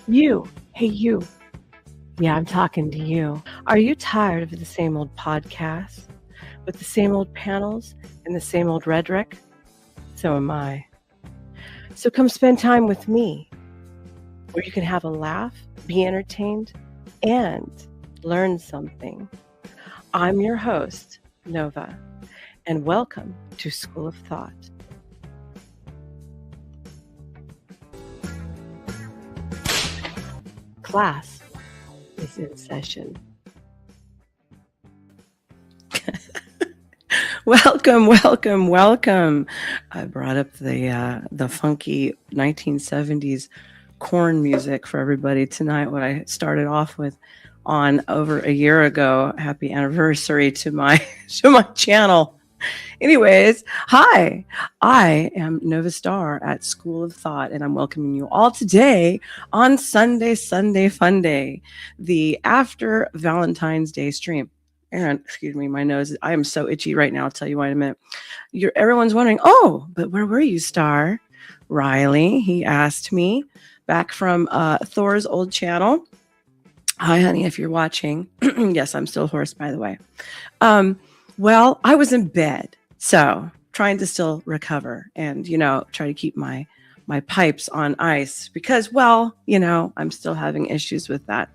You, hey you. Yeah, I'm talking to you. Are you tired of the same old podcasts with the same old panels and the same old rhetoric? So am I. So come spend time with me, where you can have a laugh, be entertained, and learn something. I'm your host, Nova, and welcome to School of Thought. Class is in session. Welcome. I brought up the funky 1970s corn music for everybody tonight. What I started off with on over a year ago. Happy anniversary to my channel. Anyways, hi, I am Nova Star at School of Thought, and I'm welcoming you all today on Sunday Fun Day, the after Valentine's Day stream. And excuse me, my nose, I am so itchy right now. I'll tell you why in a minute. Everyone's wondering, oh, but where were you, Star? Riley, he asked me back from Thor's old channel. Hi, honey, if you're watching. Yes, I'm still hoarse, by the way. Well, I was in bed, so trying to still recover and, try to keep my pipes on ice because, well, I'm still having issues with that,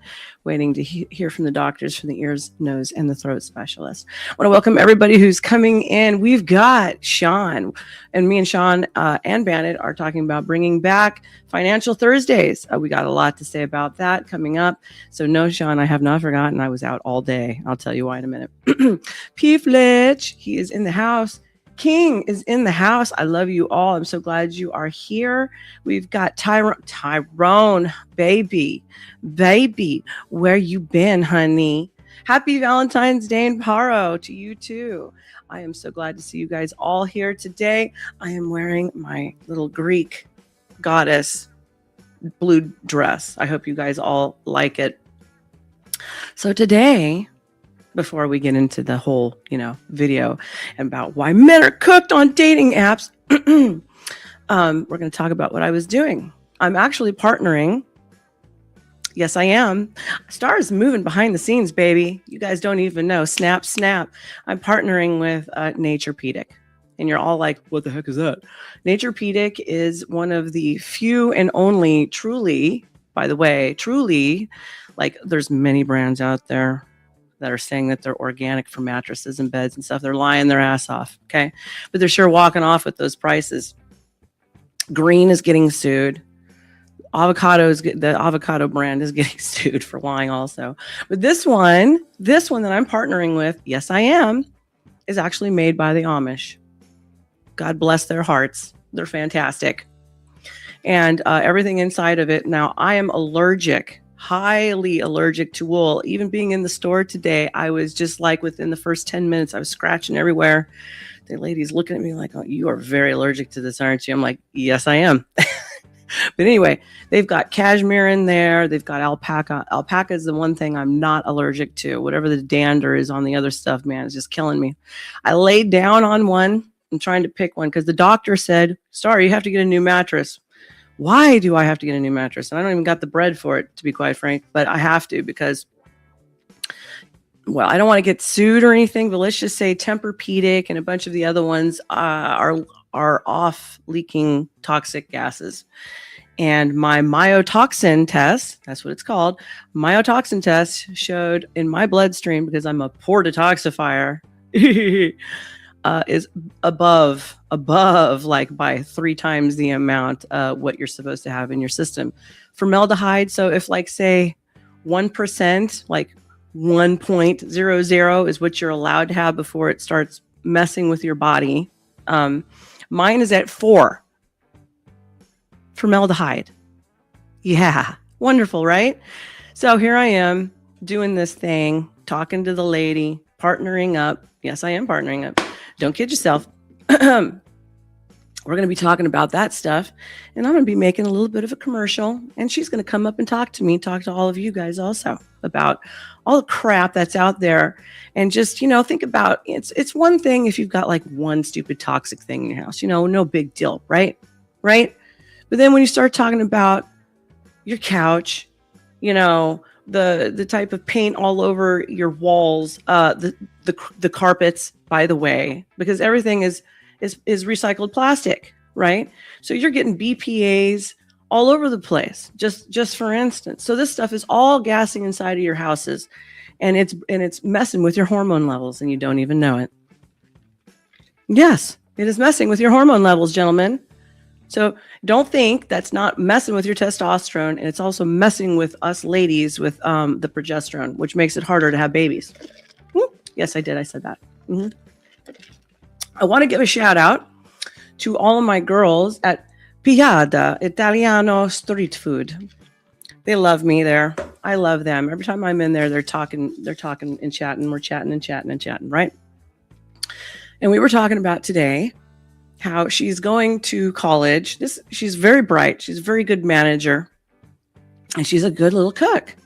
waiting to hear from the doctors, from the ears, nose, and the throat specialist. I want to welcome everybody who's coming in. We've got Sean, and me and Sean and Bandit are talking about bringing back Financial Thursdays. We got a lot to say about that coming up. So no, Sean, I have not forgotten. I was out all day. I'll tell you why in a minute. P. Flitch, he is in the house. King is in the house. I love you all. I'm so glad you are here. We've got Tyrone, baby, where you been, honey? Happy Valentine's Day in Paro to you too. I am so glad to see you guys all here today. I am wearing my little Greek goddess blue dress. I hope you guys all like it. So today, before we get into the whole, video about why men are cooked on dating apps, we're going to talk about what I was doing. I'm actually partnering. Yes, I am. Star is moving behind the scenes, baby. You guys don't even know. Snap. I'm partnering with Naturepedic. And you're all like, what the heck is that? Naturepedic is one of the few and only truly, like there's many brands out there that are saying that they're organic for mattresses and beds and stuff. They're lying their ass off, okay? But they're sure walking off with those prices. Green is getting sued. The avocado brand is getting sued for lying also. But this one that I'm partnering with, yes, I am, is actually made by the Amish. God bless their hearts. They're fantastic. And everything inside of it. Now, I am highly allergic to wool. Even being in the store today, I was just like within the first 10 minutes, I was scratching everywhere. The lady's looking at me like, oh, you are very allergic to this, aren't you? I'm like, yes, I am. But anyway, they've got cashmere in there. They've got alpaca. Alpaca is the one thing I'm not allergic to. Whatever the dander is on the other stuff, man, is just killing me. I laid down on one. I'm trying to pick one because the doctor said, sorry, you have to get a new mattress. Why do I have to get a new mattress? And I don't even got the bread for it, to be quite frank, but I have to because, well, I don't want to get sued or anything, but let's just say Tempur-Pedic and a bunch of the other ones are off leaking toxic gases. And my myotoxin test, that's what it's called, myotoxin test showed in my bloodstream, because I'm a poor detoxifier, is above like by 3 times the amount what you're supposed to have in your system. Formaldehyde, so if like say 1%, like 1.00 is what you're allowed to have before it starts messing with your body. Mine is at 4. Formaldehyde. Yeah, wonderful, right? So here I am doing this thing, talking to the lady, partnering up. Yes, I am partnering up. Don't kid yourself. We're going to be talking about that stuff, and I'm going to be making a little bit of a commercial, and she's going to come up and talk to all of you guys also about all the crap that's out there. And just, think about it's one thing if you've got like one stupid toxic thing in your house, no big deal, right? But then when you start talking about your couch, the type of paint all over your walls, the carpets, by the way, because everything is recycled plastic, right? So you're getting BPA's all over the place, just for instance. So this stuff is all gassing inside of your houses, and it's messing with your hormone levels, and you don't even know it. Yes, it is messing with your hormone levels, gentlemen. So don't think that's not messing with your testosterone, and it's also messing with us ladies with the progesterone, which makes it harder to have babies. Yes, I did. I said that. I want to give a shout out to all of my girls at Piada Italiano Street Food. They love me there. I love them. Every time I'm in there, they're talking and chatting. We're chatting and chatting and chatting, right? And we were talking about today how she's going to college. She's very bright. She's a very good manager. And she's a good little cook.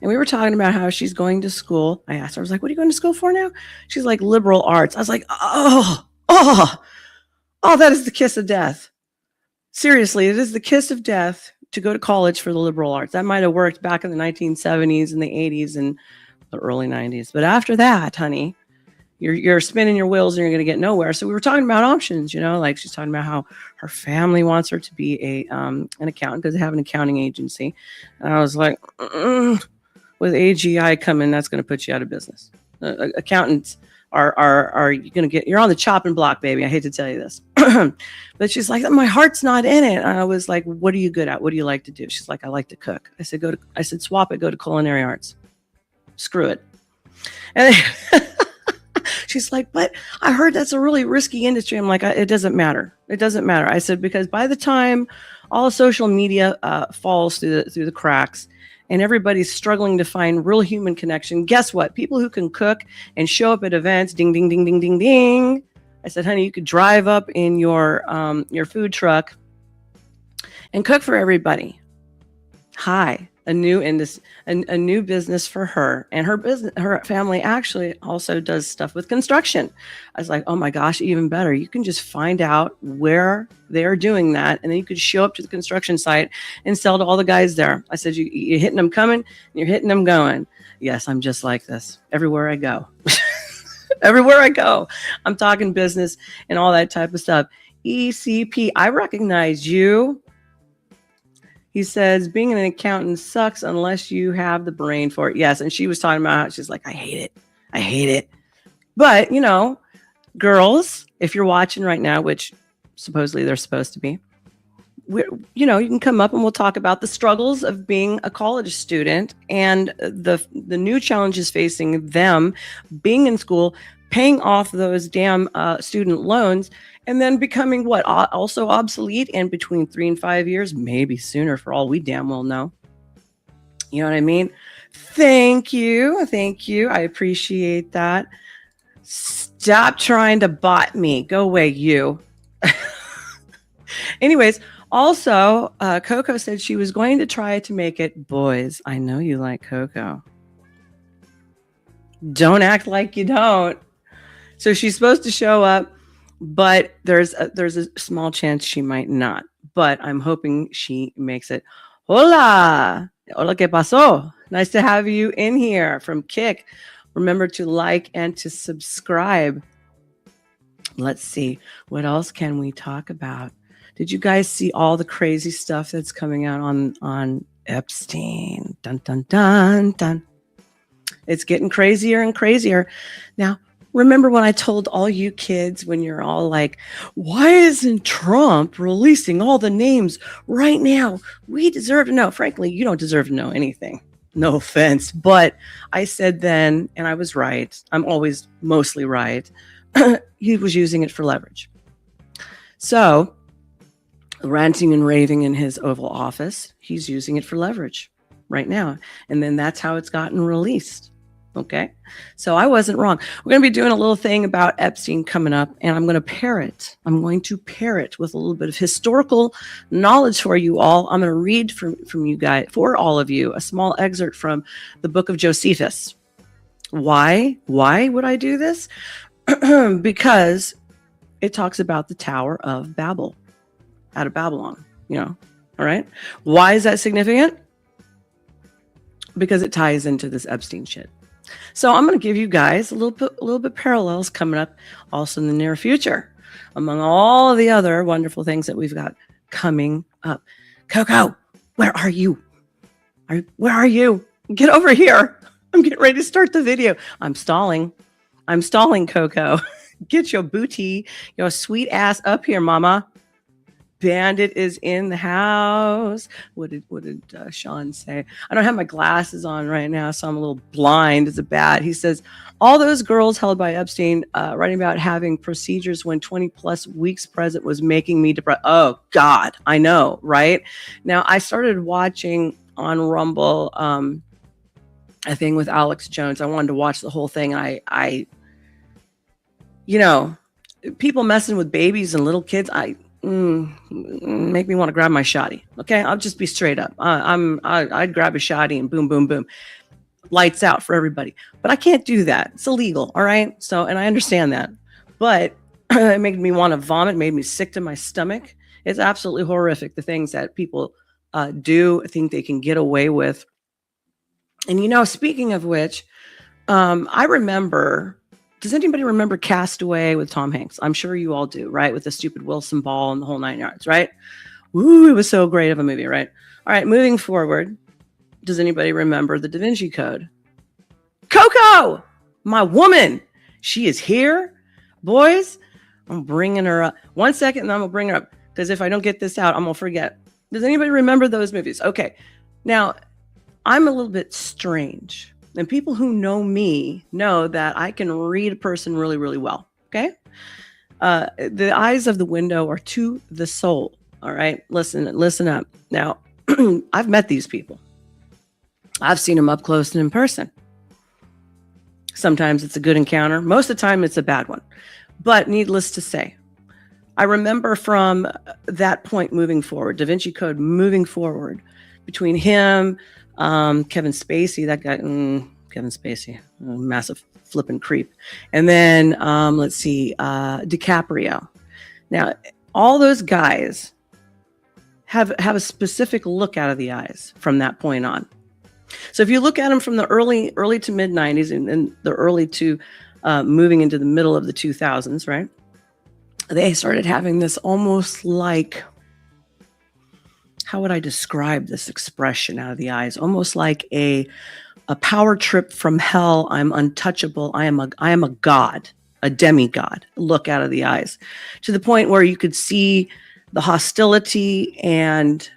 And we were talking about how she's going to school. I asked her, I was like, what are you going to school for now? She's like, liberal arts. I was like, oh, that is the kiss of death. Seriously, it is the kiss of death to go to college for the liberal arts. That might have worked back in the 1970s and the 80s and the early 90s. But after that, honey, you're spinning your wheels and you're going to get nowhere. So we were talking about options, like she's talking about how her family wants her to be an accountant because they have an accounting agency. And I was like, with AGI coming, that's going to put you out of business. Accountants are you going to you're on the chopping block, baby. I hate to tell you this. But she's like, my heart's not in it. And I was like, what are you good at? What do you like to do? She's like, I like to cook. I said, swap it, go to culinary arts. Screw it. And she's like, but I heard that's a really risky industry. I'm like, it doesn't matter. It doesn't matter. I said, because by the time all of social media falls through the cracks and everybody's struggling to find real human connection, guess what? People who can cook and show up at events, ding, ding, ding, ding, ding, ding. I said, honey, you could drive up in your food truck and cook for everybody. Hi. A new business for her, and her family actually also does stuff with construction. I was like, oh my gosh, even better. You can just find out where they're doing that, and then you could show up to the construction site and sell to all the guys there. I said, you're hitting them coming, and you're hitting them going. Yes, I'm just like this everywhere I go. Everywhere I go, I'm talking business and all that type of stuff. ECP, I recognize you. He says, being an accountant sucks unless you have the brain for it. Yes. And she was talking about how she's like, I hate it. But, girls, if you're watching right now, which supposedly they're supposed to be, you can come up and we'll talk about the struggles of being a college student and the new challenges facing them being in school, paying off those damn student loans, and then becoming also obsolete in between 3 and 5 years, maybe sooner for all we damn well know. You know what I mean? Thank you. I appreciate that. Stop trying to bot me. Go away, you. Anyways, also, Coco said she was going to try to make it. Boys, I know you like Coco. Don't act like you don't. So she's supposed to show up, but there's a small chance she might not. But I'm hoping she makes it. Hola, ¿qué pasó? Nice to have you in here from Kick. Remember to like and to subscribe. Let's see, what else can we talk about? Did you guys see all the crazy stuff that's coming out on Epstein? Dun, dun, dun, dun. It's getting crazier and crazier. Now, remember when I told all you kids when you're all like, why isn't Trump releasing all the names right now? We deserve to know. Frankly, you don't deserve to know anything. No offense. But I said then, and I was right. I'm always mostly right. He was using it for leverage. So, ranting and raving in his Oval Office, he's using it for leverage right now. And then that's how it's gotten released. Okay, so I wasn't wrong. We're going to be doing a little thing about Epstein coming up, and I'm going to pair it. I'm going to pair it with a little bit of historical knowledge for you all. I'm going to read from you guys, for all of you, a small excerpt from the book of Josephus. Why would I do this? Because it talks about the Tower of Babel, out of Babylon, All right. Why is that significant? Because it ties into this Epstein shit. So I'm going to give you guys a little bit parallels coming up also in the near future among all of the other wonderful things that we've got coming up. Coco, where are you? Where are you? Get over here. I'm getting ready to start the video. I'm stalling, Coco. Get your booty, your sweet ass up here, mama. Bandit is in the house. What did Sean say? I don't have my glasses on right now, so I'm a little blind as a bat. He says, all those girls held by Epstein writing about having procedures when 20 plus weeks present was making me depressed. Oh, God, I know, right? Now, I started watching on Rumble a thing with Alex Jones. I wanted to watch the whole thing. And I people messing with babies and little kids, make me want to grab my shotty. Okay, I'll just be straight up. I'd grab a shotty and boom, boom, boom, lights out for everybody. But I can't do that. It's illegal. All right. So, and I understand that, but it made me want to vomit. Made me sick to my stomach. It's absolutely horrific. The things that people do think they can get away with. And speaking of which, I remember. Does anybody remember Castaway with Tom Hanks? I'm sure you all do, right? With the stupid Wilson ball and the whole 9 yards, right? Woo, it was so great of a movie, right? All right, moving forward. Does anybody remember the Da Vinci Code? Coco, my woman, she is here. Boys, I'm bringing her up. 1 second, and then I'm going to bring her up. Because if I don't get this out, I'm going to forget. Does anybody remember those movies? Okay. Now, I'm a little bit strange. And people who know me know that I can read a person really, really well. Okay. The eyes of the window are to the soul. All right. Listen up. Now, I've met these people. I've seen them up close and in person. Sometimes it's a good encounter. Most of the time it's a bad one. But needless to say, I remember from that point moving forward, Da Vinci Code moving forward, between him, Kevin Spacey, that guy, Kevin Spacey, massive flipping creep. And then, let's see, DiCaprio. Now, all those guys have a specific look out of the eyes from that point on. So if you look at them from the early to mid 90s and the early to moving into the middle of the 2000s, right? They started having this almost like, how would I describe this expression out of the eyes? Almost like a power trip from hell. I'm untouchable. I am a god, a demigod. Look out of the eyes, to the point where you could see the hostility and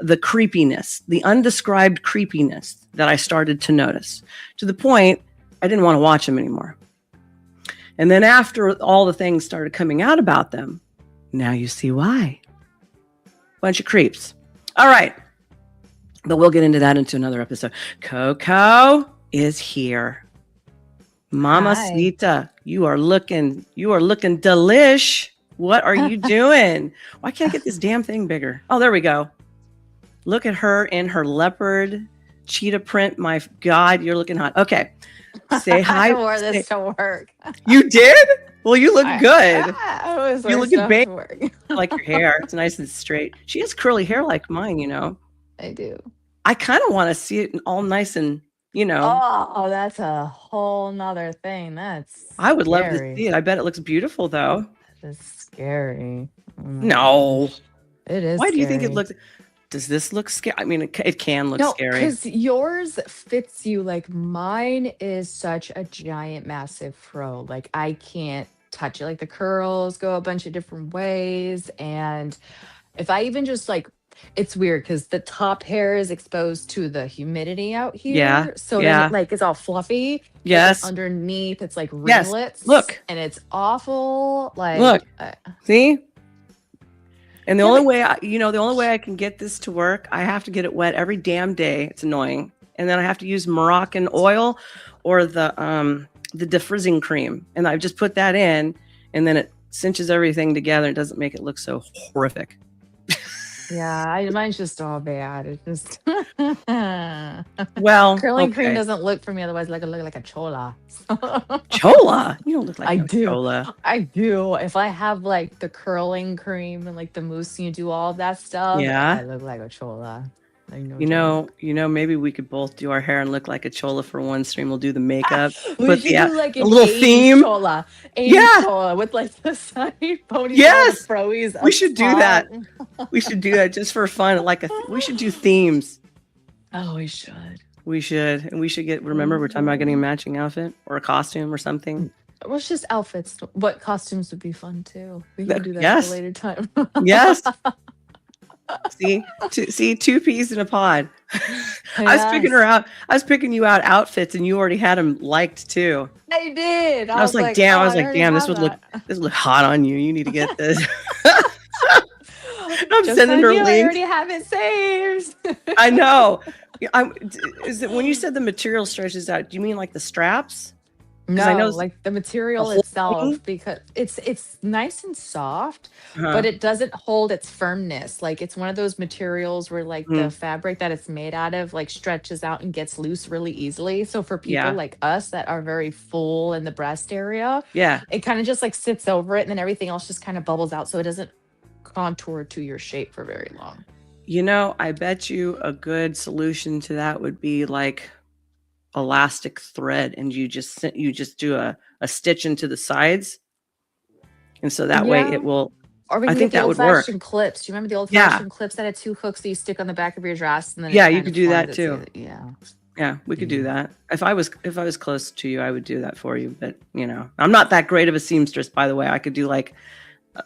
the creepiness, the undescribed creepiness that I started to notice, to the point I didn't want to watch them anymore. And then after all the things started coming out about them, now you see why. Bunch of creeps. All right. But we'll get into that into another episode. Coco is here. Mamacita, you are looking delish. What are you doing? Why can't I get this damn thing bigger? Oh, there we go. Look at her in her leopard cheetah print. My God, you're looking hot. Okay. Say hi. I wore this to work. You did? Well, you look good. I was you look good. Work. I like your hair. It's nice and straight. She has curly hair like mine, I do. I kind of want to see it all nice and, Oh, that's a whole nother thing. I would love to see it. I bet it looks beautiful, though. It's scary. Oh no. Gosh. It is. Why do you think it looks... Does this look scary? I mean, it can look scary. Because yours fits you. Like mine is such a giant, massive fro. Like I can't touch it. Like the curls go a bunch of different ways. And if I even just it's weird because the top hair is exposed to the humidity out here. Yeah. So then it's all fluffy. Yes. Underneath it's like ringlets. Yes. Look. And it's awful. Like look. See? And the only way I can get this to work, I have to get it wet every damn day. It's annoying. And then I have to use Moroccan oil or the defrizzing cream. And I just put that in and then it cinches everything together. It doesn't make it look so horrific. Yeah, mine's just all bad. It's just Well, curling cream okay. doesn't look for me. Otherwise, like I look like a chola. Chola? You don't look like I no do. chola. I do. If I have like the curling cream and like the mousse and you do all of that stuff, Yeah. I look like a chola. Like no joke. Maybe we could both do our hair and look like a chola for one stream. We'll do the makeup, We put should do like a an little 80s theme. chola. 80s Yeah. chola with like the side ponytail, the Yes. froeze We up should do top. that. We should do that just for fun. We should do themes. Oh, we should. We should. And we should remember we're talking about getting a matching outfit or a costume or something. Well, it's just outfits, but costumes would be fun too. We can do that at a Yes. later time. Yes. See, two peas in a pod. I was picking her Yes, out. I was picking you out outfits, and you already had them liked too. I did. I I was was like, like, damn. oh, I was I like, already damn. have that. This would look hot on you. You need to get this. I'm Just sending like her you, I links. already have it saved. I know. Is it when you said the material stretches out? Do you mean like the straps? Because I know No, like the the material whole thing. itself, because it's nice and soft, but Uh-huh. it doesn't hold its firmness. Like it's one of those materials where like the Mm, fabric that it's made out of like stretches out and gets loose really easily. So for people yeah. like us that are very full in the breast area, Yeah. it kind of just like sits over it and then everything else just kind of bubbles out so it doesn't contour to your shape for very long. I bet you a good solution to that would be like elastic thread, and you just do a stitch into the sides, and so that way Yeah. it will. Or we I can get think the that old would work. fashioned clips. Do you remember the old Yeah. fashioned clips that had two hooks that you stick on the back of your dress and then it Yeah, you kind could of do forms that it too. together? Yeah. Yeah, we could do Yeah. that. If I was close to you, I would do that for you. But I'm not that great of a seamstress, by the way. I could do like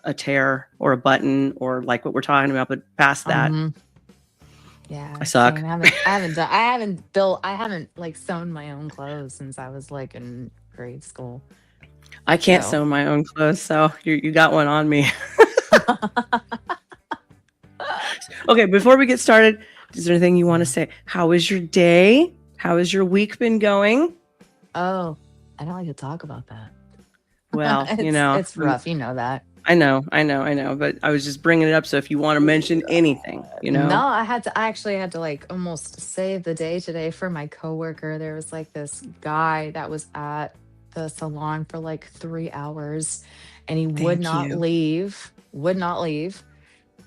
a tear or a button or like what we're talking about, but past that, Um, I yeah, suck. same. I haven't like sewn my own clothes since I was like in grade school. I can't So sew my own clothes, so you got one on me. Okay, before we get started, is there anything you want to say? How is your day? How has your week been going? Oh, I don't like to talk about that. Well, It's rough, you know that. I know, but I was just bringing it up. So if you want to mention anything, No, I actually had to like almost save the day today for my coworker. There was like this guy that was at the salon for like 3 hours and he Thank you. would not leave.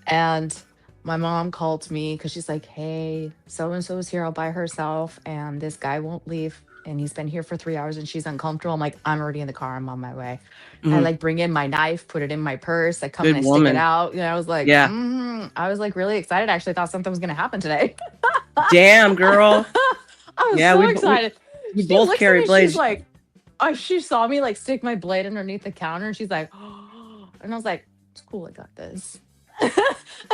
And my mom called me because she's like, hey, so and so is here all by herself, and this guy won't leave. And he's been here for 3 hours and she's uncomfortable. I'm like, I'm already in the car. I'm on my way. I Mhm. like bring in my knife, put it in my purse. I come and Good I stick it woman. out. I was like, Yeah. I was like really excited. I actually thought something was going to happen today. Damn, girl. I was Yeah, so we excited. we She both looks at carry me. She's blades. like, she saw me like stick my blade underneath the counter and she's like, oh, and I was like, it's cool. I got this. And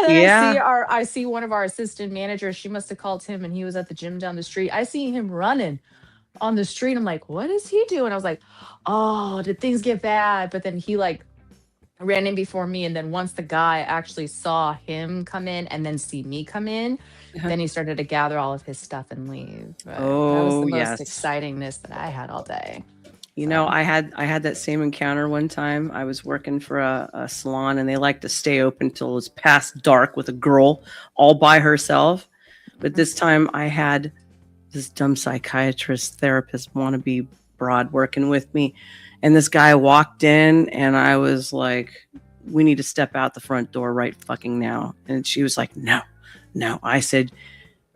then Yeah. I see one of our assistant managers. She must have called him, and he was at the gym down the street. I see him running on the street. I'm like, what is he doing? I was like, oh, did things get bad? But then he like ran in before me, and then once the guy actually saw him come in and then see me come in, Uh-huh. then he started to gather all of his stuff and leave. But that was the Oh, most yes. excitingness that I had all day. So I had that same encounter one time. I was working for a salon, and they like to stay open till it's past dark with a girl all by herself. But this time I had this dumb psychiatrist, therapist, wannabe broad working with me. And this guy walked in, and I was like, we need to step out the front door right fucking now. And she was like, no, no. I said,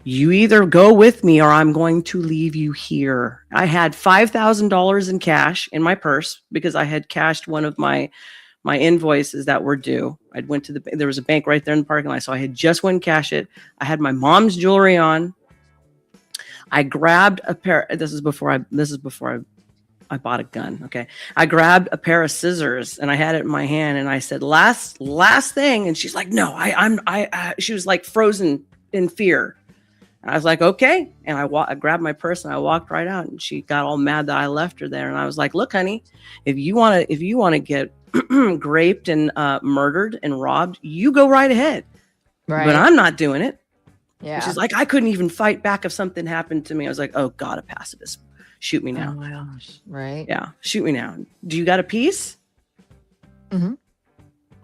you either go with me or I'm going to leave you here. I had $5,000 in cash in my purse because I had cashed one of my invoices that were due. There was a bank right there in the parking lot, so I had just went and cashed it. I had my mom's jewelry on. I grabbed a pair. This is before I bought a gun. Okay, I grabbed a pair of scissors and I had it in my hand, and I said, "Last thing." And she's like, "No, she was like frozen in fear. And I was like, okay. And I grabbed my purse and I walked right out. And she got all mad that I left her there. And I was like, look, honey, if you want to get raped and murdered and robbed, you go right ahead. But right, I'm not doing it. And she's yeah. like, I couldn't even fight back if something happened to me. I was like, oh God, a pacifist. Shoot me Oh now. my gosh, right. Yeah, shoot me now. Do you got a piece? Hmm.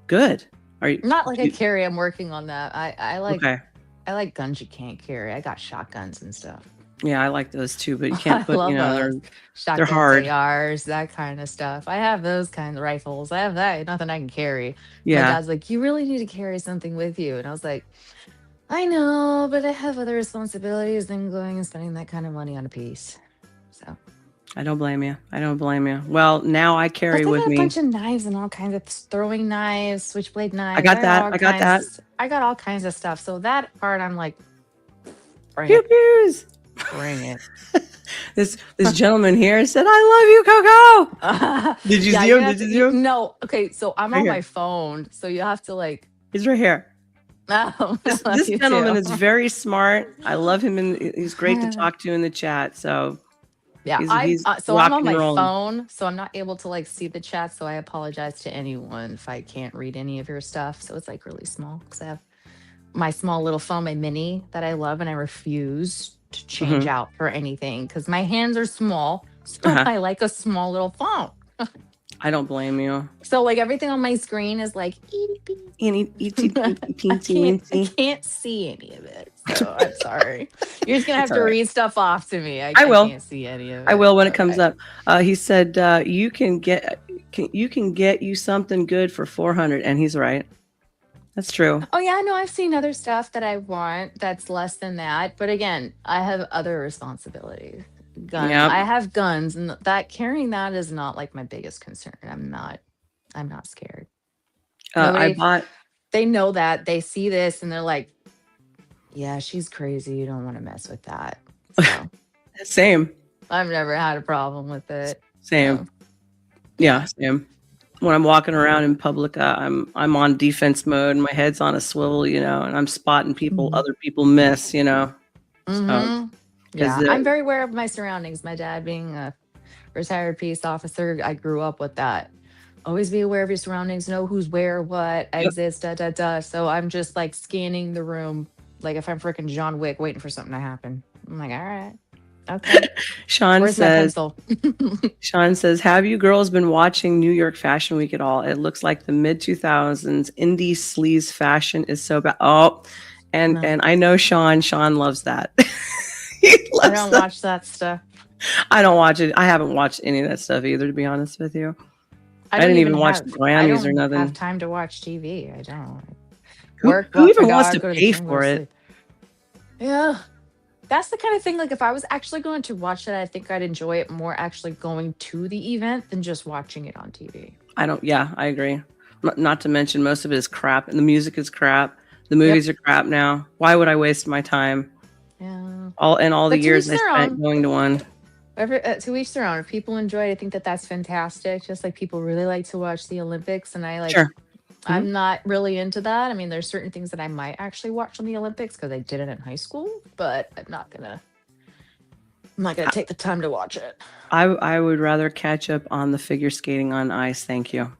Good. Are you, Not like do I you carry. I'm working on that. okay. I like guns you can't carry. I got shotguns and stuff. Yeah, I like those too, but you can't I put, love those they're shotguns, hard. ARs, that kind of stuff. I have those kinds of rifles. I have that. Nothing I can carry. My Yeah, dad's like, "You really need to carry something with you," and I was like, "I know, but I have other responsibilities than going and spending that kind of money on a piece." So, I don't blame you. I don't blame you. Well, now I plus carry I with got a me. bunch of knives and all kinds of throwing knives, switchblade I knives. got that. I got that. I got all kinds of stuff. So that part, I'm like, bring Pew it, pews. bring it. This gentleman here said, "I love you, Coco." Did you Yeah, see you're him? gonna have Did you to. see him? No, okay. So I'm Right on here. my phone, so you have to like. He's right here. Oh, I love This you gentleman too. is very smart. I love him, and he's great to talk to in the chat. So Yeah, he's so I'm on rocking and my rolling. phone, so I'm not able to like see the chat. So I apologize to anyone if I can't read any of your stuff. So it's like really small because I have my small little phone, my mini that I love, and I refuse to change Hmm. out for anything because my hands are small. So Uh-huh. I like a small little phone. I don't blame you. So like everything on my screen is like itty Eeny, eensy, bitty. teensy, teensy, I weensy. can't see any of it. So I'm sorry. You're just gonna It's have all to right. read stuff off to me. I I will. can't see any of I it. will when it comes Okay. up. He said you can get you something good for 400, and he's right. That's true. Oh yeah, no, I've seen other stuff that I want that's less than that. But again, I have other responsibilities. Yeah. I have guns, and that carrying that is not like my biggest concern. I'm not scared. I Nobody, bought they know that. They see this and they're like, yeah, she's crazy. You don't want to mess with that. So same, I've never had a problem with it. same. So Yeah, yeah. same. When I'm walking around in public, I'm on defense mode. My head's on a swivel, and I'm spotting people Mhm. other people miss. So Mhm. because Yeah, I'm very aware of my surroundings. My dad being a retired police officer, I grew up with that. Always be aware of your surroundings, know who's where, what, yep. exits, da da da. So I'm just like scanning the room, like if I'm freaking John Wick waiting for something to happen. I'm like, all right, okay, Sean where's my says pencil? Sean says, have you girls been watching New York Fashion Week at all? It looks like the mid 2000s indie sleaze fashion is so bad. Oh, No, and I know Sean. Sean loves that. He I loves don't that. watch that stuff. I don't watch it. I haven't watched any of that stuff either, to be honest with you. I I don't didn't even even watch the have. I Grammys or don't have nothing. time to watch TV. I don't Who work, who walk my even wants dog, to go to the pay gym, go to for it? sleep. Yeah, that's the kind of thing. Like if I was actually going to watch it, I think I'd enjoy it more actually going to the event than just watching it on TV. I don't. Yeah, I agree. Not to mention most of it is crap, and the music is crap. The Yep. movies are crap now. Why would I waste my time? Yeah. All the But to years each I their spent own. going to one. To each their own. If people enjoy it, I think that that's fantastic. Just like people really like to watch the Olympics, and Sure. Hmm. I'm not really into that. I mean, there's certain things that I might actually watch on the Olympics because I did it in high school, but I'm not gonna take the time to watch it. I would rather catch up on the figure skating on ice. Thank you.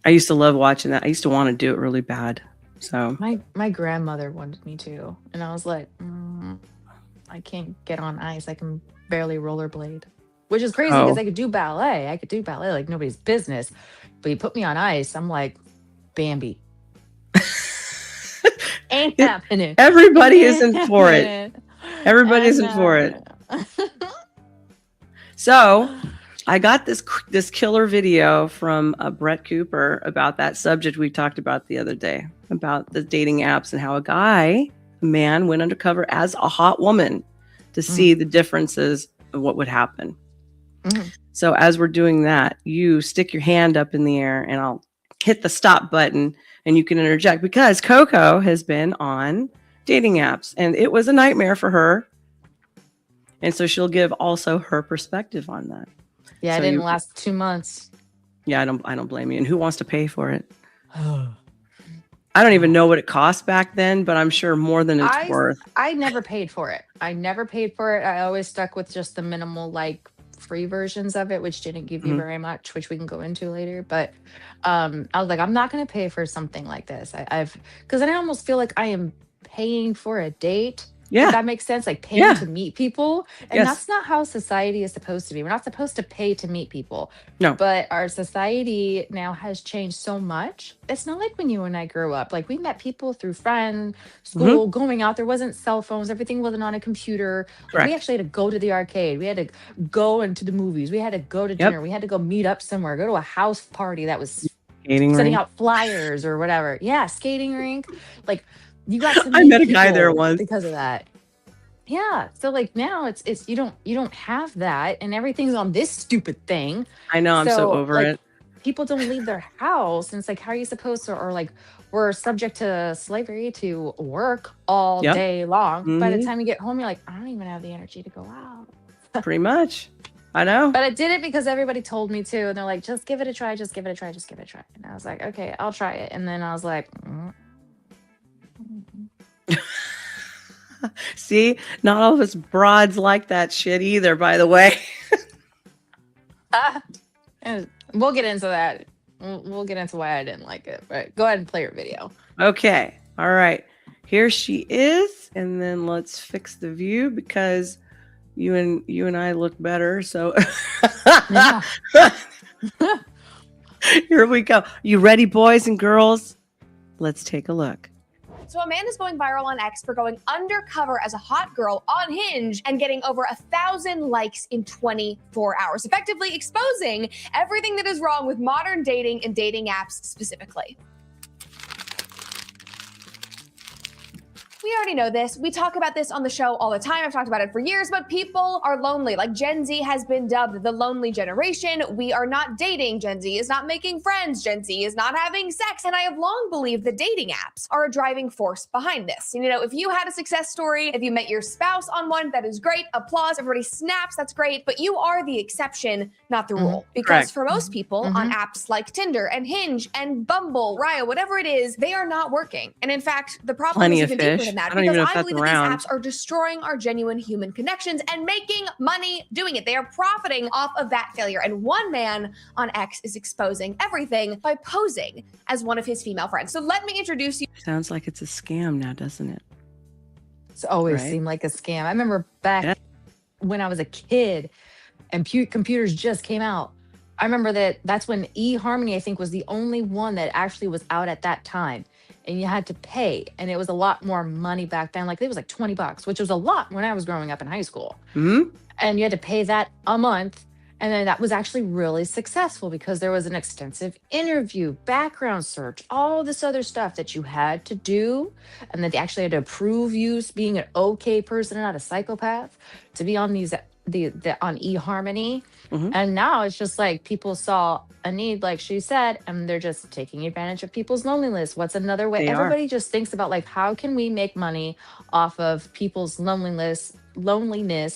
I used to love watching that. I used to want to do it really bad. So My grandmother wanted me to, and I was like, I can't get on ice. I can barely rollerblade, which is crazy because oh I could do ballet. I could do ballet like nobody's business, but you put me on ice, I'm like Bambi. Ain't happening. everybody Ain't isn't for it. happening. Everybody Ain't isn't for it. happening. So I got this killer video from Brett Cooper about that subject we talked about the other day about the dating apps and how a man went undercover as a hot woman to see the differences of what would happen. Mhm. So as we're doing that, you stick your hand up in the air and I'll hit the stop button and you can interject because Coco has been on dating apps and it was a nightmare for her. And so she'll give also her perspective on that. Yeah, I So didn't last 2 months. yeah, I don't blame you. And who wants to pay for it? I don't even know what it cost back then, but I'm sure more than it's I worth. I never paid for it. I never paid for it. I always stuck with just the minimal like free versions of it, which didn't give you Mhm. very much, which we can go into later. But I was like, I'm not gonna pay for something like this. I've because then I almost feel like I am paying for a date If Yeah. that makes sense, like paying Yeah. to meet people. And Yes. that's not how society is supposed to be. We're not supposed to pay to meet people. No. But our society now has changed so much. It's not like when you and I grew up. Like we met people through friends, Hmm. school, going out. There wasn't cell phones. Everything wasn't on a computer. Like we Correct. actually had to go to the arcade. We had to go into the movies. We had to go to Yep. dinner. We had to go meet up somewhere, go to a house party that was Skating sending rink. out flyers or whatever. Yeah, skating rink. Like you got to I meet met a guy there people once. because of that. Yeah. So like now it's you don't have that and everything's on this stupid thing. I know. I'm so So over like it. people don't leave their house and it's like how are you supposed to or like we're subject to slavery to work all Yep. day long. By the Hmm. time you get home you're like I don't even have the energy to go out. Pretty much. I know. But I did it because everybody told me to and they're like just give it a try, just give it a try, just give it a try. And I was like okay, I'll try it. And then I was like See, not all of us broads like that shit either, by the way. ah. And we'll get into that. We'll get into why I didn't like it. But go ahead and play your video. Okay. All right. Here she is. And then let's fix the view because you and I look better. So Yeah. here we go. You ready, boys and girls? Let's take a look. So a man is going viral on X for going undercover as a hot girl on Hinge and getting over 1,000 likes in 24 hours, effectively exposing everything that is wrong with modern dating and dating apps specifically. We already know this. We talk about this on the show all the time. I've talked about it for years, but people are lonely. Like Gen Z has been dubbed the lonely generation. We are not dating. Gen Z is not making friends. Gen Z is not having sex. And I have long believed that dating apps are a driving force behind this. You know, if you had a success story, if you met your spouse on one, that is great. Applause. Everybody snaps. That's great. But you are the exception, not the rule. Because Correct. for most people on apps like Tinder and Hinge and Bumble, Raya, whatever it is, they are not working. And in fact, the problem Plenty is of even deeper fish. than that I don't even because know if I that's believe that around. these apps are destroying our genuine human connections and making money doing it. They are profiting off of that failure. And one man on X is exposing everything by posing as one of his female friends. So let me introduce you. Sounds like it's a scam now, doesn't it? It's always Right. seemed like a scam. I remember back when I was a kid and computers just came out. I remember that's when eHarmony, I think, was the only one that actually was out at that time. And you had to pay. And it was a lot more money back then. Like it was like $20, which was a lot when I was growing up in high school. Hmm. And you had to pay that a month. And then that was actually really successful because there was an extensive interview, background search, all this other stuff that you had to do. And that they actually had to prove you being an okay person and not a psychopath to be on on eHarmony. Mhm. And now it's just like people saw a need, like she said, and they're just taking advantage of people's loneliness. What's another way? They are. Everybody just thinks about like how can we make money off of people's loneliness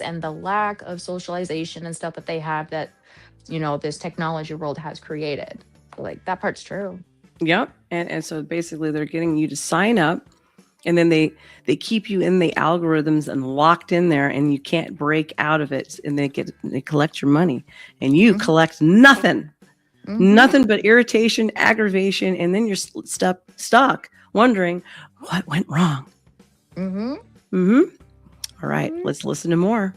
and the lack of socialization and stuff that they have that this technology world has created. Like that part's true. Yep. And so basically they're getting you to sign up and then they keep you in the algorithms and locked in there and you can't break out of it and they collect your money and you collect nothing. Nothing but irritation, aggravation, and then you're stuck wondering what went wrong. All right, let's listen to more.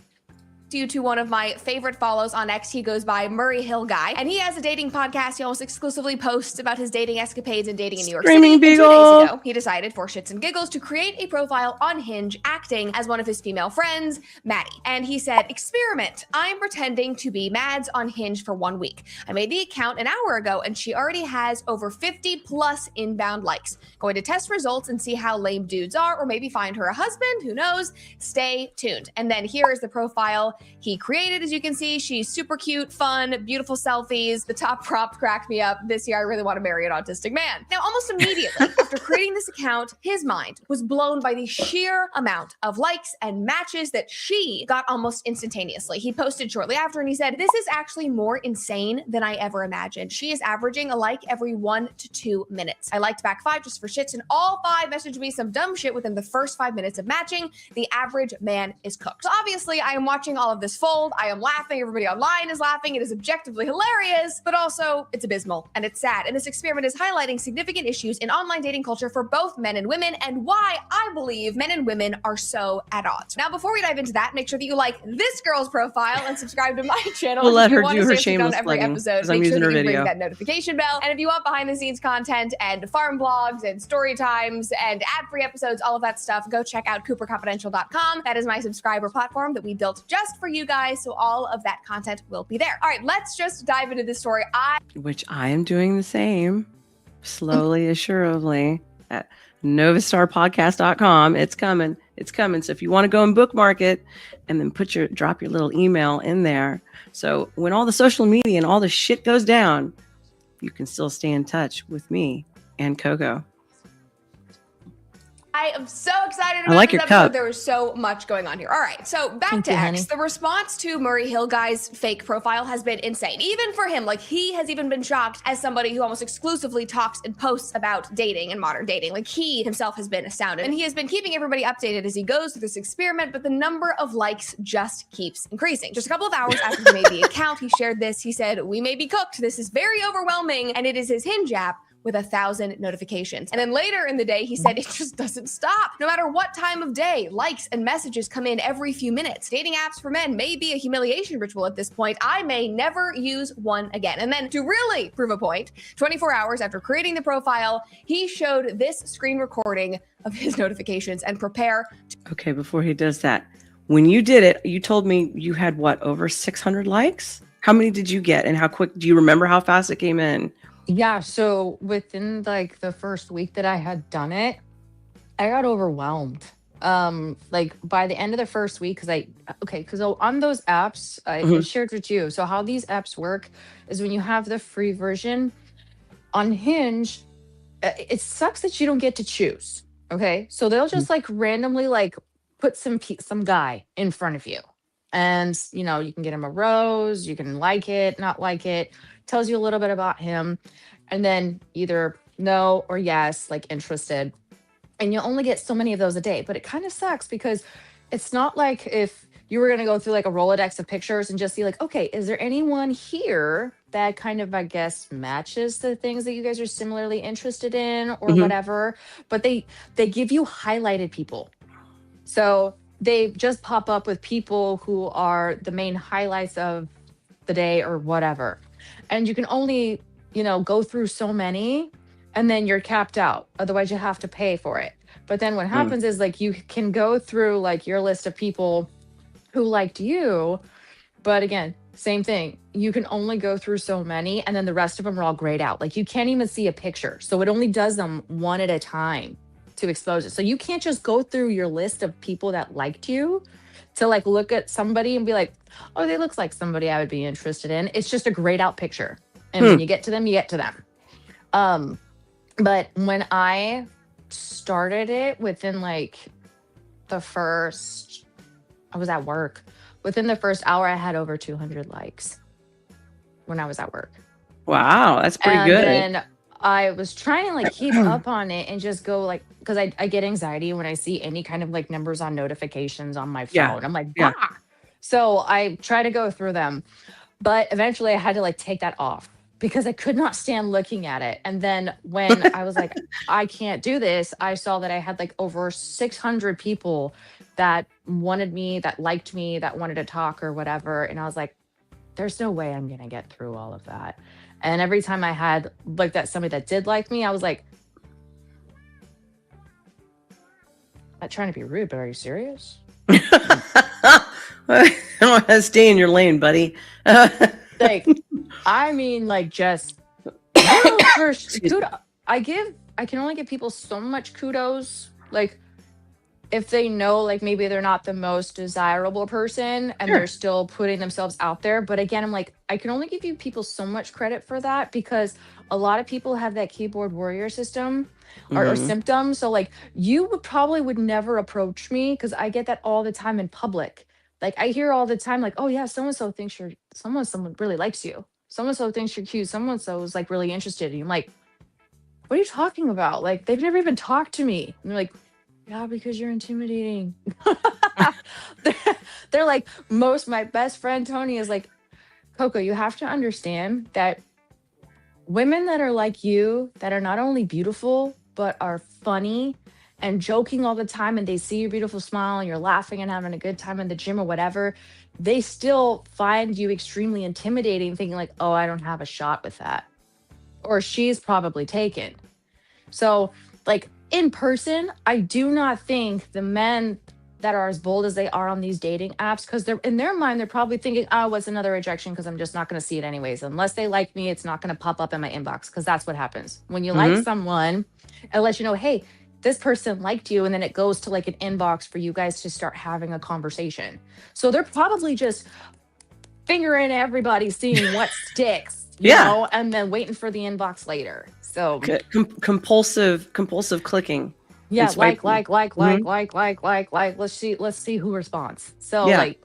You to one of my favorite follows on X. He goes by Murray Hill Guy, and he has a dating podcast. He almost exclusively posts about his dating escapades and dating in New York City. And 2 days ago, he decided for shits and giggles to create a profile on Hinge acting as one of his female friends, Maddie. And he said, experiment. I'm pretending to be Mads on Hinge for 1 week. I made the account an hour ago, and she already has over 50 plus inbound likes. Going to test results and see how lame dudes are, or maybe find her a husband, who knows? Stay tuned. And then here is the profile he created. As you can see, she's super cute, fun, beautiful selfies. The top prompt cracked me up. This year, I really want to marry an autistic man. Now, almost immediately after creating this account, his mind was blown by the sheer amount of likes and matches that she got almost instantaneously. He posted shortly after and he said, this is actually more insane than I ever imagined. She is averaging a like every 1 to 2 minutes. I liked back 5 just for shits, and all 5 messaged me some dumb shit within the first 5 minutes of matching. The average man is cooked. So obviously, I am watching all of of this fold. I am laughing. Everybody online is laughing. It is objectively hilarious, but also it's abysmal and it's sad. And this experiment is highlighting significant issues in online dating culture for both men and women, and why I believe men and women are so at odds. Now, before we dive into that, make sure that you like this girl's profile and subscribe to my channel. We'll let if you her want do to her stay on shameless every plugging, episode, 'cause I'm make sure using that her you ring video. that notification bell. And if you want behind the scenes content and farm blogs and story times and ad-free episodes, all of that stuff, go check out cooperconfidential.com. That is my subscriber platform that we built just for you guys, so all of that content will be there. All right, let's just dive into this story. Which I am doing the same, slowly, assuredly, at novastarpodcast.com. It's coming. It's coming. So if you want to go and bookmark it and then drop your little email in there. So when all the social media and all the shit goes down, you can still stay in touch with me and COCO. I am so excited about I like this your episode. cup. There was so much going on here. All right, so back Thank to you, X. honey. The response to Murray Hill Guy's fake profile has been insane. Even for him, like he has even been shocked as somebody who almost exclusively talks and posts about dating and modern dating. Like he himself has been astounded. And he has been keeping everybody updated as he goes through this experiment, but the number of likes just keeps increasing. Just a couple of hours after he made the account, he shared this. He said, "We may be cooked. This is very overwhelming." And it is his Hinge app with 1,000 notifications. And then later in the day, he said it just doesn't stop. No matter what time of day, likes and messages come in every few minutes. Dating apps for men may be a humiliation ritual at this point. I may never use one again. And then to really prove a point, 24 hours after creating the profile, he showed this screen recording of his notifications and prepare. Okay, before he does that, when you did it, you told me you had what, over 600 likes? How many did you get and how quick? Do you remember how fast it came in? Yeah, so within like the first week that I had done it, I got overwhelmed. Like by the end of the first week, because on those apps, I shared with you. So how these apps work is when you have the free version on Hinge, it sucks that you don't get to choose. Okay, so they'll just like randomly like put some guy in front of you, and you can get him a rose, you can like it, not like it. Tells you a little bit about him, and then either no or yes, like interested. And you only get so many of those a day. But it kind of sucks because it's not like if you were going to go through like a Rolodex of pictures and just see like, okay, is there anyone here that kind of, I guess, matches the things that you guys are similarly interested in or whatever. But they give you highlighted people. So they just pop up with people who are the main highlights of the day or whatever. And you can only, go through so many, and then you're capped out. Otherwise, you have to pay for it. But then what happens is like you can go through like your list of people who liked you. But again, same thing. You can only go through so many, and then the rest of them are all grayed out. Like you can't even see a picture. So it only does them one at a time to expose it. So you can't just go through your list of people that liked you to like look at somebody and be like, oh, they look like somebody I would be interested in. It's just a grayed out picture. And when you get to them, you get to them. But when I started it within like I was at work. Within the first hour, I had over 200 likes when I was at work. Wow, that's pretty good. And then I was trying to like keep up on it and just go like, because I get anxiety when I see any kind of like numbers on notifications on my phone. Yeah. I'm like, bah! So I try to go through them. But eventually I had to like take that off because I could not stand looking at it. And then when I was like, I can't do this, I saw that I had like over 600 people that wanted me, that liked me, that wanted to talk or whatever. And I was like, there's no way I'm going to get through all of that. And every time I had like that somebody that did like me, I was like, not trying to be rude, but are you serious? I don't want to stay in your lane, buddy. Like, I mean, like just kudos. I can only give people so much kudos. Like if they know, like maybe they're not the most desirable person and they're still putting themselves out there. But again, I'm like, I can only give you people so much credit for that because a lot of people have that keyboard warrior system or symptoms. So like you would never approach me because I get that all the time in public. Like I hear all the time, like, oh yeah, so-and-so thinks you're someone really likes you. So-and-so thinks you're cute. So-and-so is like really interested in you. I'm like, what are you talking about? Like they've never even talked to me. And they're like, yeah, because you're intimidating. They're like, my best friend Tony is like, Coco, you have to understand that women that are like you, that are not only beautiful, but are funny and joking all the time, and they see your beautiful smile and you're laughing and having a good time in the gym or whatever, they still find you extremely intimidating, thinking like, oh, I don't have a shot with that. Or she's probably taken. So, like, in person, I do not think the men that are as bold as they are on these dating apps, because they're in their mind, they're probably thinking, oh, what's another rejection? Because I'm just not going to see it anyways. Unless they like me, it's not going to pop up in my inbox, because that's what happens. When you like someone, it lets you know, hey, this person liked you. And then it goes to like an inbox for you guys to start having a conversation. So they're probably just fingering everybody, seeing what sticks, you know, and then waiting for the inbox later. So compulsive clicking. Yeah, like. Let's see who responds. So like,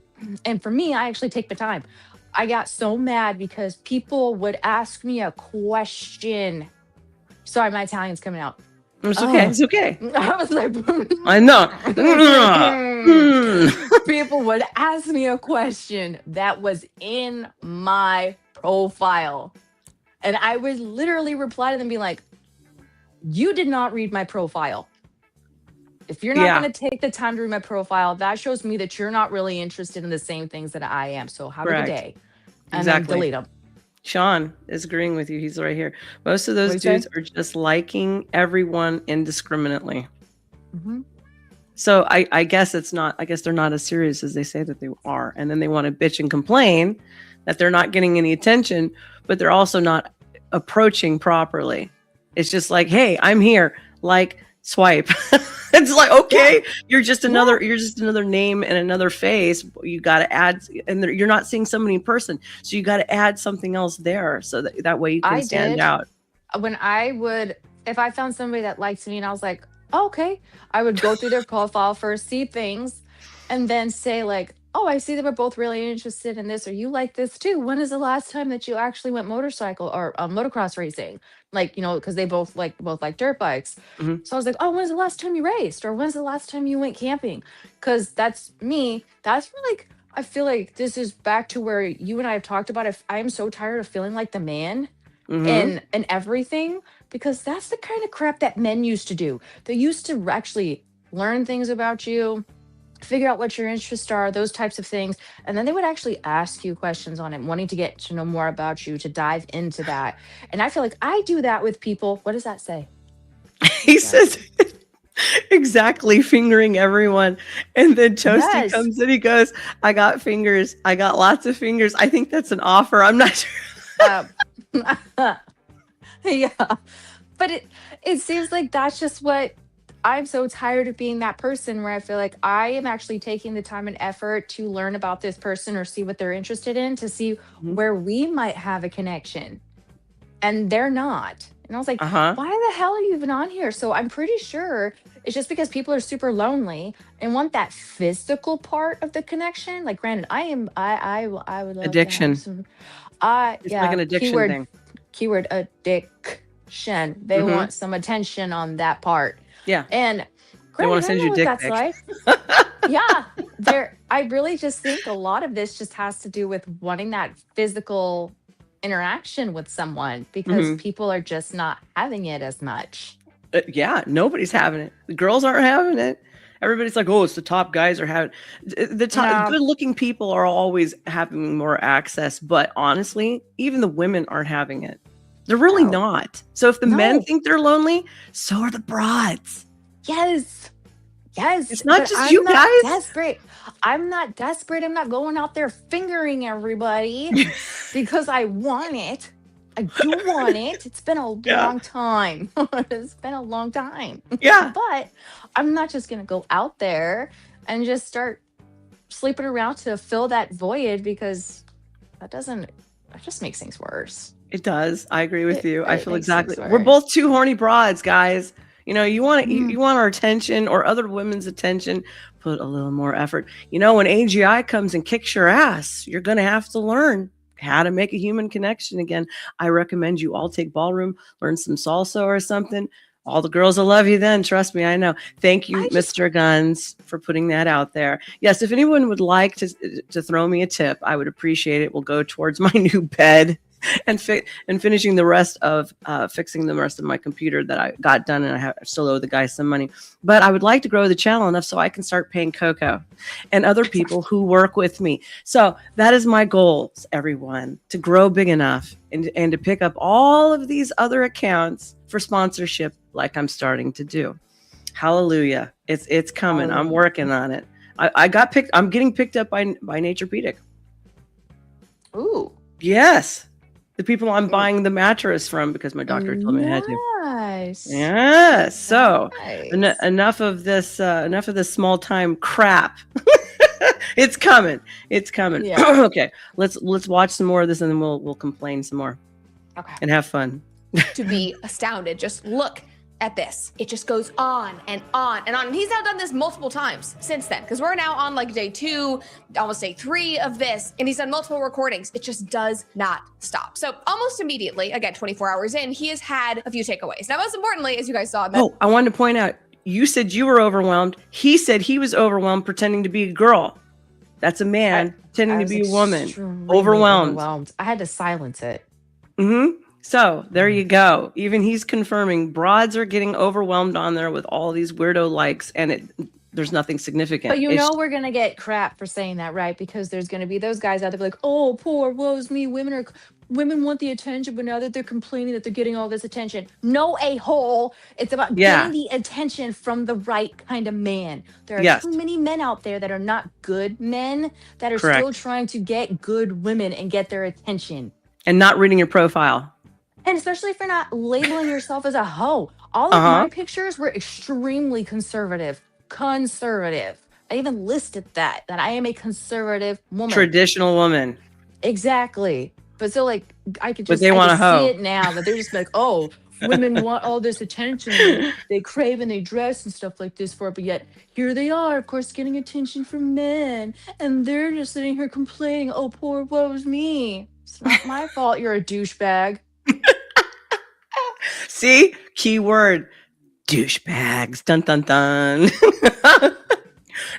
and for me, I actually take the time. I got so mad because people would ask me a question. Sorry, my Italian's coming out. It's okay. It's okay. I was like, I know. People would ask me a question that was in my profile. And I would literally reply to them, be like, you did not read my profile. If you're not going to take the time to read my profile, that shows me that you're not really interested in the same things that I am. So have a good day. And then delete them. Sean is agreeing with you. He's right here. Most of those dudes are just liking everyone indiscriminately. So I guess they're not as serious as they say that they are. And then they want to bitch and complain that they're not getting any attention, but they're also not approaching properly. It's just like, hey, I'm here. Like, swipe. It's like, okay, you're just another name and another face. You got to add, and you're not seeing somebody in person, so you got to add something else there, so that way you can stand out. When if I found somebody that liked me and I was like, oh, okay, I would go through their profile first, see things, and then say like, oh, I see that we're both really interested in this, or you like this too. When is the last time that you actually went motorcycle or motocross racing? Like, you know, because they both like dirt bikes. So I was like, oh, when's the last time you raced? Or when's the last time you went camping? Because that's me. That's like, I feel like this is back to where you and I have talked about. If I'm so tired of feeling like the man in everything, because that's the kind of crap that men used to do. They used to actually learn things about you, figure out what your interests are, those types of things. And then they would actually ask you questions on it, wanting to get to know more about you, to dive into that. And I feel like I do that with people. What does that say? He says exactly, fingering everyone. And then Toasty comes and he goes, I got fingers. I got lots of fingers. I think that's an offer. I'm not sure. Yeah. But it seems like that's just what I'm so tired of being that person where I feel like I am actually taking the time and effort to learn about this person or see what they're interested in, to see where we might have a connection. And they're not. And I was like, why the hell are you even on here? So I'm pretty sure it's just because people are super lonely and want that physical part of the connection. Like, granted, I would love addiction. To have some, it's like an addiction thing. Keyword addiction. They want some attention on that part. Yeah. And they want to send you dick pics. Like. Yeah. I really just think a lot of this just has to do with wanting that physical interaction with someone, because people are just not having it as much. Yeah, nobody's having it. The girls aren't having it. Everybody's like, oh, it's the top guys are having the top. Good looking people are always having more access, but honestly, even the women aren't having it. They're really not. So if the men think they're lonely, so are the broads. Yes. It's not just you guys. Desperate. I'm not desperate. I'm not going out there fingering everybody because I want it. I do want it. It's been a long time. It's been a long time. Yeah. But I'm not just going to go out there and just start sleeping around to fill that void, because that just makes things worse. It does. I agree with you. I feel exactly. We're both two horny broads, guys. You know, you want you want our attention or other women's attention, put a little more effort. You know, when AGI comes and kicks your ass, you're going to have to learn how to make a human connection again. I recommend you all take ballroom, learn some salsa or something. All the girls will love you then. Trust me, I know. Thank you, I just Mr. Guns, for putting that out there. Yes, if anyone would like to throw me a tip, I would appreciate it. Will go towards my new bed and finishing the rest of fixing the rest of my computer that I got done, and I still owe the guy some money. But I would like to grow the channel enough so I can start paying COCO and other people who work with me. So that is my goals, everyone, to grow big enough and to pick up all of these other accounts for sponsorship, like I'm starting to do. Hallelujah! It's coming. Hallelujah. I'm working on it. I got picked. I'm getting picked up by Naturepedic. Ooh. Yes. The people I'm buying the mattress from because my doctor told me I had to. Nice. Yes. So Nice. enough of this small time crap. It's coming. It's coming. Yeah. Okay. Let's watch some more of this and then we'll complain some more Okay. and have fun. To be astounded. Just look at this. It just goes on and on and on. And he's now done this multiple times since then, because we're now on like day 2, almost day 3 of this, and he's done multiple recordings. It just does not stop. So almost immediately, again, 24 hours in, he has had a few takeaways. Now, most importantly, as you guys saw, Oh, I wanted to point out, you said you were overwhelmed. He said he was overwhelmed pretending to be a girl. That's a man pretending to be a woman. Extremely Overwhelmed. I had to silence it. Mm-hmm. So there you go. Even he's confirming broads are getting overwhelmed on there with all these weirdo likes, and there's nothing significant. But you know we're gonna get crap for saying that, right? Because there's gonna be those guys out there like, oh, poor woe's me. Women want the attention, but now that they're complaining that they're getting all this attention. No, a-hole. It's about getting the attention from the right kind of man. There are too many men out there that are not good men that are still trying to get good women and get their attention. And not reading your profile. And especially if you're not labeling yourself as a hoe. All of my pictures were extremely conservative. I even listed that I am a conservative woman. Traditional woman. Exactly. But so like I could just see it now that they're just like, oh, women want all this attention. They crave and they dress and stuff like this for it. But yet here they are, of course, getting attention from men. And they're just sitting here complaining, oh, poor woe's me. It's not my fault you're a douchebag. See? Keyword. Douchebags. Dun, dun, dun.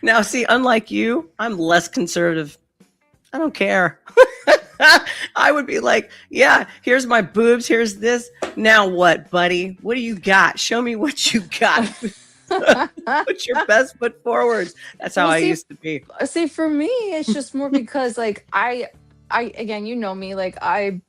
Now, see, unlike you, I'm less conservative. I don't care. I would be like, yeah, here's my boobs. Here's this. Now what, buddy? What do you got? Show me what you got. Put your best foot forward. That's how I used to be. See, for me, it's just more because like I again, you know me, like I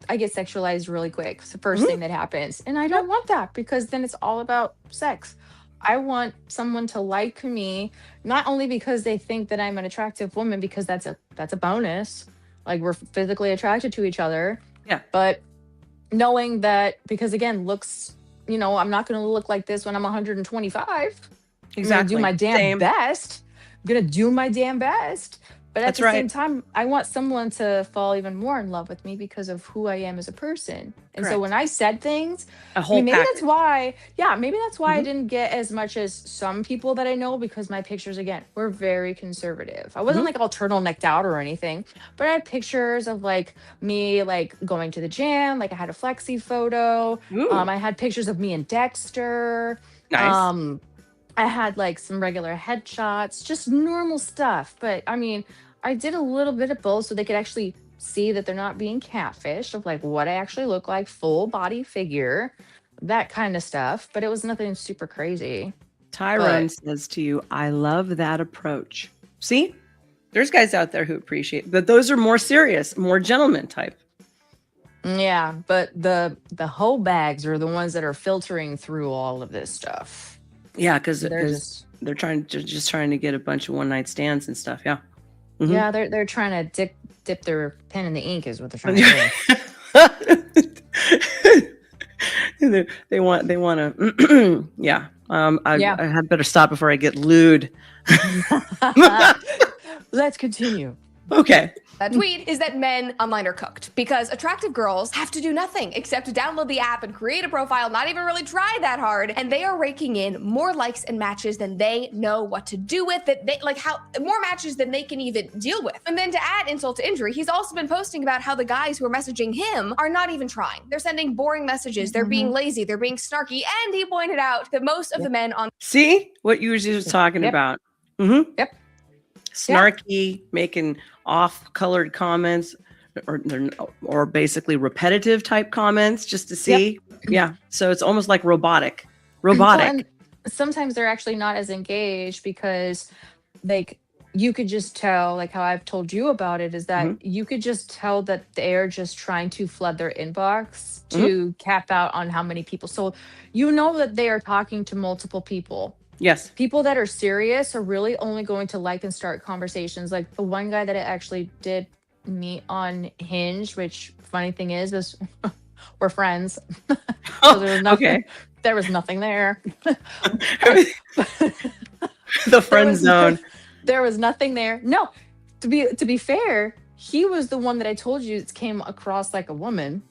get sexualized really quick. It's the first thing that happens. And I don't want that because then it's all about sex. I want someone to like me, not only because they think that I'm an attractive woman, because that's a bonus. Like we're physically attracted to each other. Yeah. But knowing that, because again, looks, you know, I'm not going to look like this when I'm 125. Exactly. I'm going to do my damn best. I'm going to do my damn best. But at the same time, I want someone to fall even more in love with me because of who I am as a person. And so when I said things, maybe that's why I didn't get as much as some people that I know, because my pictures, again, were very conservative. I wasn't like all turtlenecked out or anything, but I had pictures of like me, like going to the gym. Like I had a flexi photo. I had pictures of me and Dexter. Nice. I had like some regular headshots, just normal stuff. But I mean, I did a little bit of both so they could actually see that they're not being catfished, of like what I actually look like, full body figure, that kind of stuff. But it was nothing super crazy. Tyrone says to you, I love that approach. See, there's guys out there who appreciate, but those are more serious, more gentleman type. Yeah, but the hoe bags are the ones that are filtering through all of this stuff. Yeah, because they're trying to get a bunch of one night stands and stuff. Yeah. Mm-hmm. Yeah, they're trying to dip their pen in the ink is what they're trying to do. They want to. Yeah. I had better stop before I get lewd. Let's continue. Okay. That tweet is that men online are cooked because attractive girls have to do nothing except to download the app and create a profile, not even really try that hard, and they are raking in more likes and matches than they know what to do with. That they like how more matches than they can even deal with. And then to add insult to injury, he's also been posting about how the guys who are messaging him are not even trying. They're sending boring messages. They're being lazy. They're being snarky. And he pointed out that most of the men on See what you were just talking about. Mm-hmm. Yep. Snarky, making off-colored comments, or basically repetitive type comments just to see. Yeah. So it's almost like robotic. And sometimes they're actually not as engaged because like you could just tell, like how I've told you about it, is that you could just tell that they're just trying to flood their inbox to cap out on how many people. So you know that they are talking to multiple people. Yes. People that are serious are really only going to like and start conversations. Like the one guy that I actually did meet on Hinge, which funny thing is we're friends. So there was nothing, Okay. There was nothing there. The friend zone. There was nothing there. No, to be fair, he was the one that I told you came across like a woman.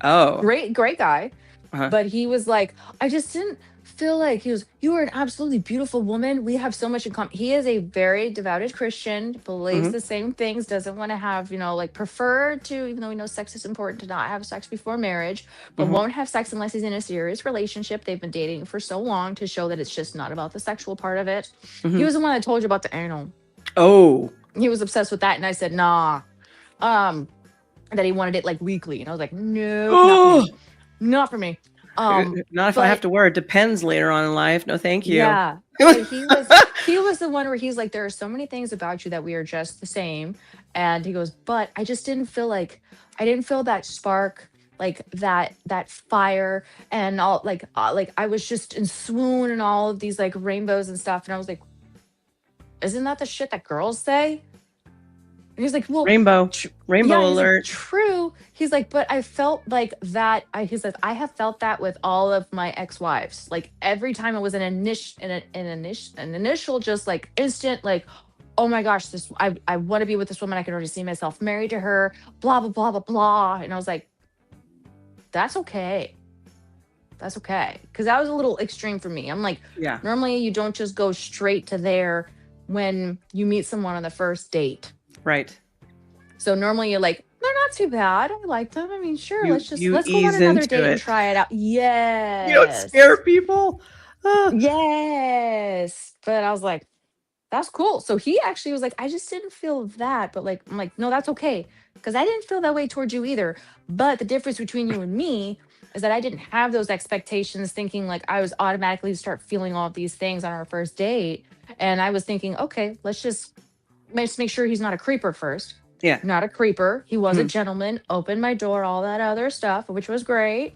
Oh. Great guy. But he was like, I just didn't feel like you are an absolutely beautiful woman. We have so much in common. He is a very devoted Christian, believes the same things, doesn't want to have, like prefer to, even though we know sex is important, to not have sex before marriage, but won't have sex unless he's in a serious relationship. They've been dating for so long to show that it's just not about the sexual part of it. He was the one that told you about the anal. Oh. He was obsessed with that. And I said, nah. That he wanted it like weekly. And I was like, no, not for me. Not if I have to wear it. Depends later on in life. No, thank you. Yeah. So he was the one where he's like, there are so many things about you that we are just the same. And he goes, but I just didn't feel that spark, like that fire and all, like I was just in swoon and all of these like rainbows and stuff. And I was like, isn't that the shit that girls say? And he's like, well, rainbow alert. Like, true. He's like, but I felt like that. He's like, I have felt that with all of my ex-wives. Like every time it was an initial, just like instant, like, oh my gosh, I want to be with this woman. I can already see myself married to her, blah, blah, blah, blah, blah. And I was like, that's okay. That's okay. Cause that was a little extreme for me. I'm like, normally you don't just go straight to there when you meet someone on the first date. Right. So normally you're like, they're not too bad. I like them. I mean, sure, let's go on ease another into date and it. try it out. Yes. You don't scare people. Yes. But I was like, that's cool. So he actually was like, I just didn't feel that. But like, I'm like, no, that's okay. Because I didn't feel that way towards you either. But the difference between you and me is that I didn't have those expectations, thinking like I was automatically start feeling all of these things on our first date. And I was thinking, okay, let's just make sure he's not a creeper first. Yeah. Not a creeper. He was a gentleman, opened my door, all that other stuff, which was great.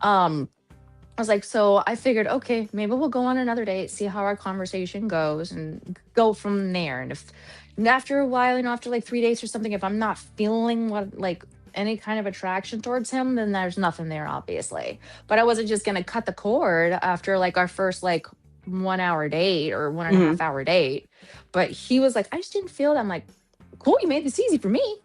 I was like, so I figured, okay, maybe we'll go on another date, see how our conversation goes and go from there. And after a while, after like 3 days or something, if I'm not feeling like any kind of attraction towards him, then there's nothing there, obviously. But I wasn't just going to cut the cord after like our first like 1 hour date or 1.5 hour date. But he was like, I just didn't feel that. I'm like, cool, you made this easy for me.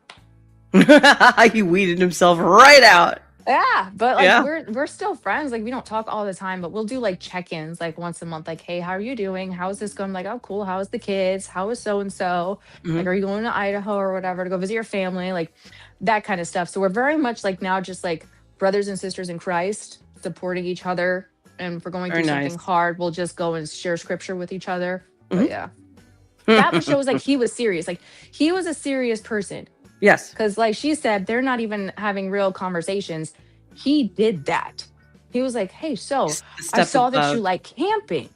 He weeded himself right out. Yeah, but like we're still friends. Like we don't talk all the time, but we'll do like check-ins like once a month. Like, hey, how are you doing? How's this going? I'm like, oh, cool. How's the kids? How is so and so? Like, are you going to Idaho or whatever to go visit your family? Like that kind of stuff. So we're very much like now just like brothers and sisters in Christ, supporting each other. And if we're going through something hard, we'll just go and share scripture with each other. But yeah, that shows like he was serious. Like he was a serious person. Yes. Because like she said, they're not even having real conversations. He did that. He was like, hey, so I saw that you like camping.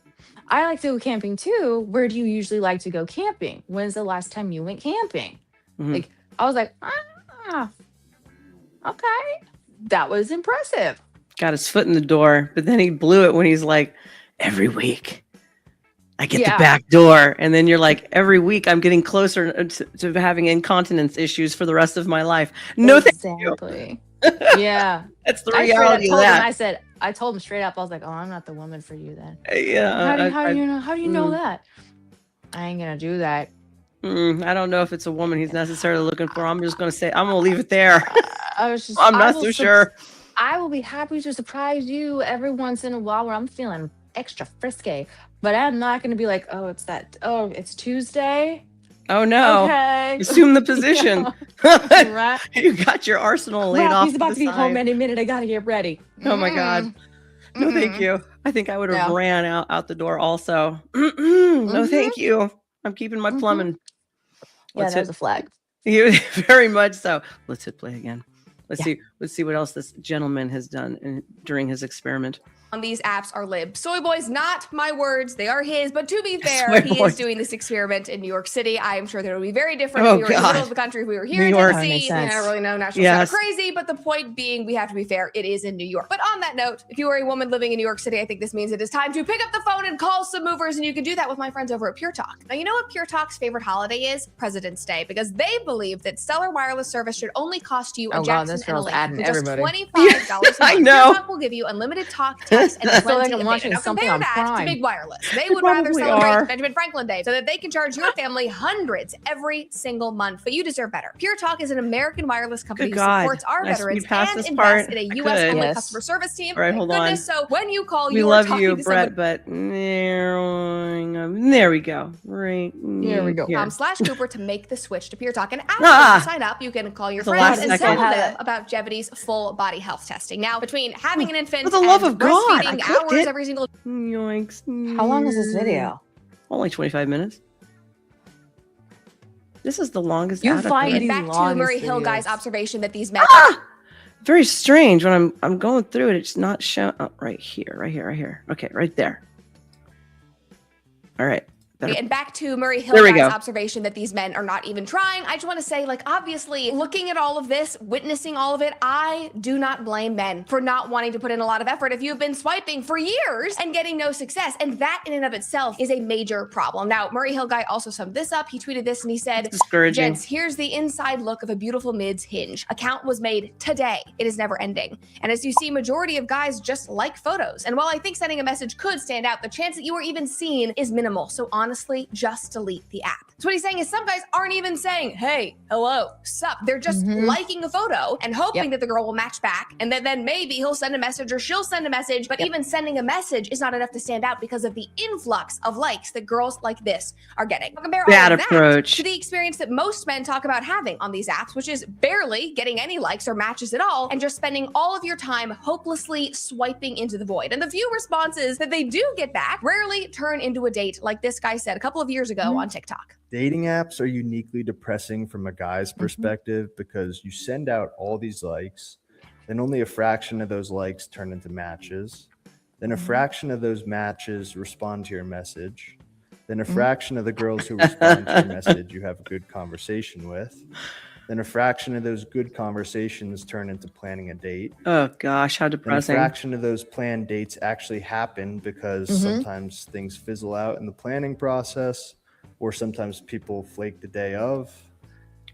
I like to go camping too. Where do you usually like to go camping? When's the last time you went camping? Like, I was like, okay. That was impressive. Got his foot in the door, but then he blew it when he's like, every week I get the back door. And then you're like, every week I'm getting closer to having incontinence issues for the rest of my life. No, exactly. Yeah. That's the reality of that. I told him straight up, I was like, oh, I'm not the woman for you then. Yeah. How do you know that? I ain't going to do that. I don't know if it's a woman he's necessarily looking for. I'm just going to say, I'm going to leave it there. I'm not so sure. I will be happy to surprise you every once in a while where I'm feeling extra frisky, but I'm not going to be like, it's Tuesday. Oh no! Okay. Assume the position. Right. You got your arsenal laid off. He's about to be home any minute. I gotta get ready. Oh my god! No, thank you. I think I would have ran out the door. Also, no, thank you. I'm keeping my plumbing. Yeah, that was a flag. Very much so. Let's hit play again. Let's see what else this gentleman has done during his experiment. On these apps are libs. Soy boys, not my words. They are his. But to be fair, he is doing this experiment in New York City. I am sure that it would be very different if we were in the middle of the country. If we were here in Tennessee, I don't really know. National sound crazy. But the point being, we have to be fair. It is in New York. But on that note, if you are a woman living in New York City, I think this means it is time to pick up the phone and call some movers. And you can do that with my friends over at Pure Talk. Now, you know what Pure Talk's favorite holiday is? President's Day. Because they believe that Stellar Wireless service should only cost you a Jackson and a Link for just $25. I know. Pure Talk will give you unlimited talk, text, and plenty of watching something on Prime. To Big Wireless. They would rather celebrate Benjamin Franklin Day so that they can charge your family hundreds every single month. But you deserve better. Pure Talk is an American wireless company who supports our veterans and invests in a U.S.-only customer service team. All right, hold on. So when you call, we love you, Brett, but there we go. Right here we go. /Cooper to make the switch to Pure Talk. And after you sign up, you can call your friends and tell them about Jevity's full body health testing. Now, between having an infant and breastfeeding hours every single yoinks. How long is this video? Only 25 minutes. This is the longest. You find it back to Murray Hill guy's observation that these men very strange when I'm going through it. It's not shown. Oh, right here. Okay, right there. All right. And back to Murray Hill guy's observation that these men are not even trying. I just want to say, like, obviously, looking at all of this, witnessing all of it, I do not blame men for not wanting to put in a lot of effort if you've been swiping for years and getting no success. And that in and of itself is a major problem. Now, Murray Hill guy also summed this up. He tweeted this and he said, "Gents, here's the inside look of a beautiful mid's Hinge. Account was made today. It is never ending. And as you see, majority of guys just like photos. And while I think sending a message could stand out, the chance that you are even seen is minimal. So honestly, just delete the app." So what he's saying is some guys aren't even saying, "Hey, hello, sup." They're just liking a photo and hoping that the girl will match back. And then maybe he'll send a message or she'll send a message. But even sending a message is not enough to stand out because of the influx of likes that girls like this are getting. Compare all of that to the experience that most men talk about having on these apps, which is barely getting any likes or matches at all and just spending all of your time hopelessly swiping into the void. And the few responses that they do get back rarely turn into a date, like this guy said a couple of years ago on TikTok. Dating apps are uniquely depressing from a guy's perspective because you send out all these likes, then only a fraction of those likes turn into matches. Then a fraction of those matches respond to your message. Then a fraction of the girls who respond to your message you have a good conversation with. Then a fraction of those good conversations turn into planning a date. Oh gosh, how depressing. And a fraction of those planned dates actually happen because sometimes things fizzle out in the planning process, or sometimes people flake the day of.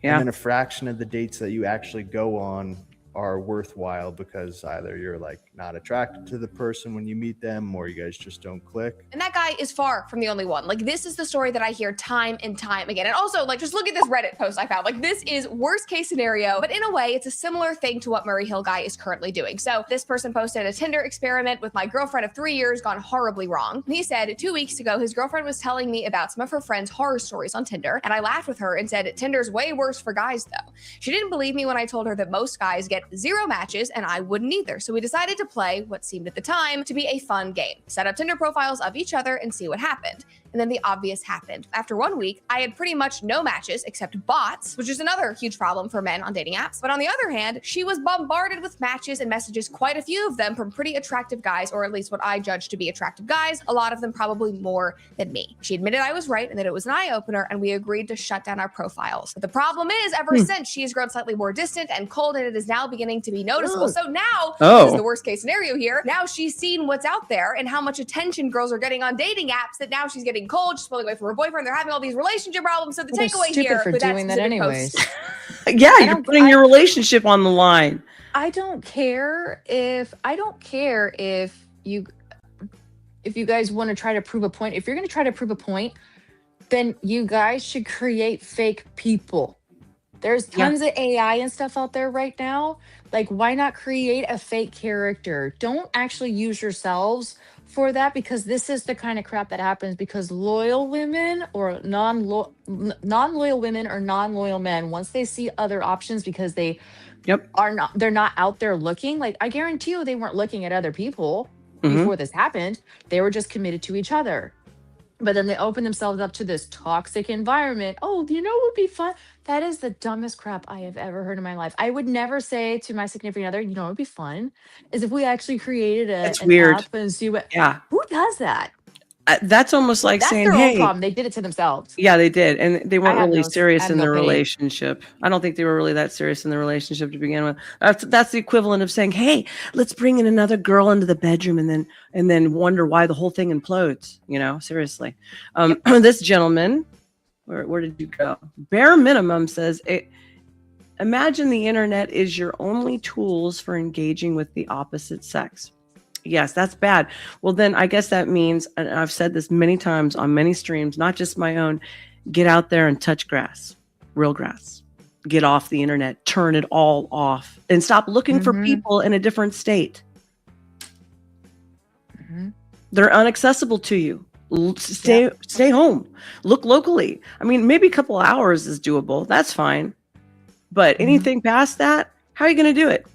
And then a fraction of the dates that you actually go on are worthwhile because either you're like not attracted to the person when you meet them or you guys just don't click. And that guy is far from the only one. Like, this is the story that I hear time and time again. And also, like, just look at this Reddit post I found. Like, this is worst case scenario, but in a way, it's a similar thing to what Murray Hill guy is currently doing. So this person posted a Tinder experiment with my girlfriend of 3 years gone horribly wrong. And he said 2 weeks ago, his girlfriend was telling me about some of her friends' horror stories on Tinder. And I laughed with her and said, Tinder's way worse for guys though. She didn't believe me when I told her that most guys get 0 matches and I wouldn't either. So we decided to play what seemed at the time to be a fun game. Set up Tinder profiles of each other and see what happened. And then the obvious happened. After 1 week, I had pretty much no matches except bots, which is another huge problem for men on dating apps. But on the other hand, she was bombarded with matches and messages, quite a few of them from pretty attractive guys, or at least what I judge to be attractive guys, a lot of them probably more than me. She admitted I was right and that it was an eye-opener, and we agreed to shut down our profiles. But the problem is, ever since, she has grown slightly more distant and cold, and it is now beginning to be noticeable. So now, this is the worst case scenario here, now she's seen what's out there and how much attention girls are getting on dating apps that now she's getting cold, she's pulling away from her boyfriend, they're having all these relationship problems. So the takeaway here for doing that anyways. Yeah, you're putting your relationship on the line. I don't care if you guys want to try to prove a point. If you're going to try to prove a point, then you guys should create fake people. There's Yeah. tons of AI and stuff out there right now. Like, why not create a fake character? Don't actually use yourselves for that, because this is the kind of crap that happens because loyal women or non-loyal women or non-loyal men, once they see other options because they Yep. they're not out there looking, like I guarantee you they weren't looking at other people Mhm. before this happened. They were just committed to each other. But then they open themselves up to this toxic environment. Oh, you know what would be fun? That is the dumbest crap I have ever heard in my life. I would never say to my significant other, you know what would be fun? Is if we actually created It's an weird. app and see what. Yeah. Who does that? That's almost like That's saying, their own hey, problem. They did it to themselves. yeah, they did. And they weren't have really no I serious have in no their pity. relationship. I don't think they were really that serious in the relationship to begin with. That's the equivalent of saying, hey, let's bring in another girl into the bedroom and then wonder why the whole thing implodes. Seriously. This gentleman, where did you go? Bare minimum says, imagine the internet is your only tools for engaging with the opposite sex. Yes, that's bad. Well, then I guess that means, and I've said this many times on many streams, not just my own, get out there and touch grass, real grass. Get off the internet, turn it all off, and stop looking for people in a different state. They're inaccessible to you. Stay home. Look locally. I mean, maybe a couple hours is doable. That's fine. But anything past that, how are you going to do it?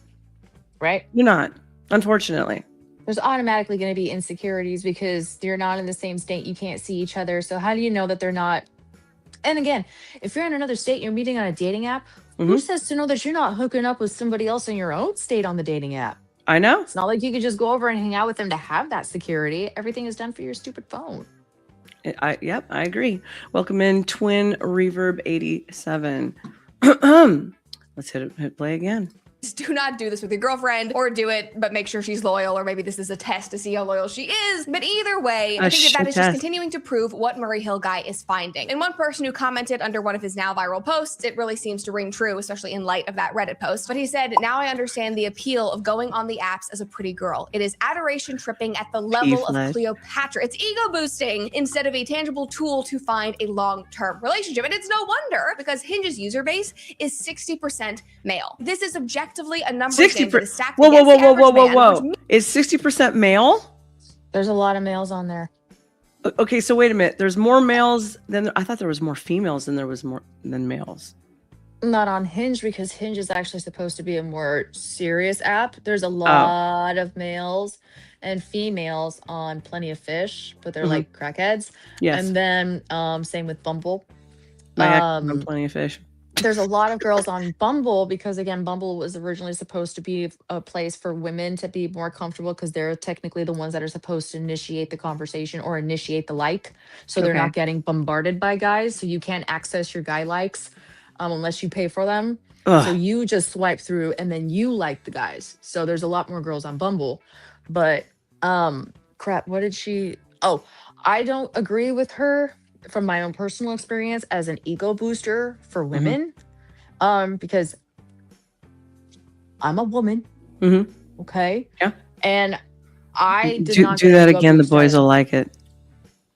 Right. You're not, unfortunately. There's automatically going to be insecurities because you're not in the same state. You can't see each other. So how do you know that they're not? And again, if you're in another state, you're meeting on a dating app. Who says to know that you're not hooking up with somebody else in your own state on the dating app? I know. It's not like you could just go over and hang out with them to have that security. Everything is done for your stupid phone. Yep, I agree. Welcome in Twin Reverb 87. Let's hit play again. Do not do this with your girlfriend, or do it, but make sure she's loyal, or maybe this is a test to see how loyal she is. But either way, I think that is just continuing to prove what Murray Hill Guy is finding. And one person who commented under one of his now viral posts, it really seems to ring true, especially in light of that Reddit post. But he said, now I understand the appeal of going on the apps as a pretty girl. It is adoration tripping at the level of Cleopatra. It's ego boosting instead of a tangible tool to find a long-term relationship. And it's no wonder, because Hinge's user base is 60% male. This is objectively a number 60%. Whoa. Is 60% male? There's a lot of males on there. Okay, so wait a minute. There's more males than I thought there was more females than there was more than males. Not on Hinge, because Hinge is actually supposed to be a more serious app. There's a lot of males and females on Plenty of Fish, but they're like crackheads. Yes. And then same with Bumble. My ex on Plenty of Fish. There's a lot of girls on Bumble because, again, Bumble was originally supposed to be a place for women to be more comfortable because they're technically the ones that are supposed to initiate the conversation or initiate the like. So they're not getting bombarded by guys. So you can't access your guy likes unless you pay for them. So you just swipe through and then you like the guys. So there's a lot more girls on Bumble. But crap, what did she? Oh, I don't agree with her from my own personal experience as an ego booster for women, because I'm a woman. Okay. Yeah. And I did not do that again. The boys will like it.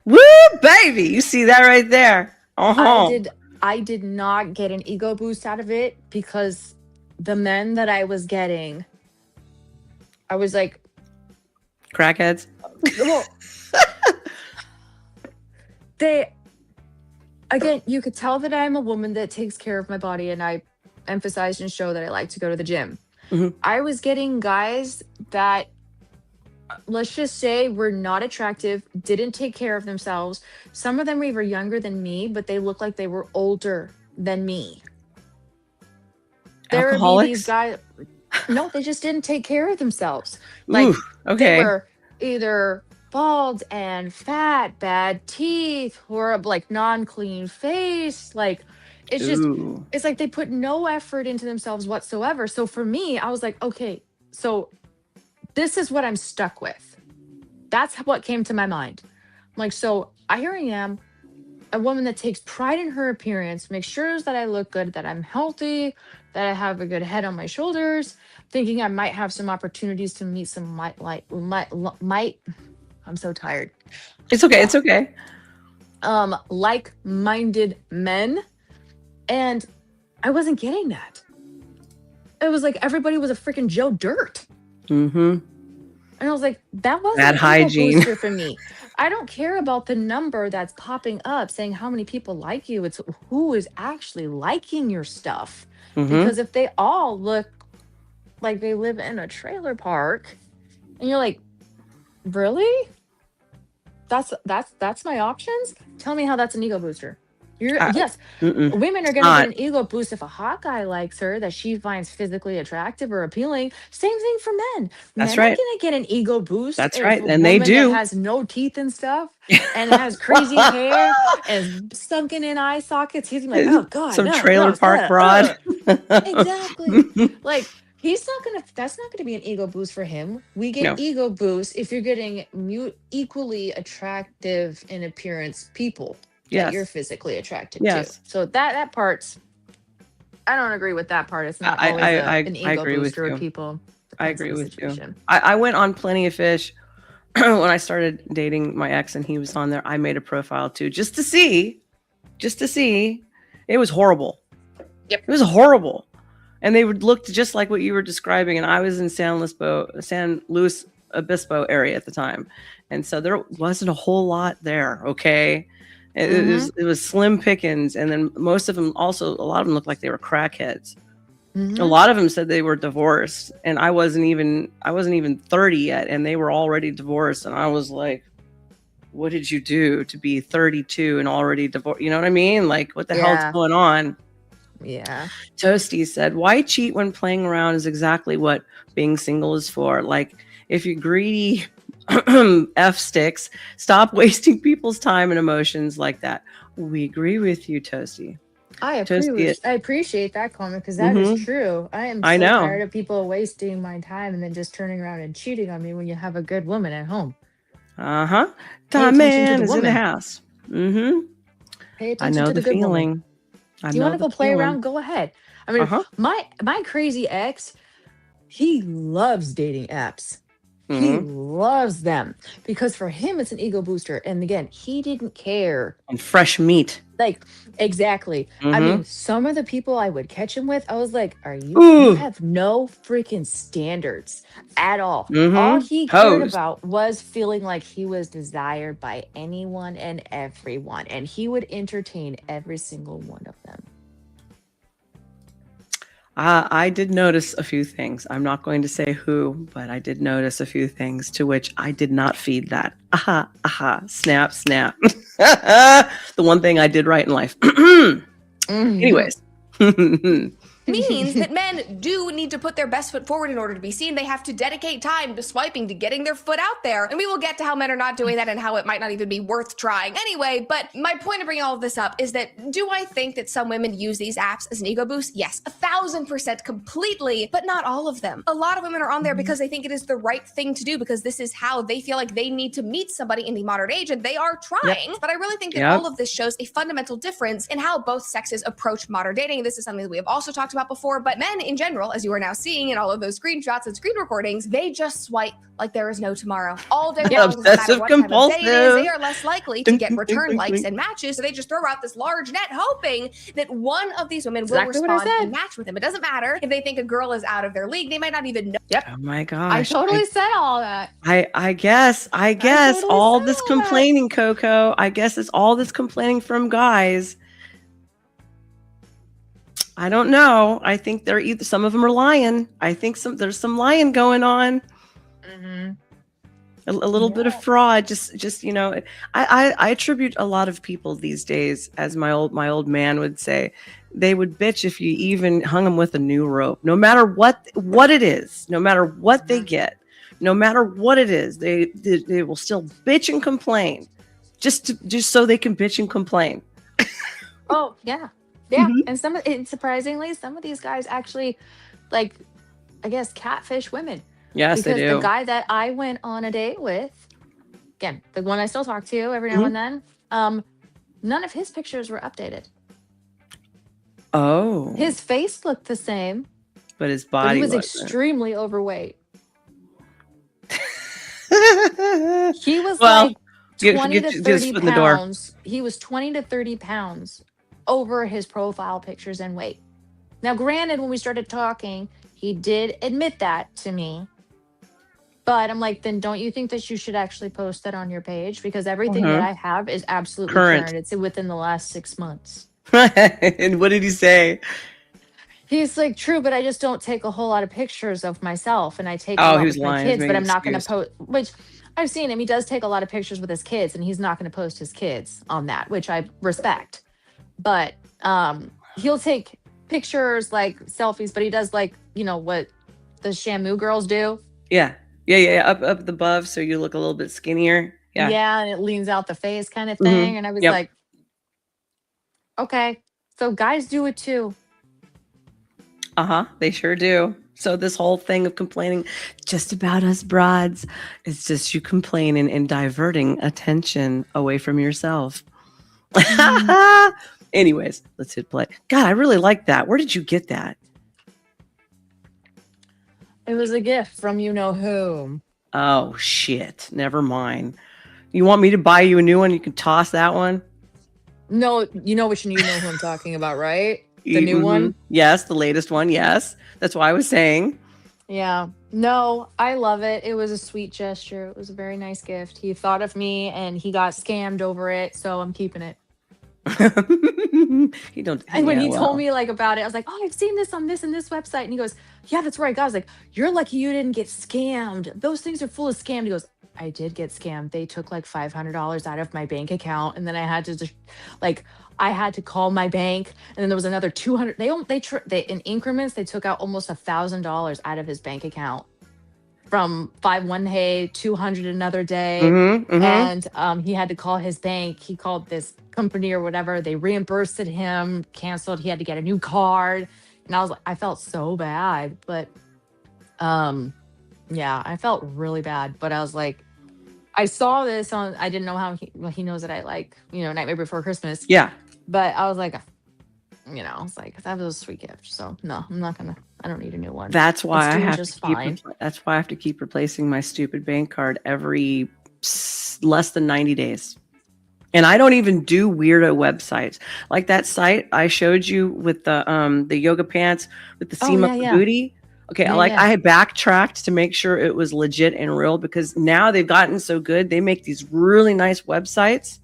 Woo, baby. You see that right there. I did not get an ego boost out of it because the men that I was getting, I was like, crackheads. Well, again, you could tell that I'm a woman that takes care of my body, and I emphasize and show that I like to go to the gym. I was getting guys that, let's just say, were not attractive, didn't take care of themselves. Some of them were even younger than me, but they looked like they were older than me. There would be these guys. No, they just didn't take care of themselves. Like, they were either bald and fat, bad teeth, horrible, like non-clean face. Like, it's just, it's like they put no effort into themselves whatsoever. So for me, I was like, okay, so this is what I'm stuck with. That's what came to my mind. I'm like, so here I am, a woman that takes pride in her appearance, makes sure that I look good, that I'm healthy, that I have a good head on my shoulders, thinking I might have some opportunities to meet some I'm so tired. It's okay. It's okay. like-minded men, and I wasn't getting that. It was like everybody was a freaking Joe Dirt. Mm-hmm. And I was like, that wasn't Bad an ego hygiene. booster for me. I don't care about the number that's popping up saying how many people like you. It's who is actually liking your stuff. Mm-hmm. Because if they all look like they live in a trailer park, and you're like, really? That's my options? Tell me how that's an ego booster. Yes, women are going to get an ego boost if a hot guy likes her that she finds physically attractive or appealing. Same thing for men. That's Men right. are going to get an ego boost. That's if right. a And they woman do. that has no teeth and stuff and has crazy hair and sunken in eye sockets. He's like, oh God, some no, trailer no, park broad. Exactly. Like, that's not gonna be an ego boost for him. We get No. ego boost if you're getting equally attractive in appearance people that you're physically attracted to. So that part's, I don't agree with that part. It's not always an ego booster with people. I agree with you. I went on Plenty of Fish when I started dating my ex, and he was on there. I made a profile too, just to see. It was horrible. Yep. It was horrible. And they would look just like what you were describing. And I was in San Luis Obispo area at the time. And so there wasn't a whole lot there. Okay. It was slim pickings. And then most of them also, a lot of them looked like they were crackheads. A lot of them said they were divorced, and I wasn't even 30 yet. And they were already divorced. And I was like, what did you do to be 32 and already divorced? You know what I mean? Like, what the hell's going on? Yeah. Toasty said, why cheat when playing around is exactly what being single is for. Like, if you're greedy F sticks, stop wasting people's time and emotions like that. We agree with you, Toasty. I appreciate that comment, because that is true. I am so tired of people wasting my time and then just turning around and cheating on me when you have a good woman at home. Time man is in the house. Pay attention to the good feeling. Woman. Do you want to go play around? Go ahead. I mean, my crazy ex, he loves dating apps. He loves them because for him, it's an ego booster. And again, he didn't care. And fresh meat. Like, exactly. I mean, some of the people I would catch him with, I was like, you have no freaking standards at all. All he cared about was feeling like he was desired by anyone and everyone. And he would entertain every single one of them. I did notice a few things. I'm not going to say who, but I did notice a few things to which I did not feed that. Snap, snap. The one thing I did right in life. Anyways. Means that men do need to put their best foot forward in order to be seen. They have to dedicate time to swiping, to getting their foot out there. And we will get to how men are not doing that and how it might not even be worth trying anyway. But my point of bringing all of this up is that, do I think that some women use these apps as an ego boost? Yes, 1,000% completely, but not all of them. A lot of women are on there because they think it is the right thing to do, because this is how they feel like they need to meet somebody in the modern age, and they are trying. But I really think that all of this shows a fundamental difference in how both sexes approach modern dating. This is something that we have also talked about before, but men in general, as you are now seeing in all of those screenshots and screen recordings, they just swipe like there is no tomorrow. All day long, no matter what time of day it is, they are less likely to get return likes and matches. So they just throw out this large net, hoping that one of these women will respond and match with them. It doesn't matter if they think a girl is out of their league. They might not even know. Oh my gosh. I totally said all that. I guess all this complaining, Coco. I guess it's all this complaining from guys. I don't know. I think some of them are lying. I think there's some lying going on. A little bit of fraud. Just I attribute a lot of people these days, as my old man would say, they would bitch if you even hung them with a new rope. No matter what it is, no matter what they get, no matter what it is, they will still bitch and complain, just so they can bitch and complain. Oh yeah. Yeah, and surprisingly, some of these guys actually, like, I guess, catfish women. Yes, they do. Because the guy that I went on a date with, again, the one I still talk to every now and then, none of his pictures were updated. Oh. His face looked the same, but his body was extremely overweight. He was 20 to Get his 30 foot in the door. pounds. He was 20 to 30 pounds over his profile pictures and weight. Now, granted, when we started talking, he did admit that to me. But I'm like, then don't you think that you should actually post that on your page? Because everything that I have is absolutely current. It's within the last 6 months. And what did he say? He's like, true, but I just don't take a whole lot of pictures of myself, and I take a lot with my kids, but I'm not going to post. Which I've seen him. He does take a lot of pictures with his kids, and he's not going to post his kids on that, which I respect. But he'll take pictures like selfies, but he does like, you know, what the Shamu girls do. Yeah. Up above, so you look a little bit skinnier. Yeah, and it leans out the face kind of thing. And I was like, okay, so guys do it too. They sure do. So this whole thing of complaining just about us broads is just you complaining and diverting attention away from yourself. Anyways, let's hit play. God, I really like that. Where did you get that? It was a gift from you know whom. Oh, shit. Never mind. You want me to buy you a new one? You can toss that one? No, you know which you know who I'm talking about, right? The new one? Yes, the latest one. Yes. That's why I was saying. Yeah. No, I love it. It was a sweet gesture. It was a very nice gift. He thought of me and he got scammed over it, so I'm keeping it. He don't. And when he told me like about it, I was like, "Oh, I've seen this on this and this website." And he goes, "Yeah, that's where I got." I was like, "You're lucky you didn't get scammed. Those things are full of scam." He goes, "I did get scammed. They took like $500 out of my bank account, and then I had to just like I had to call my bank, and then there was another 200. They in increments. They took out almost $1,000 out of his bank account from 5 one day, 200 another day, and he had to call his bank. He called this company or whatever. They reimbursed him, canceled. He had to get a new card, and I was like, I felt so bad, but yeah, I felt really bad. But I was like, I saw this on. I didn't know how he knows that I like Nightmare Before Christmas. Yeah, but I was like, I was like, that was a sweet gift. So no, I'm not gonna. I don't need a new one. That's why I have to keep. That's why I have to keep replacing my stupid bank card every less than 90 days. And I don't even do weirdo websites like that site I showed you with the yoga pants with the seam up the booty. Okay, I had backtracked to make sure it was legit and real, because now they've gotten so good. They make these really nice websites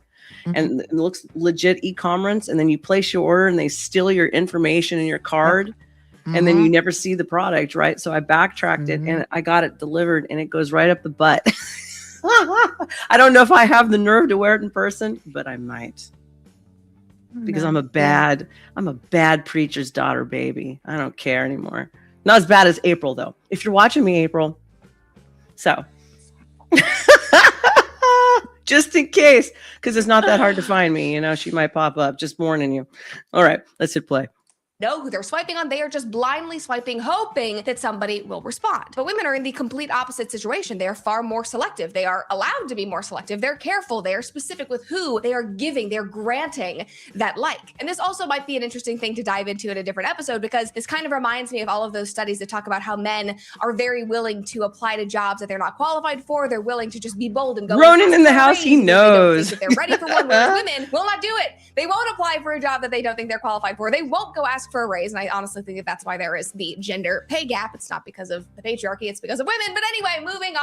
and it looks legit e-commerce, and then you place your order and they steal your information and your card. And then you never see the product, right? So I backtracked it and I got it delivered, and it goes right up the butt. I don't know if I have the nerve to wear it in person, but I might, because I'm a bad preacher's daughter, baby. I don't care anymore. Not as bad as April, though. If you're watching me, April. So just in case, because it's not that hard to find me. She might pop up. Just warning you. All right, let's hit play. Know who they're swiping on. They are just blindly swiping, hoping that somebody will respond. But women are in the complete opposite situation. They are far more selective. They are allowed to be more selective. They're careful. They are specific with who they are giving. They're granting that like. And this also might be an interesting thing to dive into in a different episode, because this kind of reminds me of all of those studies that talk about how men are very willing to apply to jobs that they're not qualified for. They're willing to just be bold and go. Ronan in the house, he knows. They don't think that they're ready for one. Whereas women will not do it. They won't apply for a job that they don't think they're qualified for. They won't go ask for a raise. And I honestly think that that's why there is the gender pay gap. It's not because of the patriarchy, it's because of women. But anyway, moving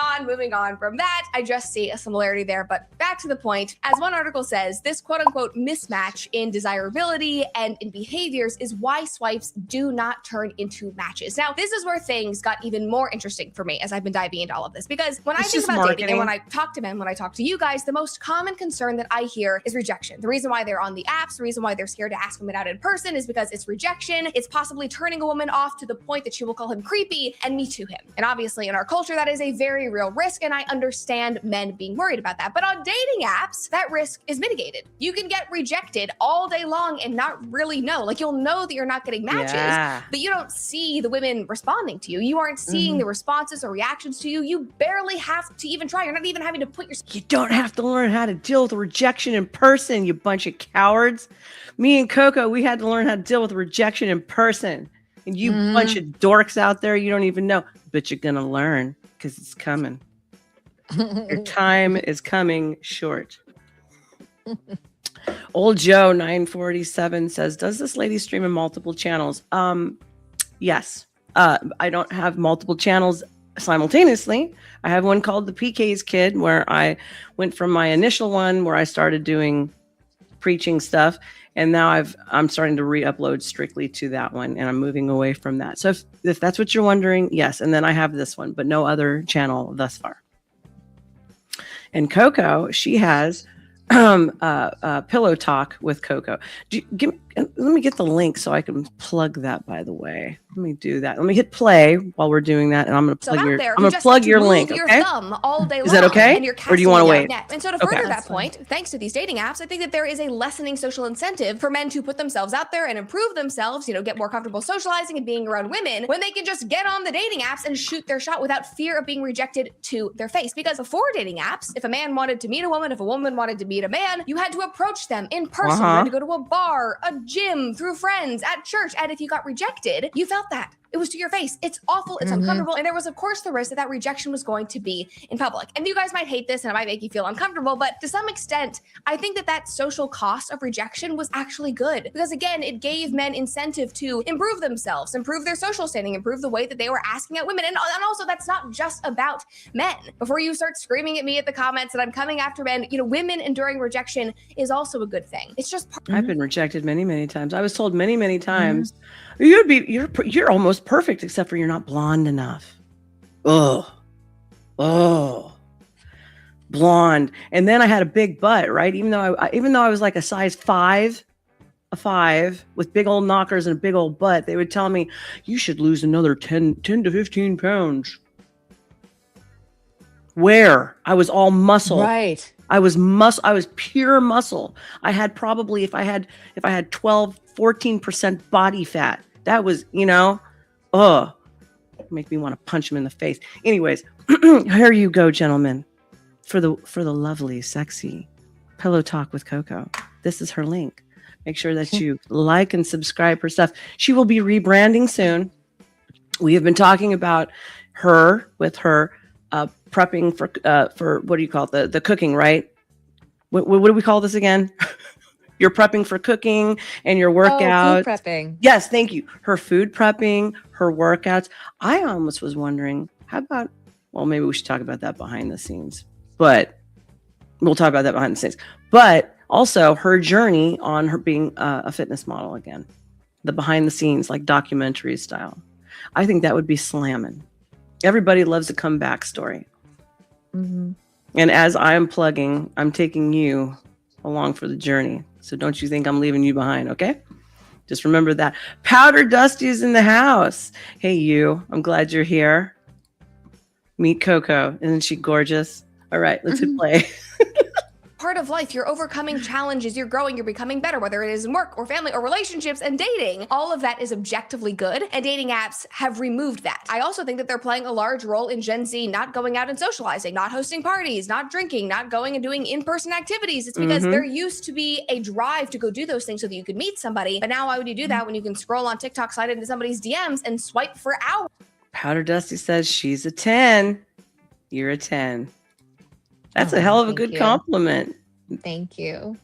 on from that, I just see a similarity there. But back to the point, as one article says, this quote unquote mismatch in desirability and in behaviors is why swipes do not turn into matches. Now, this is where things got even more interesting for me as I've been diving into all of this, because when I think about dating and when I talk to men, when I talk to you guys, the most common concern that I hear is rejection. The reason why they're on the apps, the reason why they're scared to ask women out in person is because it's rejection. It's possibly turning a woman off to the point that she will call him creepy and me to him. And obviously in our culture, that is a very real risk. And I understand men being worried about that. But on dating apps, that risk is mitigated. You can get rejected all day long and not really know. Like, you'll know that you're not getting matches, but you don't see the women responding to you. You aren't seeing the responses or reactions to you. You barely have to even try. You're not even having to put your... You don't have to learn how to deal with rejection in person, you bunch of cowards. Me and COCO, we had to learn how to deal with rejection in person. And you bunch of dorks out there, you don't even know. But you're going to learn, because it's coming. Your time is coming short. Old Joe 947 says, does this lady stream in multiple channels? Yes. I don't have multiple channels simultaneously. I have one called the PK's Kid, where I went from my initial one where I started doing preaching stuff, and now I'm starting to re-upload strictly to that one, and I'm moving away from that. So if that's what you're wondering, yes. And then I have this one, but no other channel thus far. And Coco, she has Pillow Talk with Coco. Let me get the link so I can plug that, by the way. Let me do that. Let me hit play while we're doing that, and I'm going to plug your link. Your okay? thumb all day long. Is that okay? And you're or do you want to wait? And so to further that point, thanks to these dating apps, I think that there is a lessening social incentive for men to put themselves out there and improve themselves, get more comfortable socializing and being around women when they can just get on the dating apps and shoot their shot without fear of being rejected to their face. Because before dating apps, if a man wanted to meet a woman, if a woman wanted to meet a man, you had to approach them in person. You had to go to a bar, a gym, through friends, at church. And if you got rejected, you felt that. It was to your face. It's awful. It's uncomfortable. And there was, of course, the risk that rejection was going to be in public. And you guys might hate this and it might make you feel uncomfortable, but to some extent, I think that social cost of rejection was actually good. Because again, it gave men incentive to improve themselves, improve their social standing, improve the way that they were asking out women. And also, that's not just about men. Before you start screaming at me at the comments that I'm coming after men, women enduring rejection is also a good thing. It's just I've been rejected many, many times. I was told many, many times, you're almost perfect, except for you're not blonde enough. Oh, blonde. And then I had a big butt, right? Even though I was like a size 5 with big old knockers and a big old butt, they would tell me you should lose another 10 to 15 pounds. Where I was all muscle. Right. I was pure muscle. I had probably, if I had 12, 14% body fat, that was, make me want to punch him in the face. Anyways, here you go, gentlemen, for the lovely, sexy Pillow Talk with Coco. This is her link. Make sure that you like and subscribe her stuff. She will be rebranding soon. We have been talking about her with her prepping for what do you call it? The cooking, right? What do we call this again? You're prepping for cooking and your workouts. Food prepping. Yes, thank you. Her food prepping, her workouts. I almost was wondering, maybe we should talk about that behind the scenes. But we'll talk about that behind the scenes. But also her journey on her being a fitness model again. The behind the scenes, like documentary style. I think that would be slamming. Everybody loves a comeback story. Mm-hmm. And as I'm plugging, I'm taking you along for the journey. So don't you think I'm leaving you behind, okay? Just remember that. Powder Dusty is in the house. Hey, you. I'm glad you're here. Meet Coco. Isn't she gorgeous? All right, let's hit play. Part of life. You're overcoming challenges, you're growing, you're becoming better, whether it is in work or family or relationships and dating. All of that is objectively good, and dating apps have removed that. I also think that they're playing a large role in Gen Z not going out and socializing, not hosting parties, not drinking, not going and doing in-person activities. It's because there used to be a drive to go do those things so that you could meet somebody, but now why would you do that when you can scroll on TikTok, slide into somebody's DMs and swipe for hours? Powder Dusty says she's a 10. You're a 10. That's a hell of a good compliment. Thank you.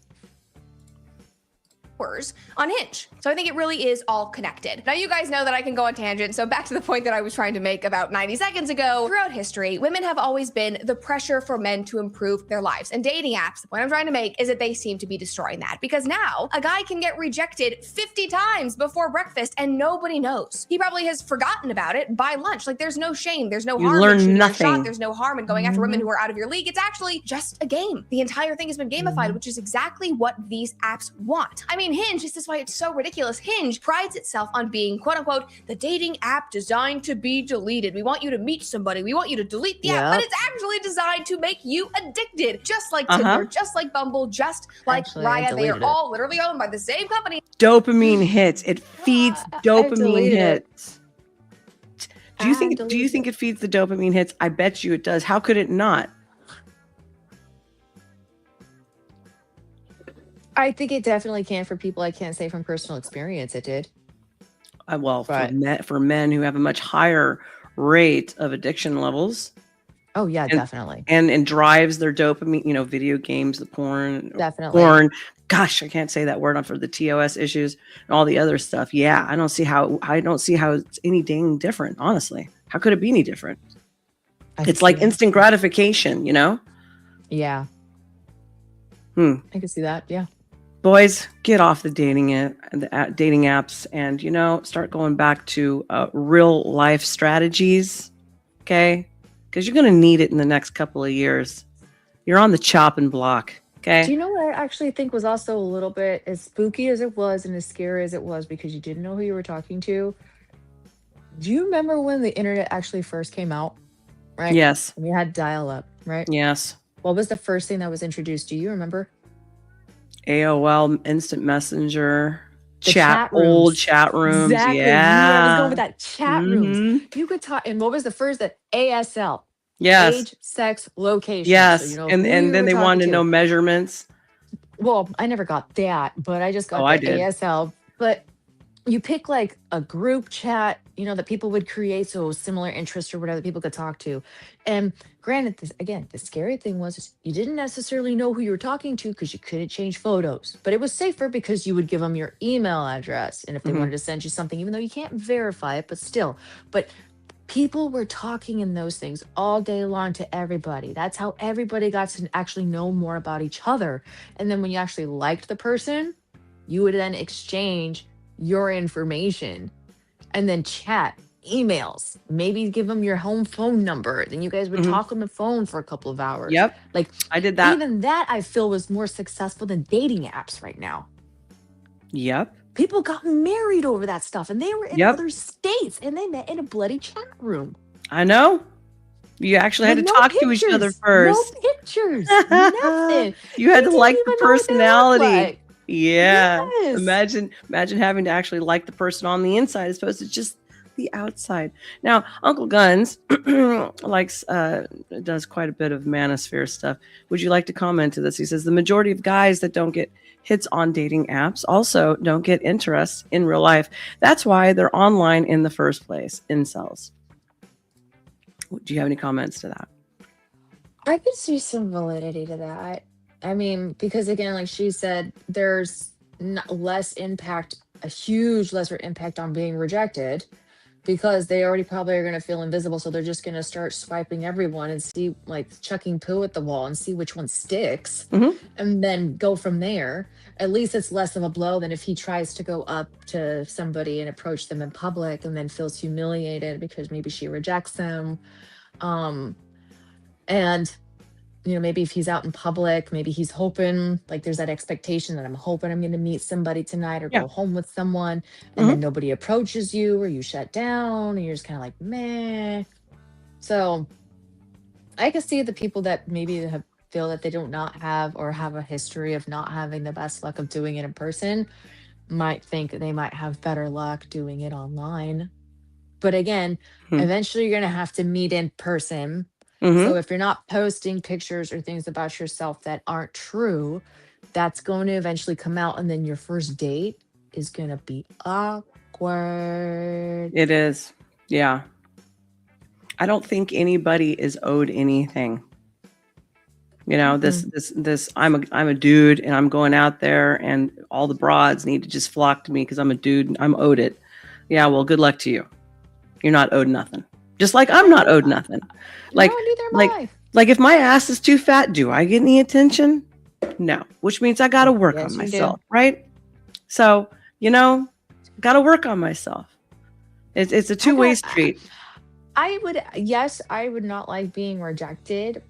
On Hinge. So I think it really is all connected. Now you guys know that I can go on tangents, so back to the point that I was trying to make about 90 seconds ago. Throughout history, women have always been the pressure for men to improve their lives. And dating apps, the point I'm trying to make is that they seem to be destroying that. Because now, a guy can get rejected 50 times before breakfast and nobody knows. He probably has forgotten about it by lunch. Like there's no shame, there's no harm in shooting a shot, there's no harm in going after women who are out of your league. It's actually just a game. The entire thing has been gamified, which is exactly what these apps want. I mean, Hinge, this is why it's so ridiculous. Hinge prides itself on being, quote unquote, the dating app designed to be deleted. We want you to meet somebody. We want you to delete the app, but it's actually designed to make you addicted. Just like Tinder, just like Bumble, just like Raya. They are all literally owned by the same company. Dopamine hits. It feeds dopamine hits. Do you think it feeds the dopamine hits? I bet you it does. How could it not? I think it definitely can for people. I can't say from personal experience it did. For men who have a much higher rate of addiction levels. Oh yeah, and definitely. and drives their dopamine, video games, the Definitely. porn. Gosh, I can't say that word on for the TOS issues and all the other stuff. Yeah, I don't see how it's any dang different, honestly. How could it be any different? It's like instant gratification, Yeah. I can see that. Yeah. Boys, get off the dating apps and start going back to real life strategies, okay? Because you're going to need it in the next couple of years. You're on the chopping block, okay? Do you know what I actually think was also a little bit as spooky as it was and as scary as it was because you didn't know who you were talking to? Do you remember when the internet actually first came out? Right? Yes. And we had dial-up, right? Yes. What was the first thing that was introduced? Do you remember? AOL, Instant Messenger, old chat rooms. Exactly. Yeah. I was going with that chat rooms. You could talk. And what was the first? That ASL. Yes. Age, sex, location. Yes. So, and then they wanted to know measurements. Well, I never got that, but I just got the ASL. But you pick like a group chat, that people would create, so similar interests or whatever people could talk to. And granted, the scary thing was you didn't necessarily know who you were talking to because you couldn't change photos, but it was safer because you would give them your email address. And if they wanted to send you something, even though you can't verify it, but still, people were talking in those things all day long to everybody. That's how everybody got to actually know more about each other. And then when you actually liked the person, you would then exchange your information and then chat, emails, maybe give them your home phone number. Then you guys would talk on the phone for a couple of hours. Yep. Like I did that. Even that I feel was more successful than dating apps right now. Yep. People got married over that stuff and they were in other states and they met in a bloody chat room. I know. You actually had to talk to each other first. No pictures. Nothing. You had to like the personality. Yeah. Yes. Imagine having to actually like the person on the inside as opposed to just the outside. Now, Uncle Guns does quite a bit of manosphere stuff. Would you like to comment to this? He says the majority of guys that don't get hits on dating apps also don't get interest in real life. That's why they're online in the first place. Incels. Do you have any comments to that? I could see some validity to that. I mean, because again, like she said, there's a huge lesser impact on being rejected because they already probably are going to feel invisible. So they're just going to start swiping everyone and see, like chucking poo at the wall and see which one sticks and then go from there. At least it's less of a blow than if he tries to go up to somebody and approach them in public and then feels humiliated because maybe she rejects him. And maybe if he's out in public, maybe he's hoping, like there's that expectation that I'm hoping I'm going to meet somebody tonight or go home with someone, and then nobody approaches you or you shut down and you're just kind of like, meh. So I can see the people that maybe feel that they don't not have or have a history of not having the best luck of doing it in person might think they might have better luck doing it online. But again, eventually you're going to have to meet in person. So if you're not posting pictures or things about yourself that aren't true, that's going to eventually come out. And then your first date is going to be awkward. It is. Yeah. I don't think anybody is owed anything. This I'm a dude and I'm going out there and all the broads need to just flock to me because I'm a dude and I'm owed it. Yeah, well, good luck to you. You're not owed nothing. Just like I'm not owed nothing. Like if my ass is too fat, do I get any attention? No, which means I got to work on myself, right? So, got to work on myself. It's a two-way street. I would not like being rejected,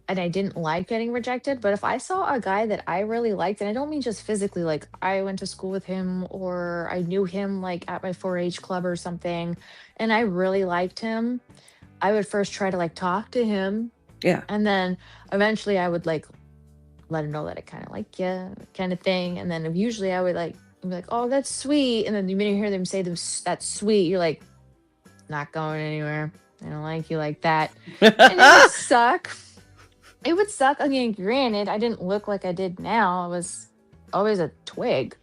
and I didn't like getting rejected. But if I saw a guy that I really liked, and I don't mean just physically, like I went to school with him or I knew him like at my 4-H club or something, and I really liked him, I would first try to like talk to him. Yeah. And then eventually I would like let him know that I kind of like you kind of thing. And then usually I would be like, oh, that's sweet. And then the minute you hear them say that's sweet, you're like, not going anywhere. I don't like you like that. And it would suck. It would suck. I mean, granted, I didn't look like I did now. I was always a twig.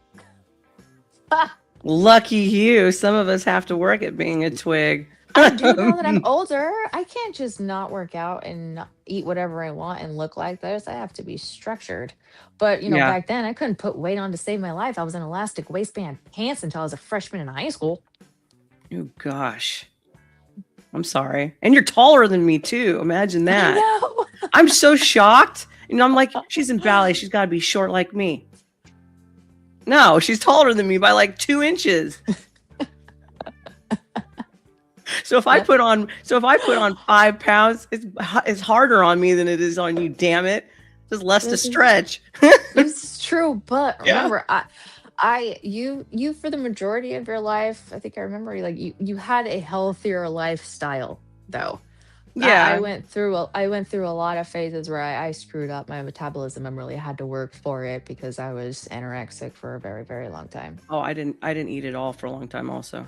Lucky you. Some of us have to work at being a twig. I do know that I'm older. I can't just not work out and eat whatever I want and look like this. I have to be structured. But, Yeah. back then I couldn't put weight on to save my life. I was in elastic waistband pants until I was a freshman in high school. Oh gosh. I'm sorry. And you're taller than me too. Imagine I that. know. I'm so shocked. I'm like, she's in ballet. She's got to be short like me. No, she's taller than me by like 2 inches. So if I put on 5 pounds, it's harder on me than it is on you. Damn it. Just less to stretch. This is true, but Yeah. remember, you for the majority of your life, I think I remember you had a healthier lifestyle though. Yeah. I went through a lot of phases where I screwed up my metabolism and really had to work for it because I was anorexic for a very, very long time. Oh, I didn't eat at all for a long time also.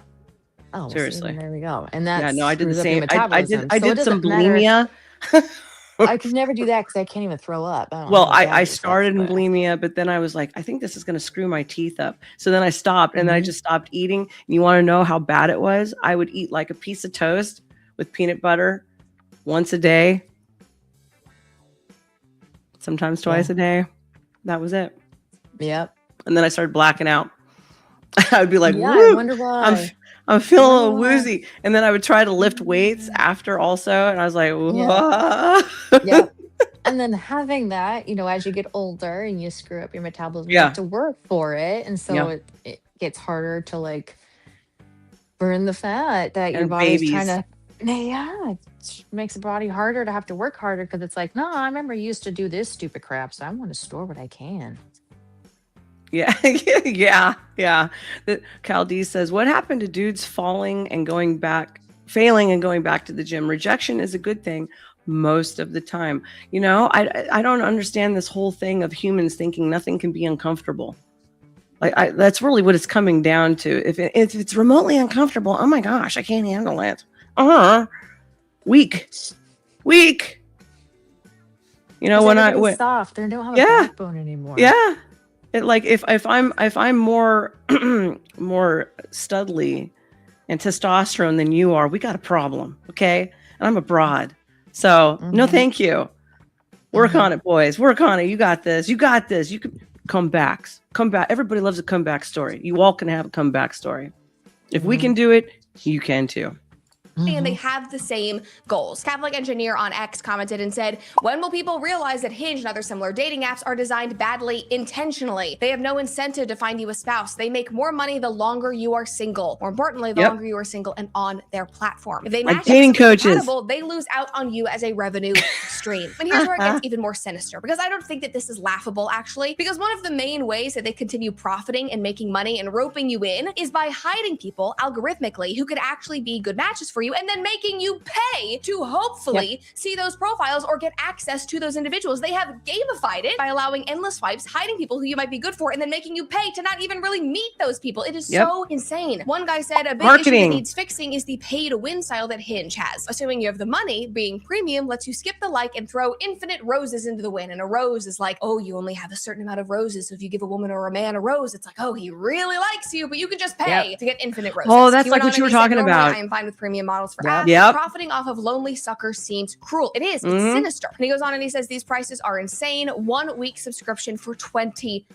Oh, well, Seriously. there we go. And that's No, I did the same. I So it did some doesn't matter. bulimia. I could never do that because I can't even throw up. I don't know Well, how to I yourself, started in but- bulimia, but then I was like, I think this is going to screw my teeth up. So then I stopped, and then I Mhm. just stopped eating. And you want to know how bad it was? I would eat like a piece of toast with peanut butter once a day, sometimes twice a day. That was it. Yep. And then I started blacking out. I would be like, Yeah, I woo, wonder why. I'm feeling a little Wonder why. woozy. And then I would try to lift weights after also. And I was like, Yeah. whoa. Yep. And then having that, as you get older and you screw up your metabolism, you Yeah. have to work for it. And so Yeah. it gets harder to burn the fat that your And body's babies. trying to. Yeah, it makes the body harder to have to work harder because it's like, no, I remember you used to do this stupid crap, so I want to store what I can. Yeah, yeah. Cal D says, what happened to dudes failing and going back to the gym? Rejection is a good thing most of the time. I don't understand this whole thing of humans thinking nothing can be uncomfortable. That's really what it's coming down to. If it's remotely uncomfortable, oh my gosh, I can't handle it. Weak. When I went soft, they don't have Yeah. a backbone anymore. Yeah. It if I'm more more studly and testosterone than you are, we got a problem, okay? And I'm a broad. So no thank you. Work on it, boys. Work on it. You got this. You can come back. Everybody loves a comeback story. You all can have a comeback story. If we can do it, you can too. And they have the same goals. Catholic Engineer on X commented and said, when will people realize that Hinge and other similar dating apps are designed badly intentionally? They have no incentive to find you a spouse. They make more money the longer you are single. More importantly, the longer you are single and on their platform. If they match dating coaches, compatible, they lose out on you as a revenue stream. And here's where it gets even more sinister, because I don't think that this is laughable, actually, because one of the main ways that they continue profiting and making money and roping you in is by hiding people algorithmically who could actually be good matches for you, and then making you pay to hopefully see those profiles or get access to those individuals. They have gamified it by allowing endless swipes, hiding people who you might be good for, and then making you pay to not even really meet those people. It is so insane. One guy said a big issue that needs fixing is the pay to win style that Hinge has. Assuming you have the money, being premium lets you skip the like and throw infinite roses into the win. And a rose is like, oh, you only have a certain amount of roses. So if you give a woman or a man a rose, it's like, oh, he really likes you, but you can just pay to get infinite roses. Oh, that's like what you were talking about. I am fine with premium models for apps. Profiting off of lonely suckers seems cruel. It is. It's sinister. And he goes on and he says these prices are insane. 1 week subscription for $20.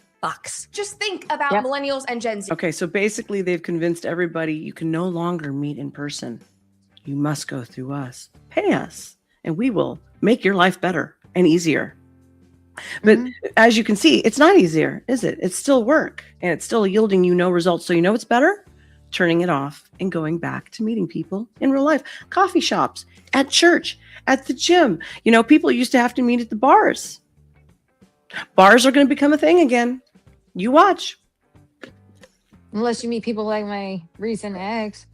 Just think about millennials and Gen Z. Okay, so basically they've convinced everybody you can no longer meet in person. You must go through us. Pay us, and we will make your life better and easier. But as you can see, it's not easier, is it? It's still work, and it's still yielding you no results. So you know what's better? Turning it off and going back to meeting people in real life. Coffee shops, at church, at the gym. People used to have to meet at the bars. Bars are going to become a thing again. You watch. Unless you meet people like my recent ex.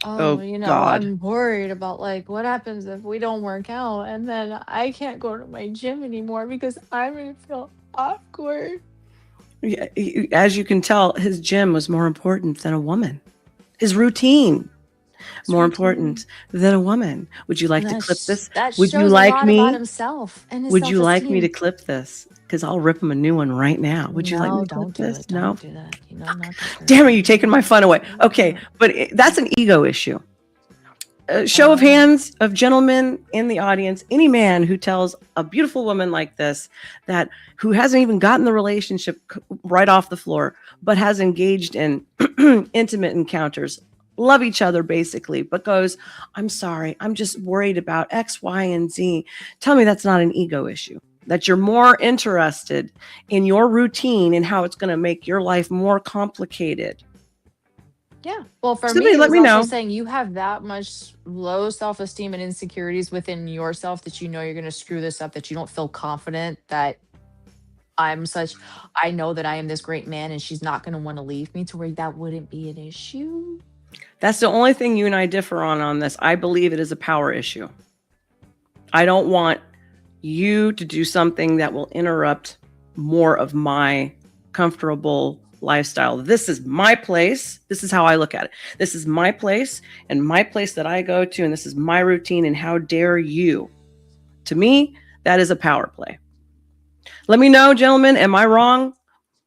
Oh, God. I'm worried about what happens if we don't work out and then I can't go to my gym anymore because I'm going to feel awkward. Yeah, as you can tell, his gym was more important than a woman. His routine more important than a woman. Would you like to clip this? Would you like me? About himself and his would you like me to self-esteem. clip this? Because I'll rip him a new one right now. Would you like me to clip don't do this? it. No. Don't do that. Not Damn it, you're taking my fun away. Okay, but that's an ego issue. show of hands of gentlemen in the audience, any man who tells a beautiful woman like this, that who hasn't even gotten the relationship right off the floor, but has engaged in intimate encounters, love each other basically, but goes, I'm sorry, I'm just worried about X, Y, and Z. Tell me that's not an ego issue, that you're more interested in your routine and how it's going to make your life more complicated. Yeah. Well, for Somebody me, let it's me also know. saying you have that much low self-esteem and insecurities within yourself that you know you're going to screw this up, that you don't feel confident that I know that I am this great man and she's not going to want to leave me, to where that wouldn't be an issue. That's the only thing you and I differ on this. I believe it is a power issue. I don't want you to do something that will interrupt more of my comfortable lifestyle. This is my place. This is how I look at it. This is my place and my place that I go to, and this is my routine, and how dare you? To me, that is a power play. Let me know, gentlemen, am I wrong?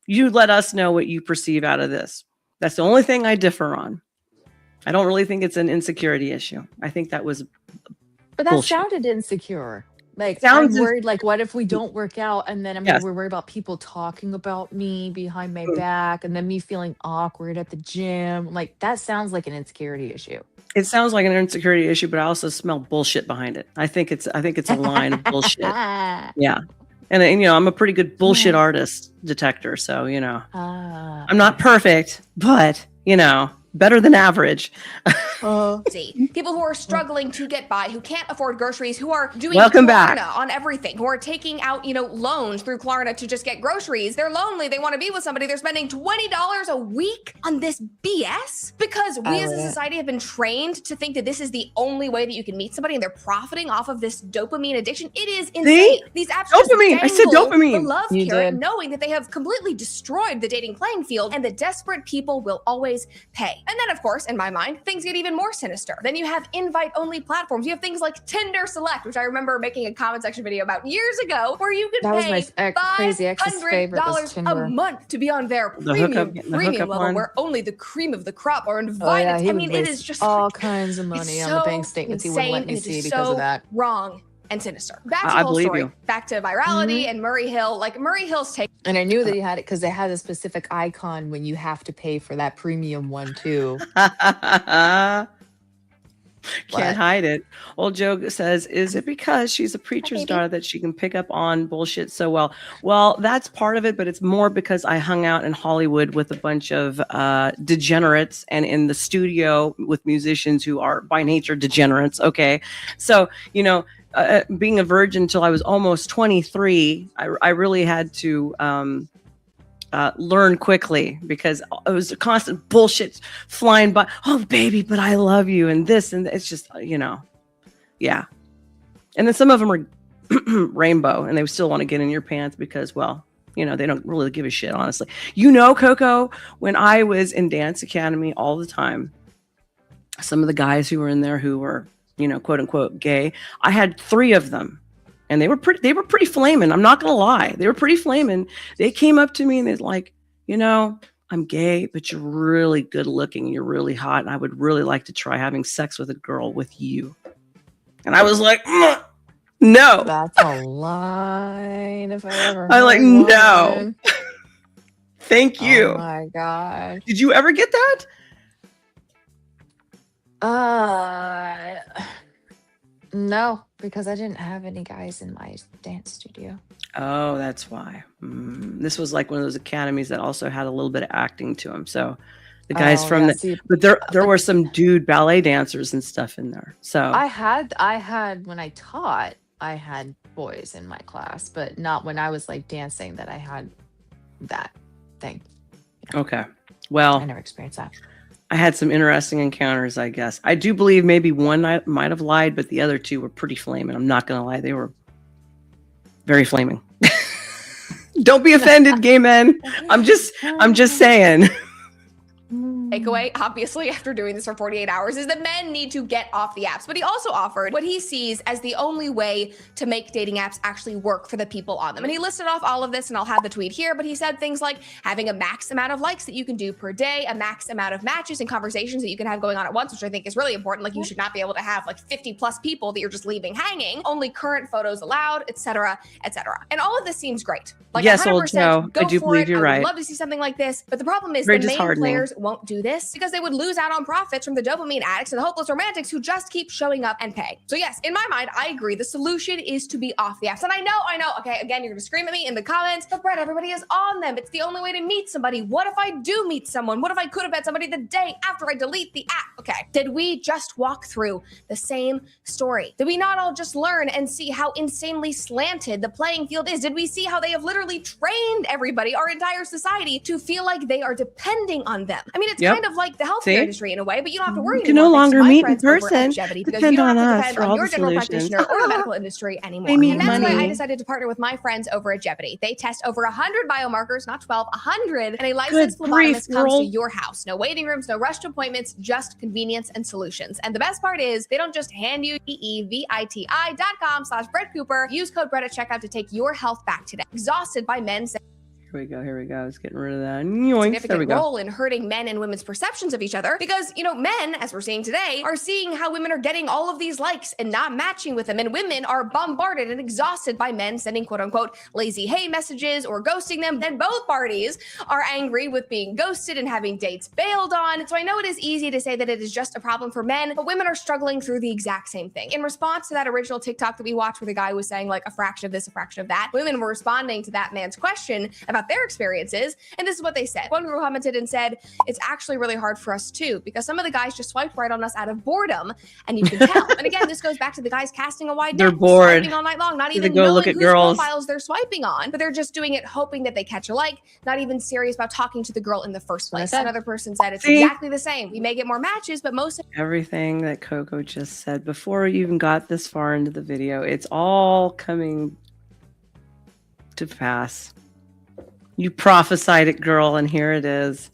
You let us know what you perceive out of this. That's the only thing I differ on. I don't really think it's an insecurity issue. I think that was But that bullshit. sounded insecure. Like, Sounds I'm worried, like, what if we don't work out? And then Yes. we're worried about people talking about me behind my back, and then me feeling awkward at the gym. Like, that sounds like an insecurity issue. It sounds like an insecurity issue, but I also smell bullshit behind it. I think it's a line of bullshit. Yeah. And I'm a pretty good bullshit artist detector. So, I'm not perfect, but, better than average. People who are struggling to get by, who can't afford groceries, who are doing Welcome back. Klarna on everything, who are taking out, loans through Klarna to just get groceries. They're lonely. They want to be with somebody. They're spending $20 a week on this BS because we as a society have been trained to think that this is the only way that you can meet somebody, and they're profiting off of this dopamine addiction. It is insane. These apps Dopamine. I said dopamine. The love carrot, knowing that they have completely destroyed the dating playing field, and that desperate people will always pay. And then, of course, in my mind, things get even more sinister. Then you have invite-only platforms. You have things like Tinder Select, which I remember making a comment section video about years ago, where you could pay $500 a month to be on their premium level, one. where only the cream of the crop are invited. It is just all kinds of money on the bank statements he wouldn't let me see because of that. Wrong and sinister. Back to the whole story. Back to virality and Murray Hill. Like, Murray Hill's take. And I knew that he had it because they had a specific icon when you have to pay for that premium one too. Can't hide it. Old Joe says, is it because she's a preacher's daughter that she can pick up on bullshit so well? Well, that's part of it, but it's more because I hung out in Hollywood with a bunch of degenerates, and in the studio with musicians who are by nature degenerates. Okay. So, being a virgin until I was almost 23, I really had to learn quickly, because it was a constant bullshit flying by. Oh, baby, but I love you, and this, and it's just, yeah. And then some of them are rainbow, and they still want to get in your pants because, well, they don't really give a shit, honestly. COCO, when I was in dance academy all the time, some of the guys who were in there who were, quote unquote gay, I had 3 of them. And they were pretty flaming. I'm not going to lie. They were pretty flaming. They came up to me and they're like, I'm gay, but you're really good looking. You're really hot. And I would really like to try having sex with a girl with you. And I was like, no. That's a line if I ever heard I'm like, one. no. Thank you. Oh my God. Did you ever get that? No, because I didn't have any guys in my dance studio. Oh, that's why. This was like one of those academies that also had a little bit of acting to them. So the guys but there were some dude ballet dancers and stuff in there. So I had when I taught, I had boys in my class, but not when I was like dancing that I had that thing. Okay. Well, I never experienced that. I had some interesting encounters, I guess. I do believe maybe one I might have lied, but the other 2 were pretty flaming. I'm not going to lie. They were very flaming. Don't be offended, gay men. I'm just saying. takeaway, obviously, after doing this for 48 hours, is that men need to get off the apps. But he also offered what he sees as the only way to make dating apps actually work for the people on them. And he listed off all of this, and I'll have the tweet here, but he said things like having a max amount of likes that you can do per day, a max amount of matches and conversations that you can have going on at once, which I think is really important. Like, you should not be able to have like 50 plus people that you're just leaving hanging, only current photos allowed, etc., etc. And all of this seems great. Like, yes, 100%, old Joe, I do believe you're I would right. love to see something like this, but the problem is Very the main disheartening. players won't do this because they would lose out on profits from the dopamine addicts and the hopeless romantics who just keep showing up and pay. So yes, in my mind, I agree. The solution is to be off the apps. And I know, okay, again, you're gonna scream at me in the comments, but Brett, everybody is on them. It's the only way to meet somebody. What if I do meet someone? What if I could have met somebody the day after I delete the app? Okay, did we just walk through the same story? Did we not all just learn and see how insanely slanted the playing field is? Did we see how they have literally trained everybody, our entire society, to feel like they are depending on them? I mean, it's kind of like the healthcare industry in a way, but you don't have to worry You can anymore. no longer meet in Thanks to my friends over at person. Jevity, because Depend you don't on have to us depend for on all your the general solutions. practitioner or the medical industry anymore. They need And that's why I money. decided to partner with my friends over at Jevity. They test over 100 biomarkers, not 12, 100, and a licensed Good grief, phlebotomist comes girl. to your house. No waiting rooms, no rushed appointments, just convenience and solutions. And the best part is they don't just hand you eviti.com/Brett Cooper. Use code Brett at checkout to take your health back today. Exhausted by men saying Here we go. It's getting rid of that. Yoink. There we significant go. role in hurting men and women's perceptions of each other, because, you know, men, as we're seeing today, are seeing how women are getting all of these likes and not matching with them, and women are bombarded and exhausted by men sending quote unquote lazy hey messages or ghosting them. Then both parties are angry with being ghosted and having dates bailed on. So I know it is easy to say that it is just a problem for men, but women are struggling through the exact same thing. In response to that original TikTok that we watched where the guy was saying like a fraction of this, a fraction of that, women were responding to that man's question about their experiences, and this is what they said. One girl commented and said, "It's actually really hard for us too, because some of the guys just swiped right on us out of boredom, and you can tell." And again, this goes back to the guys casting a wide They're net, bored. swiping all night long, not So they even go knowing look at whose girls. profiles they're swiping on, but they're just doing it hoping that they catch a like, not even serious about talking to the girl in the first place. Another person said, "It's See? exactly the same. We may get more matches, but most Everything that Coco just said before you even got this far into the video, it's all coming to pass. You prophesied it, girl, and here it is.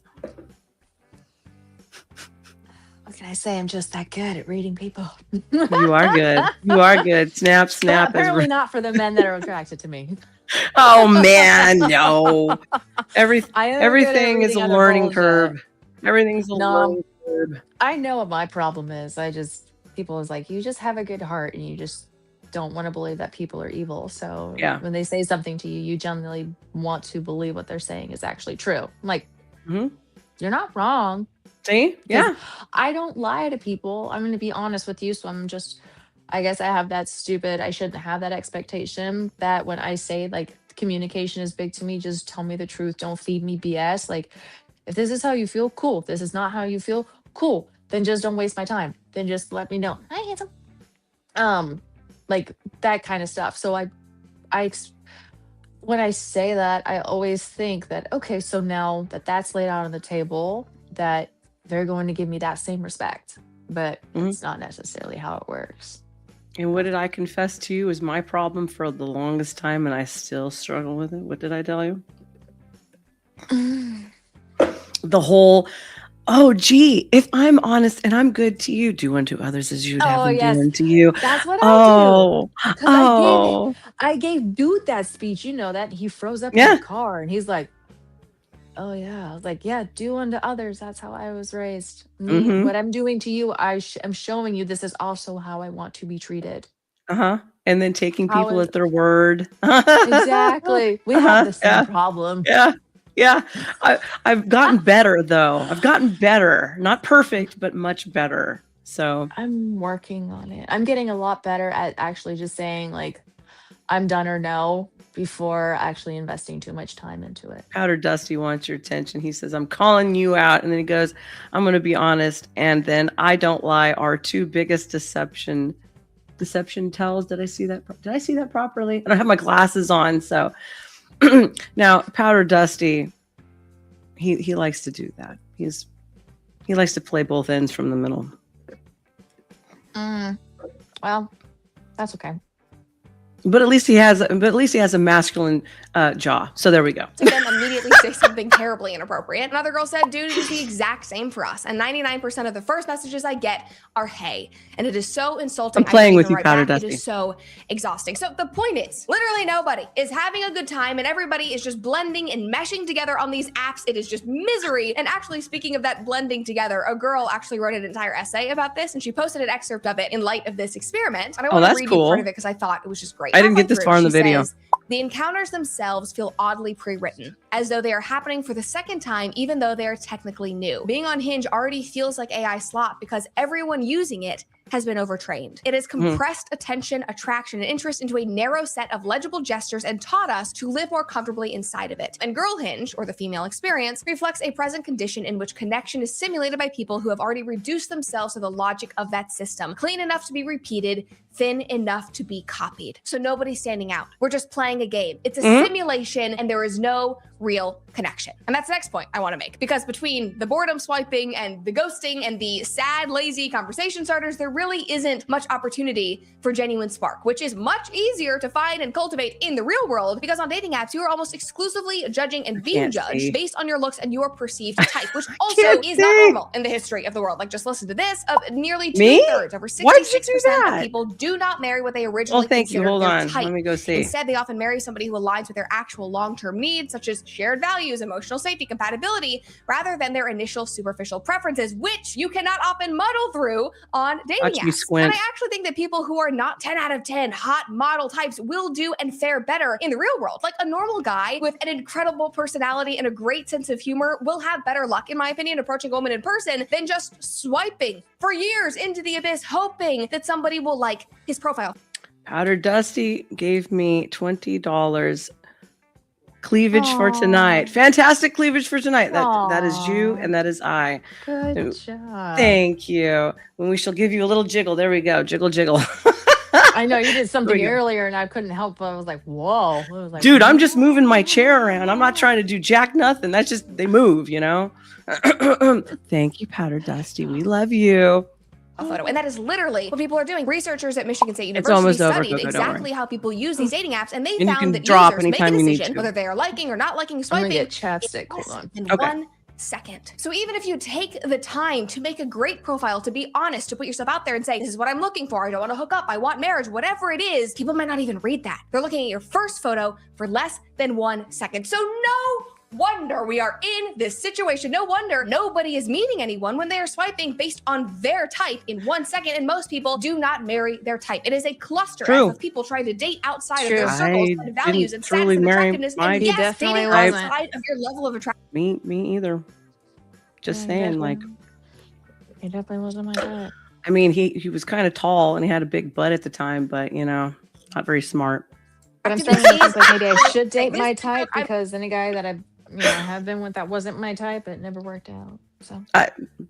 What can I say? I'm just that good at reading people. You are good. You are good. Snap, But snap. apparently not for the men that are attracted to me. Oh man, no. I am Everything good at is a reading other learning bullshit. curve. Everything's a No. learning curve. I know what my problem is. People is like, you just have a good heart and you just don't want to believe that people are evil. So Yeah. when they say something to you, you generally want to believe what they're saying is actually true. I'm like, Mhm. you're not wrong. See? Yeah. I don't lie to people. I'm going to be honest with you. So I guess I have that I shouldn't have that expectation that when I say like communication is big to me, just tell me the truth. Don't feed me BS. Like, if this is how you feel, cool. If this is not how you feel, cool. Then just don't waste my time. Then just let me know. Hi, handsome. Like that kind of stuff. So when I say that, I always think that, okay, so now that that's laid out on the table, that they're going to give me that same respect, but it's not necessarily how it works. And what did I confess to you was my problem for the longest time, and I still struggle with it? What did I tell you? The whole, oh, gee, if I'm honest and I'm good to you, do unto others as you'd have them do unto you. That's what I do. Oh, 'Cause oh. I gave dude that speech, you know that he froze up in Yeah. the car and he's like, oh yeah. I was like, yeah, do unto others. That's how I was raised. What I'm doing to you, I'm showing you this is also how I want to be treated. Uh-huh. And then taking How people is- at their word. Exactly. We have the same problem. Yeah. Yeah. I've gotten better though. I've gotten better. Not perfect, but much better. So I'm working on it. I'm getting a lot better at actually just saying like, I'm done or no before actually investing too much time into it. Powder Dusty wants your attention. He says, I'm calling you out. And then he goes, I'm going to be honest. And then I don't lie. Our two biggest deception tells. Did I see that? Did I see that properly? I don't have my glasses on. So now Powder Dusty, he likes to do that. He likes to play both ends from the middle. Well, that's okay. But at least he has a masculine jaw. So there we go. To then immediately say something terribly inappropriate. Another girl said, dude, it is the exact same for us. And 99% of the first messages I get are, hey. And it is so insulting. I'm playing with you, right Powder back. Dusty. It is so exhausting. So the point is, literally nobody is having a good time and everybody is just blending and meshing together on these apps. It is just misery. And actually, speaking of that blending together, a girl actually wrote an entire essay about this and she posted an excerpt of it in light of this experiment. And I want to read you part of it because I thought it was just great. I didn't get this far in the video. Says, the encounters themselves feel oddly pre-written, as though they are happening for the second time, even though they are technically new. Being on Hinge already feels like AI slop because everyone using it has been overtrained. It has compressed attention, attraction, and interest into a narrow set of legible gestures and taught us to live more comfortably inside of it. And Girl Hinge, or the female experience, reflects a present condition in which connection is simulated by people who have already reduced themselves to the logic of that system, clean enough to be repeated, thin enough to be copied. So nobody's standing out. We're just playing a game. It's a simulation and there is no real connection. And that's the next point I want to make, because between the boredom swiping and the ghosting and the sad, lazy conversation starters, there really isn't much opportunity for genuine spark, which is much easier to find and cultivate in the real world, because on dating apps, you are almost exclusively judging and being judged based on your looks and your perceived type, which also is not normal in the history of the world. Like, just listen to this, nearly 2/3, over 66% of people do not marry what they originally considered Hold their on. type. Let me go see. Instead, they often marry somebody who aligns with their actual long-term needs, such as shared values, emotional safety, compatibility, rather than their initial superficial preferences, which you cannot often muddle through on dating apps. And I actually think that people who are not 10 out of 10 hot model types will do and fare better in the real world. Like, a normal guy with an incredible personality and a great sense of humor will have better luck, in my opinion, approaching a woman in person than just swiping for years into the abyss, hoping that somebody will like his profile. Powder Dusty gave me $20 cleavage for tonight. Fantastic cleavage for tonight. That is you and that is I. Good job. Thank you. When we shall give you a little jiggle. There we go. Jiggle, jiggle. I know you did something earlier and I couldn't help but I was like, whoa. I was like, dude, I'm just moving my chair around. I'm not trying to do jack nothing. That's just, they move, you know? Thank you, Powder Dusty. We love you. A photo. And that is literally what people are doing. Researchers at Michigan State University studied exactly how people use these dating apps, and they found that users make a decision whether they are liking or not liking swiping. I'm gonna get chapstick. Hold on. In 1 second. So even if you take the time to make a great profile, to be honest, to put yourself out there and say, this is what I'm looking for, I don't want to hook up, I want marriage, whatever it is, people might not even read that. They're looking at your first photo for less than 1 second. So no wonder we are in this situation. No wonder nobody is meeting anyone when they are swiping based on their type in 1 second. And most people do not marry their type. It is a cluster of people trying to date outside of their circles and values and status and attractiveness. And yes, dating outside of your level of attraction. Me either. Just saying, like, he definitely wasn't my type. I mean, he was kind of tall and he had a big butt at the time, but you know, not very smart. But I'm saying like maybe I should date my type, because any guy that I have been with that wasn't my type, it never worked out. So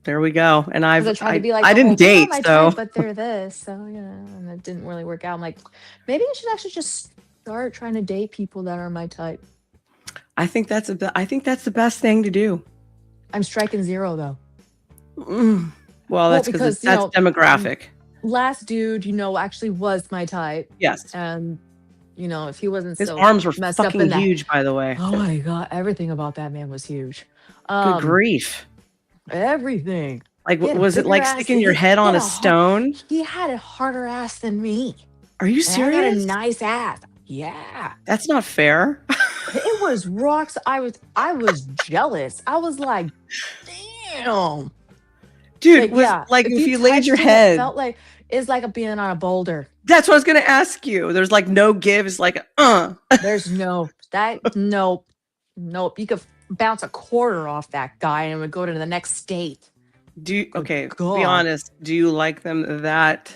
there we go. And I tried to be like, I didn't date, so type, but they're this, so and it didn't really work out. I'm like, maybe I should actually just start trying to date people that are my type. I think that's the best thing to do. I'm striking 0 though. Well, that's because that's demographic. Last dude, actually was my type. Yes. And if he wasn't his arms were fucking huge, by the way. Oh my God. Everything about that man was huge. Good grief. Everything. Like, was it like sticking your head on a stone? He had a harder ass than me. Are you serious? I had a nice ass. Yeah. That's not fair. It was rocks. I was jealous. I was like, damn. Dude, if you laid your head. It felt like it's like being on a boulder. That's what I was gonna ask you. There's like no give. It's like There's nope. You could bounce a quarter off that guy and it would go to the next state. Be honest. Do you like them that?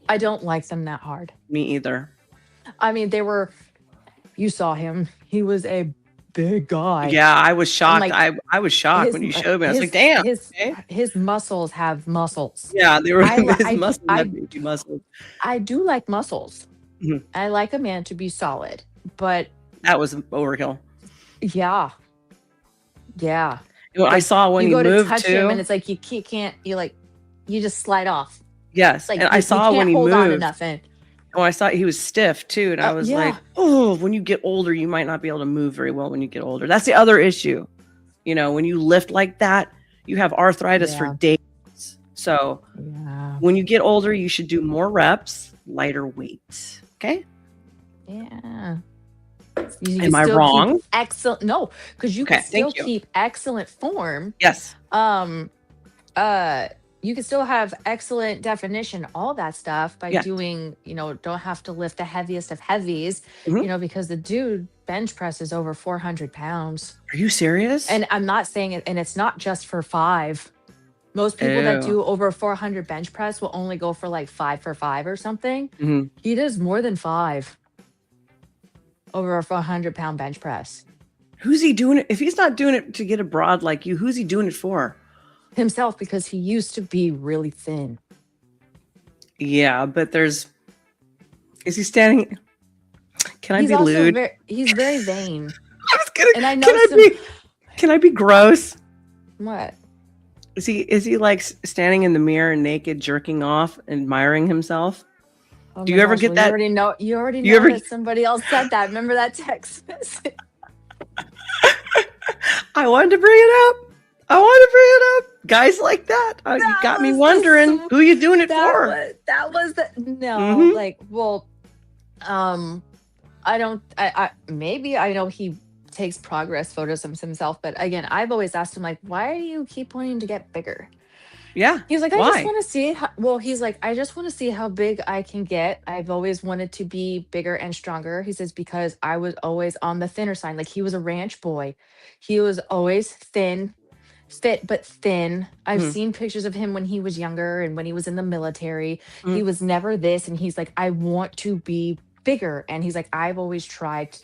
I don't like them that hard. Me either. I mean, you saw him. He was a big guy. Yeah, I was shocked. Like, I was shocked when you showed me. I was like, damn. His muscles have muscles. Yeah, they were his muscles have baby muscles. I do like muscles. Mm-hmm. I like a man to be solid, but that was overkill. Yeah. Yeah. I saw when you moved to touch him and it's like you can't, you just slide off. Yes. Like, and I saw when he moved. Hold on to nothing. Oh, I saw he was stiff too, and I was like, Yeah. oh, when you get older, you might not be able to move very well when you get older. That's the other issue. You know, when you lift like that, you have arthritis for Yeah. days. So Yeah. when you get older, you should do more reps, lighter weights. Okay. Yeah. You Am I still wrong? keep excellent. No, because you Okay, can still thank you. keep excellent form. Yes. You can still have excellent definition, all that stuff by Yes. doing, don't have to lift the heaviest of heavies, Mhm. because the dude bench presses over 400 pounds. Are you serious? And I'm not saying it, and it's not just for 5. Most people that Ew. do over 400 bench press will only go for like 5 for 5 or something. Mhm. He does more than 5 over a 400-pound bench press. Who's he doing it? If he's not doing it to get a broad like you, who's he doing it for? Himself, because he used to be really thin. Yeah, but is he standing? Can I He's be also lewd? he's very vain. I was gonna. And I know Can I be gross? What? Is he like standing in the mirror naked, jerking off, admiring himself? Oh Do my you ever gosh, get well, that? You already You know ever- that somebody else said that. Remember that text message? I wanted to bring it up. Guys like that. You That got me was the wondering sm- who you doing it for. That was the no. Mhm. Like, well, I don't. I maybe I know he takes progress photos of himself, but again, I've always asked him like, why do you keep wanting to get bigger? Yeah. He's like, I Why? just want to see he's like, I just want to see how big I can get. I've always wanted to be bigger and stronger. He says, because I was always on the thinner side. Like, he was a ranch boy. He was always thin, fit, but thin. I've Mhm. seen pictures of him when he was younger and when he was in the military. Mhm. He was never this. And he's like, I want to be bigger. And he's like, I've always tried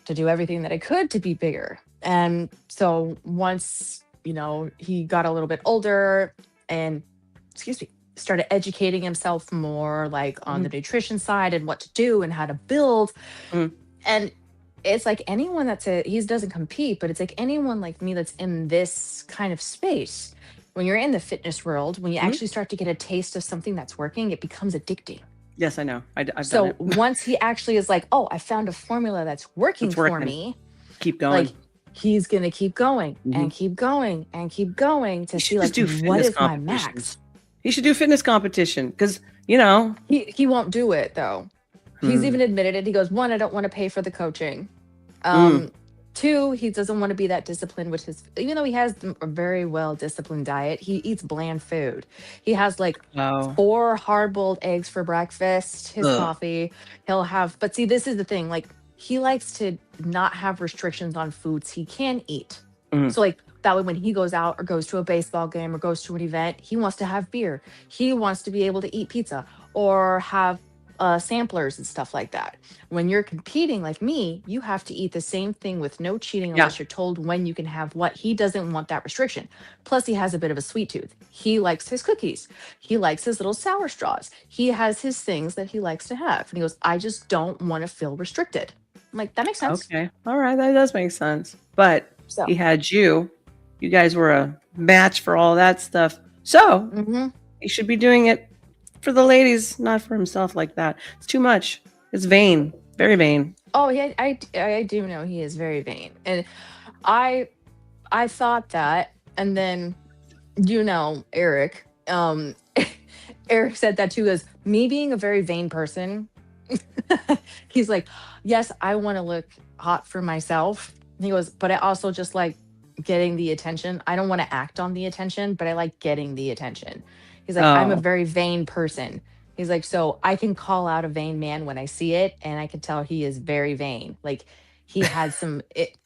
to do everything that I could to be bigger. And so once, he got a little bit older and, started educating himself more like on the nutrition side and what to do and how to build. Mhm. And it's like anyone he doesn't compete, but it's like anyone like me that's in this kind of space. When you're in the fitness world, when you actually start to get a taste of something that's working, it becomes addicting. Yes, I know. I've done So it. once he actually is like, oh, I found a formula that's working for me, Keep going. like he's gonna keep going Mhm. and keep going and keep going to He see should like just do what fitness is my competitions. max. He should do fitness competition because He won't do it though. He's Hmm. even admitted it. He goes, 1, I don't want to pay for the coaching. Mm. 2, he doesn't want to be that disciplined with even though he has a very well disciplined diet, he eats bland food. He has like Wow. 4 hard-boiled eggs for breakfast, his Ugh. coffee. He'll have, but see, this is the thing. Like, he likes to not have restrictions on foods he can eat. Mhm. So, like, that way when he goes out or goes to a baseball game or goes to an event, he wants to have beer. He wants to be able to eat pizza or have samplers and stuff like that. When you're competing like me, you have to eat the same thing with no cheating Yeah. unless you're told when you can have what. He doesn't want that restriction. Plus, he has a bit of a sweet tooth. He likes his cookies. He likes his little sour straws. He has his things that he likes to have. And he goes, I just don't want to feel restricted. I'm like, that makes sense. Okay. All right. That does make sense. But So, he had you. You guys were a match for all that stuff. So mhm. he should be doing it for the ladies, not for himself like that. It's too much. It's vain. Very vain. Oh, yeah, I do know he is very vain. And I thought that, and then Eric, Eric said that too, as me being a very vain person. He's like, yes, I want to look hot for myself. And he goes, but I also just like getting the attention. I don't want to act on the attention, but I like getting the attention. He's like, I'm a Oh. very vain person. He's like, so I can call out a vain man when I see it, and I can tell he is very vain. Like, he had some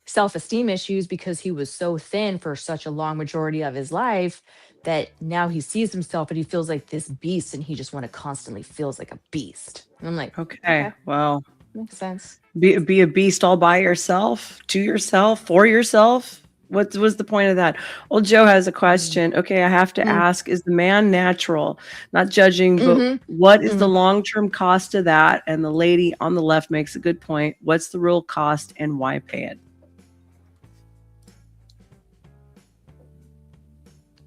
self-esteem issues because he was so thin for such a long majority of his life that now he sees himself and he feels like this beast, and he just want to constantly feels like a beast. And I'm like, Okay. Well, makes sense. be a beast all by yourself, to yourself, for yourself. What was the point of that? Old Joe has a question. Okay, I have to ask, is the man natural? Not judging, but what is the long-term cost of that? And the lady on the left makes a good point. What's the real cost and why pay it?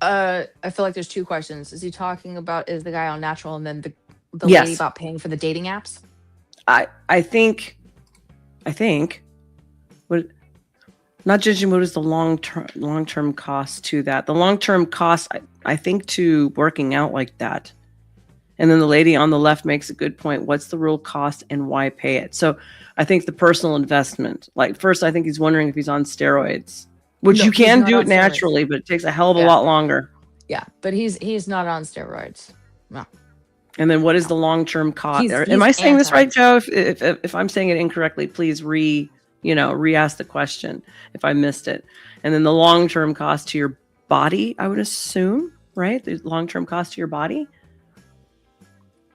I feel like there's 2 questions. Is he talking about, is the guy all natural? And then the lady about paying for the dating apps? I think what, not judging what is the long-term cost to that. The long-term cost, I think, to working out like that. And then the lady on the left makes a good point. What's the real cost and why pay it? So I think the personal investment, like first, I think he's wondering if he's on steroids, which you can do it naturally, but it takes a hell of a lot longer. Yeah, but he's not on steroids. No. And then what is the long-term cost? Am I saying this right, Joe? If I'm saying it incorrectly, please re-ask the question if I missed it. And then the long-term cost to your body, I would assume, right? The long-term cost to your body.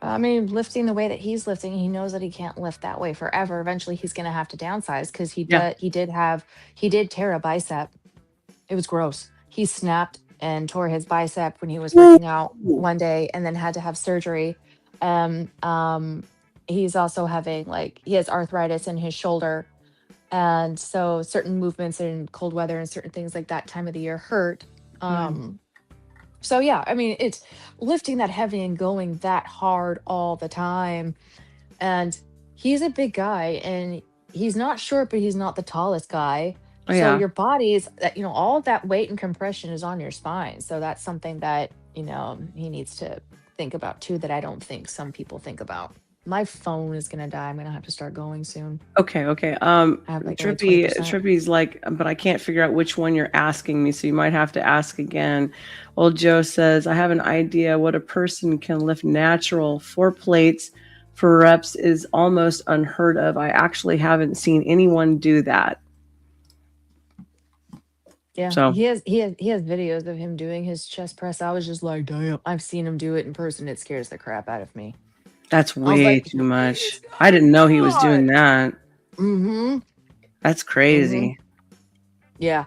I mean, lifting the way that he's lifting, he knows that he can't lift that way forever. Eventually, he's going to have to downsize because he did tear a bicep. It was gross. He snapped and tore his bicep when he was working out one day, and then had to have surgery. He's also having he has arthritis in his shoulder, and so certain movements in cold weather and certain things like that time of the year hurt. So yeah, I mean, it's lifting that heavy and going that hard all the time. And he's a big guy, and he's not short, but he's not the tallest guy. So your body's, all of that weight and compression is on your spine. So that's something that, he needs to think about too, that I don't think some people think about. My phone is going to die. I'm going to have to start going soon. Okay. Trippy's like, but I can't figure out which one you're asking me, so you might have to ask again. Well, Joe says, I have an idea what a person can lift natural. 4 plates for reps is almost unheard of. I actually haven't seen anyone do that. Yeah, so he has videos of him doing his chest press. I was just like, damn, I've seen him do it in person. It scares the crap out of me. That's way too much. I didn't know he was doing that. Mm-hmm. That's crazy. Mm-hmm. Yeah.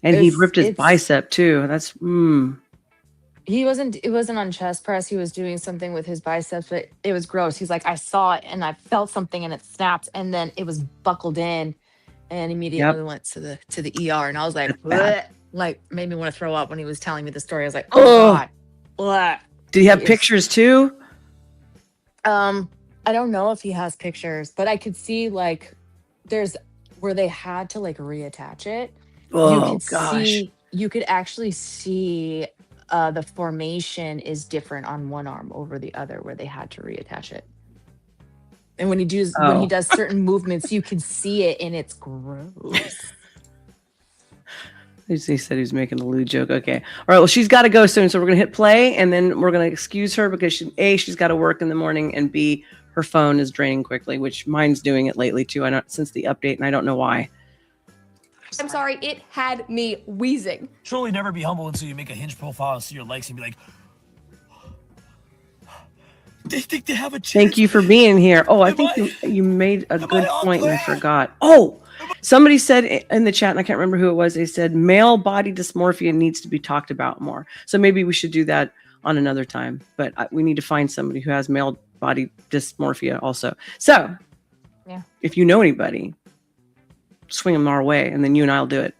And he ripped his bicep too. That's it wasn't on chest press. He was doing something with his biceps, but it was gross. He's like, I saw it and I felt something and it snapped, and then it was buckled in, and immediately went to the ER. And I was like, made me want to throw up when he was telling me the story. I was like, oh God. Bleh. Did he have pictures too? I don't know if he has pictures, but I could see there's where they had to reattach it. Oh gosh. You could actually see the formation is different on one arm over the other where they had to reattach it. And when he does certain movements, you can see it, and it's gross. He said he was making a lewd joke. Okay. All right. Well, she's got to go soon. So we're going to hit play, and then we're going to excuse her because she's got to work in the morning, and B, her phone is draining quickly, which mine's doing it lately too. I know since the update, and I don't know why. I'm sorry. It had me wheezing. Truly never be humble until you make a Hinge profile and see your likes and be like, they think they have a chance. Thank you for being here. Oh, I think you made a good point and I forgot. Oh, somebody said in the chat, and I can't remember who it was, they said male body dysmorphia needs to be talked about more. So maybe we should do that on another time. But we need to find somebody who has male body dysmorphia also. So if you know anybody, swing them our way, and then you and I'll do it.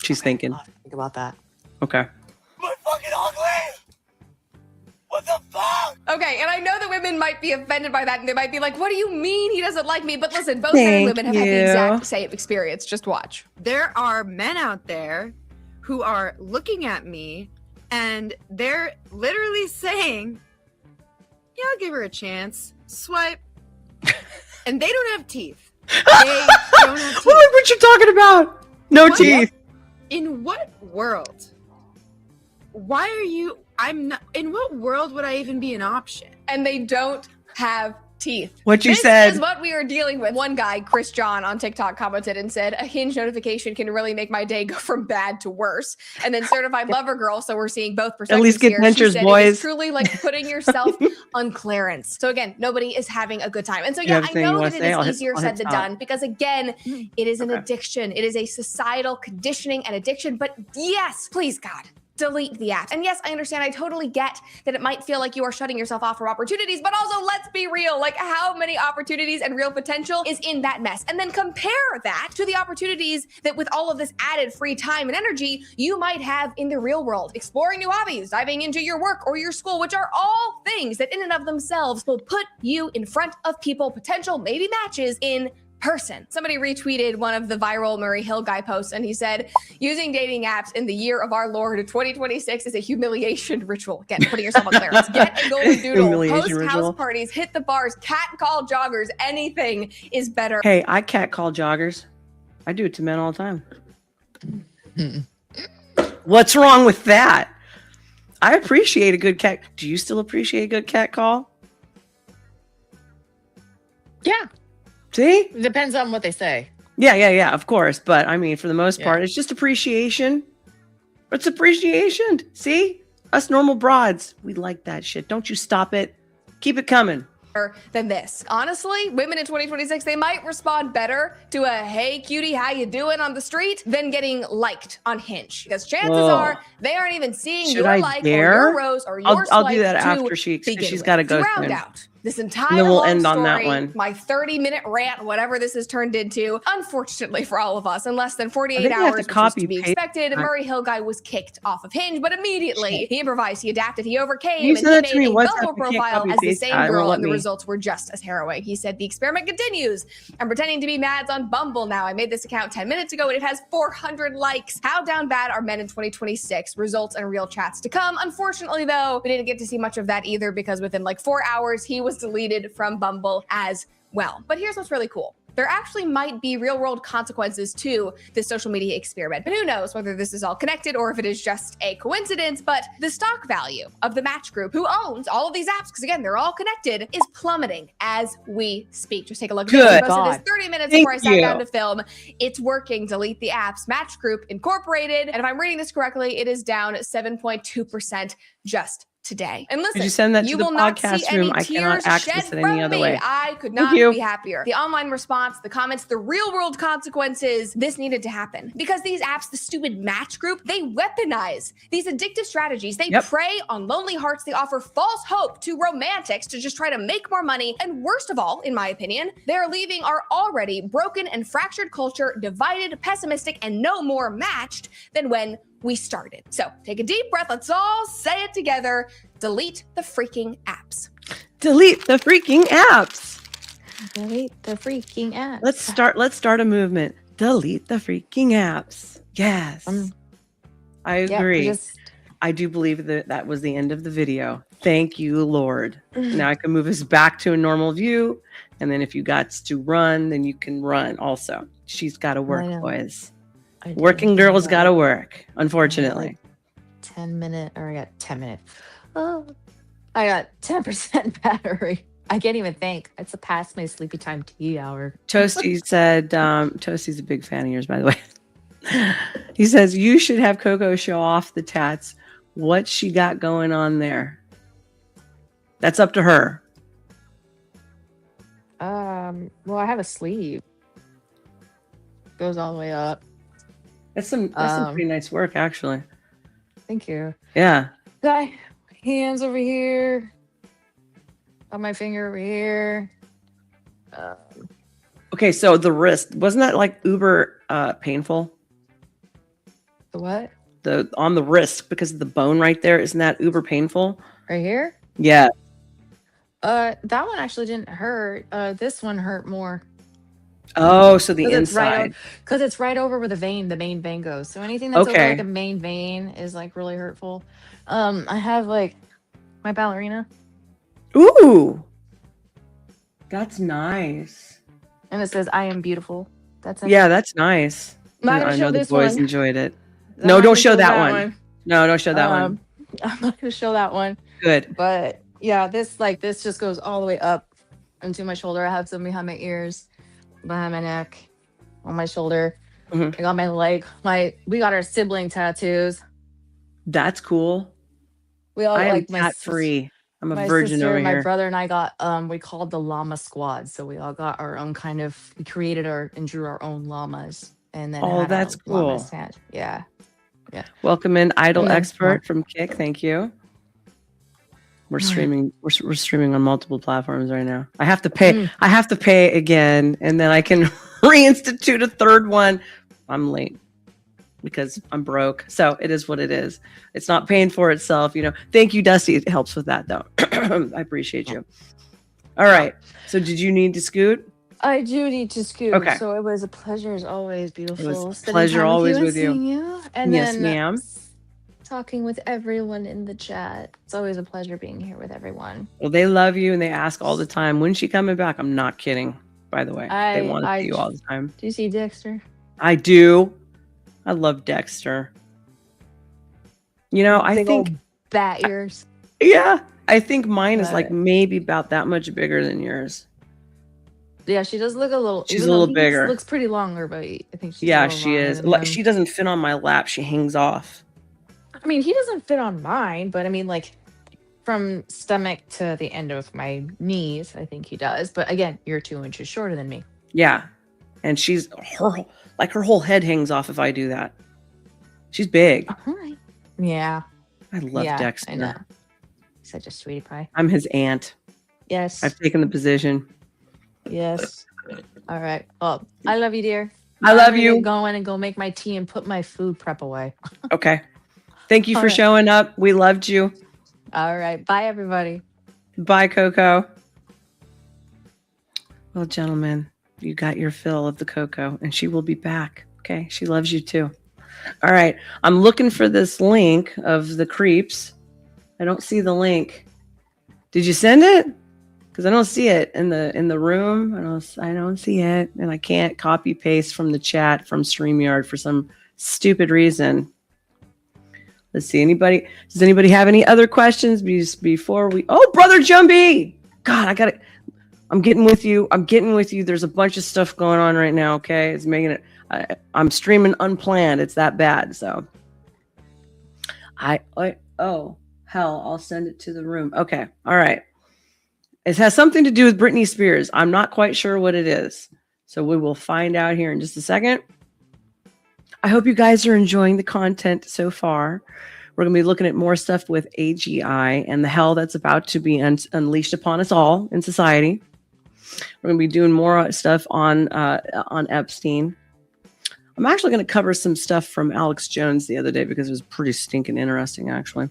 She's thinking. I'll have to think about that. Okay. My fucking ugly! What the fuck? Okay, and I know that women might be offended by that, and they might be like, what do you mean he doesn't like me? But listen, both men and women have had the exact same experience. Just watch. There are men out there who are looking at me, and they're literally saying, yeah, I'll give her a chance. Swipe. And they don't have teeth. They don't have teeth. What you're talking about? No teeth. In what world? Why are you... in what world would I even be an option? And they don't have teeth. What you said. This is what we are dealing with. One guy, Chris John on TikTok, commented and said, a Hinge notification can really make my day go from bad to worse. And then Certified Lover Girl, so we're seeing both perspectives. At least get dentures, boys. It's truly like putting yourself on clearance. So again, nobody is having a good time. And so yeah, I know that it is easier said than done, because again, it is an addiction. It is a societal conditioning and addiction. But yes, please God, delete the app. And yes, I understand. I totally get that it might feel like you are shutting yourself off from opportunities, but also let's be real. Like, how many opportunities and real potential is in that mess? And then compare that to the opportunities that with all of this added free time and energy you might have in the real world, exploring new hobbies, diving into your work or your school, which are all things that in and of themselves will put you in front of people, potential maybe matches in person. Somebody retweeted one of the viral Murray Hill guy posts, and he said, using dating apps in the year of our Lord 2026 is a humiliation ritual. Again, putting yourself on clearance. Get a golden doodle, host house parties, hit the bars, catcall joggers, anything is better. Hey, I catcall joggers. I do it to men all the time. What's wrong with that? I appreciate a good cat. Do you still appreciate a good catcall? Yeah. See? It depends on what they say. Yeah, of course. But I mean, for the most part, it's just appreciation. It's appreciation. See? Us normal broads, we like that shit. Don't you stop it. Keep it coming. Than this. Honestly, women in 2026, they might respond better to a "hey cutie, how you doing" on the street than getting liked on Hinge, because chances are they aren't even seeing your like or your rose or your I'll do that after she's got to go round out this entire and then we'll long end story, on that one. my 30-minute rant, whatever this has turned into, unfortunately for all of us, in less than 48 hours, which was to be expected, Murray Hill guy was kicked off of Hinge, but immediately he imposed, he adapted, he overcame, and he made a Bumble profile as the same girl, and the results were just as harrowing. He said, the experiment continues. I'm pretending to be Mads on Bumble now. I made this account 10 minutes ago, and it has 400 likes. How down bad are men in 2026? Results and real chats to come. Unfortunately, though, we didn't get to see much of that either, because within like 4 hours, he was deleted from Bumble as well. But here's what's really cool. There actually might be real world consequences to this social media experiment. But who knows whether this is all connected or if it is just a coincidence. But the stock value of the Match Group, who owns all of these apps, because again, they're all connected, is plummeting as we speak. Just take a look at this. I posted this 30 minutes before I sat down to film. It's working. Delete the apps. Match Group Incorporated. And if I'm reading this correctly, it is down 7.2% just today. And listen, did you send that to the podcast room? I cannot access it any other way. I could not be happier. The online response, the comments, the real world consequences, this needed to happen. Because these apps, the stupid Match Group, they weaponize these addictive strategies. They prey on lonely hearts. They offer false hope to romantics to just try to make more money. And worst of all, in my opinion, they're leaving our already broken and fractured culture divided, pessimistic, and no more matched than when we started. So take a deep breath. Let's all say it together. Delete the freaking apps. Delete the freaking apps. Delete the freaking apps. Let's start a movement. Delete the freaking apps. Yes. I agree. I do believe that was the end of the video. Thank you, Lord. Now I can move us back to a normal view. And then if you got to run, then you can run also. She's got to work, boys. Working girls got to work, unfortunately. 10 minute, or I got 10 minutes. Oh, I got 10% battery. I can't even think. It's past my sleepy time tea hour. Toasty said, Toasty's a big fan of yours, by the way. He says, you should have Coco show off the tats. What she got going on there? That's up to her. Well, I have a sleeve. Goes all the way up. That's some pretty nice work, actually. Thank you. Yeah. Got hands over here. Got my finger over here. Okay, so the wrist, wasn't that like uber painful? The what? On the wrist, because of the bone right there, isn't that uber painful? Right here? Yeah. That one actually didn't hurt. This one hurt more. Oh, so the inside. Because it's right over where the main vein goes. So anything that's over like the main vein is like really hurtful. I have like my ballerina. Ooh. That's nice. And it says, I am beautiful. That's yeah, that's nice. I know the boys enjoyed it. No, don't show that one. No, don't show that one. I'm not going to show that one. Good. But yeah, this just goes all the way up into my shoulder. I have some behind my ears, behind my neck, on my shoulder. I got my leg. We got our sibling tattoos. That's cool. We all like tat free. I'm a virgin sister, over here. My brother and I got we called the llama squad. So we all got our own we created and drew our own llamas. And then that's cool. Yeah. Yeah. Welcome in Idol Yeah. Expert from Kick. Thank you. We're streaming. We're streaming on multiple platforms right now. I have to pay. I have to pay again, and then I can reinstitute a third one. I'm late because I'm broke. So it is what it is. It's not paying for itself, you know. Thank you, Dusty. It helps with that, though. I appreciate you. All right. So did you need to scoot? I do need to scoot. Okay. So it was a pleasure as always, beautiful. It was a spending pleasure time always and with you. seeing you. And Yes, then ma'am. talking with everyone in the chat. It's always a pleasure being here with everyone. Well, they love you and they ask all the time, when's she coming back? I'm not kidding, by the way. They want to see you all the time. Do you see Dexter? I do. I love Dexter. You know, I Big think old bat ears. yeah, I think mine is Love like it. maybe about that much bigger than yours. Yeah, she does look a little. She's even a though little he bigger. Looks pretty longer, but I think she's. Yeah, a little she longer is. than Like, him. she doesn't fit on my lap. She hangs off. I mean, he doesn't fit on mine, but I mean, like, from stomach to the end of my knees, I think he does. But again, you're 2 inches shorter than me. Yeah, and her whole head hangs off if I do that. She's big. All right. Yeah. I love Dexter. I know. Such a sweetie pie. I'm his aunt. Yes. I've taken the position. Yes. All right. Well, I love you, dear. I love I'm gonna you. get going and go make my tea and put my food prep away. Okay. Thank you All for right. showing up. We loved you. All right. Bye, everybody. Bye, Coco. Well, gentlemen, you got your fill of the Coco, and she will be back. Okay. She loves you too. All right. I'm looking for this link of the creeps. I don't see the link. Did you send it? Because I don't see it in the room. I don't see it, and I can't copy paste from the chat from StreamYard for some stupid reason. Let's see. Does anybody have any other questions before we? Oh, Brother Jumbie! God, I'm getting with you. There's a bunch of stuff going on right now. Okay, it's making it. I'm streaming unplanned. It's that bad. So, oh hell, I'll send it to the room. Okay, all right. It has something to do with Britney Spears. I'm not quite sure what it is. So we will find out here in just a second. I hope you guys are enjoying the content so far. We're going to be looking at more stuff with AGI and the hell that's about to be unleashed upon us all in society. We're going to be doing more stuff on Epstein. I'm actually going to cover some stuff from Alex Jones the other day because it was pretty stinking interesting, actually.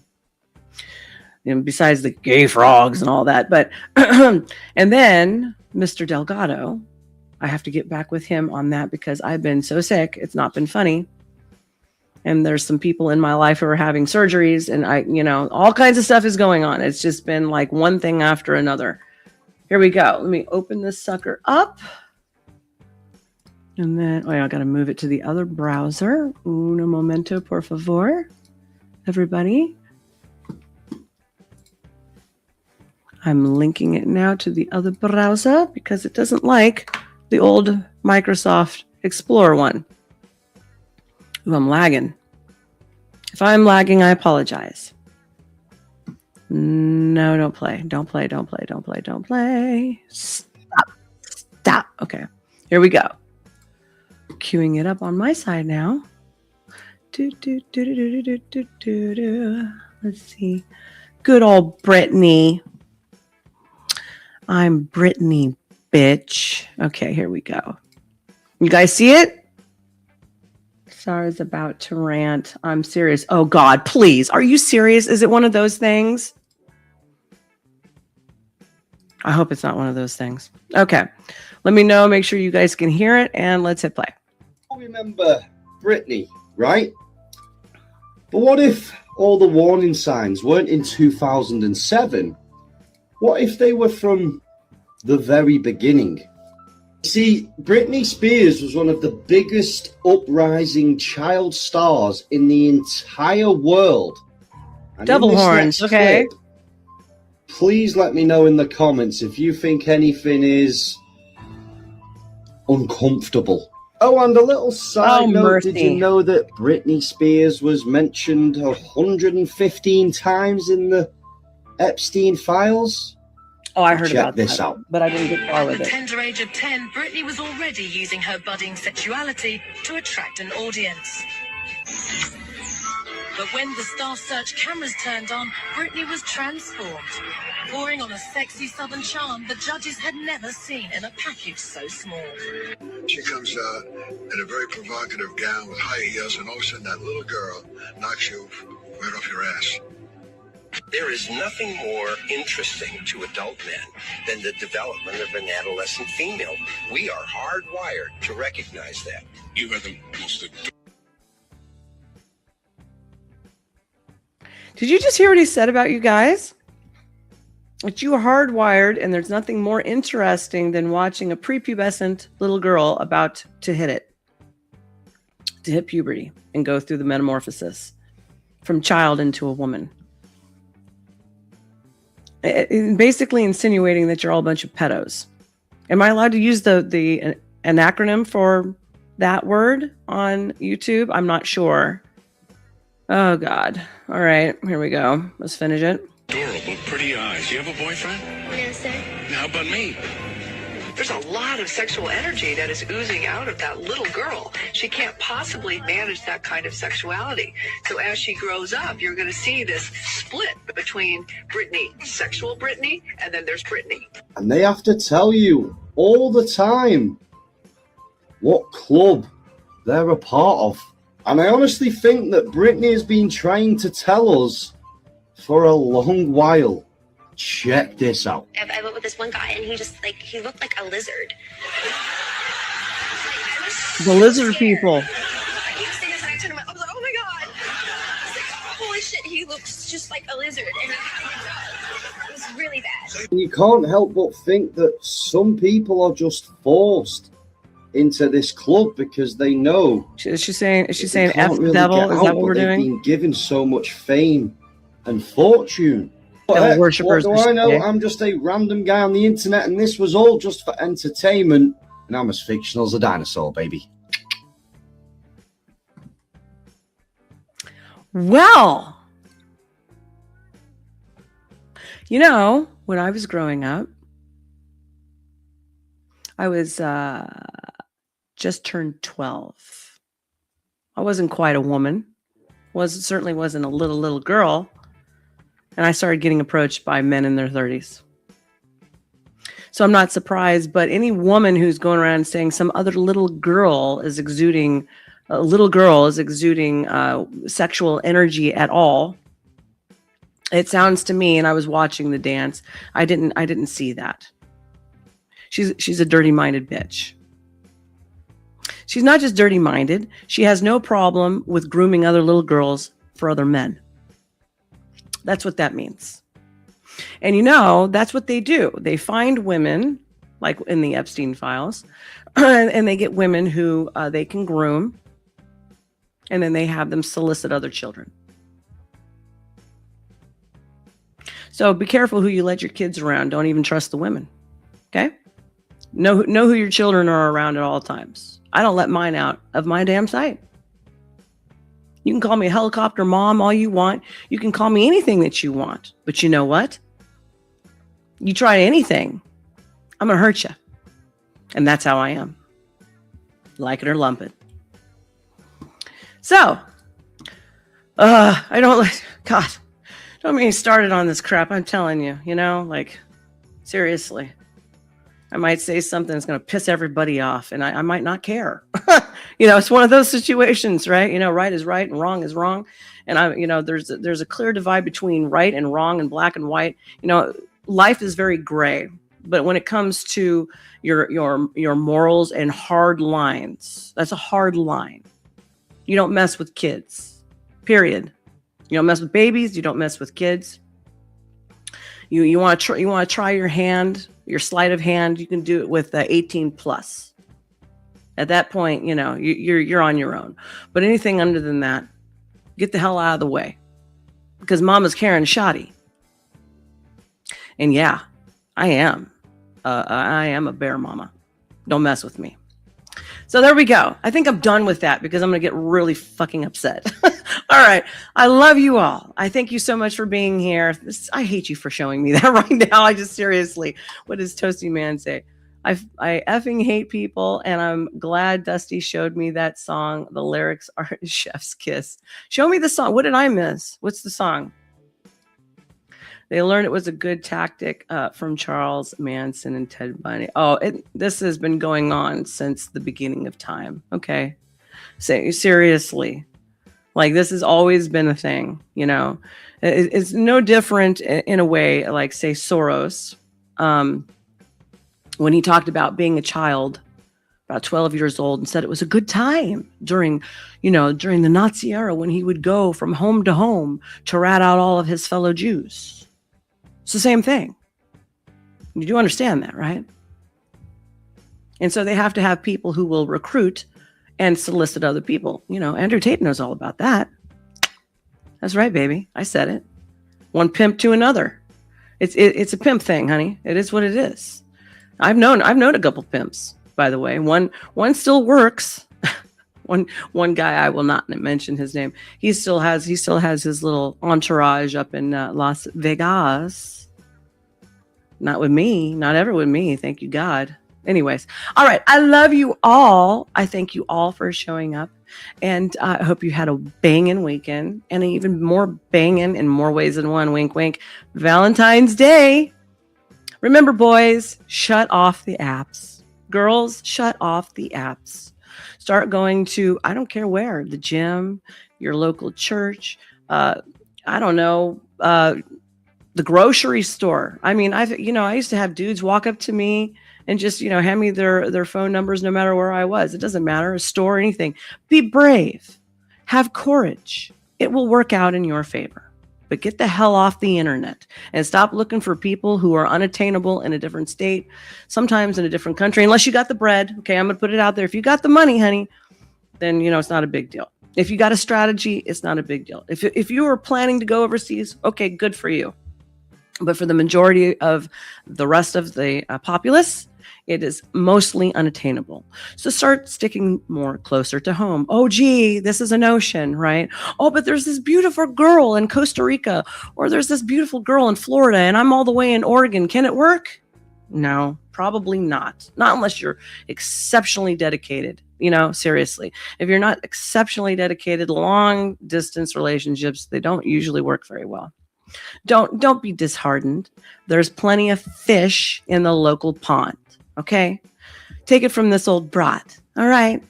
You know, besides the gay frogs and all that. But and then Mr. Delgado, I have to get back with him on that because I've been so sick. It's not been funny. And there's some people in my life who are having surgeries and all kinds of stuff is going on. It's just been like one thing after another. Here we go. Let me open this sucker up. And then, I got to move it to the other browser. Uno momento, por favor. Everybody. I'm linking it now to the other browser because it doesn't like the old Microsoft Explorer one. Ooh, I'm lagging. If I'm lagging, I apologize. No, don't play. Don't play. Stop. Okay, here we go. Queuing it up on my side now. Let's see. Good old Brittany. I'm Brittany, bitch. Okay, here we go. You guys see it? Sarah's about to rant. I'm serious. Oh, God, please. Are you serious? Is it one of those things? I hope it's not one of those things. Okay. Let me know. Make sure you guys can hear it, and let's hit play. I remember Britney, right? But what if all the warning signs weren't in 2007? What if they were from the very beginning? See, Britney Spears was one of the biggest uprising child stars in the entire world. And Double in this horns, next okay. clip, please let me know in the comments if you think anything is uncomfortable. Oh, and a little side note, mercy. Did you know that Britney Spears was mentioned 115 times in the Epstein files? Oh, I heard Check about this that, out. but I didn't get far with At the it. tender age of 10, Britney was already using her budding sexuality to attract an audience. But when the Star Search cameras turned on, Britney was transformed, pouring on a sexy southern charm the judges had never seen in a package so small. She comes out in a very provocative gown with high heels, and all of a sudden that little girl knocks you right off your ass. There is nothing more interesting to adult men than the development of an adolescent female. We are hardwired to recognize that. You are the most. Did you just hear what he said about you guys? That you are hardwired, and there's nothing more interesting than watching a prepubescent little girl about to hit puberty and go through the metamorphosis from child into a woman. Basically insinuating that you're all a bunch of pedos. Am I allowed to use an acronym for that word on YouTube? I'm not sure. Oh, God. All right, here we go. Let's finish it. Adorable, pretty eyes. You have a boyfriend? Yes, sir. How about me? There's a lot of sexual energy that is oozing out of that little girl. She can't possibly manage that kind of sexuality. So as she grows up, you're going to see this split between Britney, sexual Britney, and then there's Britney. And they have to tell you all the time what club they're a part of. And I honestly think that Britney has been trying to tell us for a long while. Check this out. I went with this one guy, and he looked like a lizard. The lizard people. I turned him. I was like, oh my God. I was like, holy shit, he looks just like a lizard. And it was really bad. You can't help but think that some people are just forced into this club because they know. Is she saying F the devil? Is that what we're doing? They've been given so much fame and fortune. Devil worshippers. What do I know? I'm just a random guy on the internet, and this was all just for entertainment. And I'm as fictional as a dinosaur, baby. Well, you know, when I was growing up, I was just turned 12. I wasn't quite a woman. Certainly wasn't a little girl. And I started getting approached by men in their 30s. So I'm not surprised, but any woman who's going around saying some other little girl is exuding sexual energy at all, it sounds to me, and I was watching the dance, I didn't see that. She's a dirty-minded bitch. She's not just dirty-minded. She has no problem with grooming other little girls for other men. That's what that means. And you know, that's what they do. They find women, like in the Epstein files, and they get women who they can groom, and then they have them solicit other children. So be careful who you let your kids around. Don't even trust the women. Okay? Know who your children are around at all times. I don't let mine out of my damn sight. You can call me a helicopter mom all you want. You can call me anything that you want. But you know what? You try anything, I'm going to hurt you. And that's how I am. Like it or lump it. So, don't get me started on this crap. I'm telling you, like, seriously. I might say something that's going to piss everybody off, and I might not care. It's one of those situations, right? Right is right and wrong is wrong. And there's a clear divide between right and wrong and black and white. Life is very gray, but when it comes to your morals and hard lines, that's a hard line. You don't mess with kids, period. You don't mess with babies. You don't mess with kids. You want to try your hand, your sleight of hand. You can do it with 18 plus. At that point, you're on your own. But anything under than that, get the hell out of the way, because Mama's carrying a shotty. And yeah, I am a bear mama. Don't mess with me. So there we go. I think I'm done with that because I'm going to get really fucking upset. All right. I love you all. I thank you so much for being here. I hate you for showing me that right now. What does Toasty Man say? I effing hate people, and I'm glad Dusty showed me that song. The lyrics are chef's kiss. Show me the song. What did I miss? What's the song? They learned it was a good tactic from Charles Manson and Ted Bundy. Oh, this has been going on since the beginning of time. Okay. Seriously. Like, this has always been a thing, you know. It's no different in a way, like, say, Soros. When he talked about being a child, about 12 years old, and said it was a good time during the Nazi era when he would go from home to home to rat out all of his fellow Jews. It's the same thing. You do understand that, right? And so they have to have people who will recruit and solicit other people. You know, Andrew Tate knows all about that. That's right, baby. I said it. One pimp to another. It's a pimp thing, honey. It is what it is. I've known a couple pimps, by the way. One still works. One guy, I will not mention his name. He still has his little entourage up in Las Vegas. Not with me, not ever with me. Thank you, God. Anyways, all right. I love you all. I thank you all for showing up, and I hope you had a banging weekend, and even more banging in more ways than one. Wink, wink. Valentine's Day. Remember, boys, shut off the apps. Girls, shut off the apps. Start going to, I don't care where, the gym, your local church, I don't know, the grocery store. I mean, I used to have dudes walk up to me and just, hand me their phone numbers no matter where I was. It doesn't matter, a store, anything. Be brave. Have courage. It will work out in your favor. But get the hell off the internet and stop looking for people who are unattainable in a different state, sometimes in a different country, unless you got the bread. Okay, I'm going to put it out there. If you got the money, honey, then, it's not a big deal. If you got a strategy, it's not a big deal. If you were planning to go overseas, okay, good for you. But for the majority of the rest of the populace, it is mostly unattainable. So start sticking more closer to home. Oh, gee, this is an ocean, right? Oh, but there's this beautiful girl in Costa Rica, or there's this beautiful girl in Florida, and I'm all the way in Oregon. Can it work? No, probably not. Not unless you're exceptionally dedicated. Seriously. If you're not exceptionally dedicated, long distance relationships, they don't usually work very well. Don't be disheartened. There's plenty of fish in the local pond. Okay? Take it from this old brat. All right?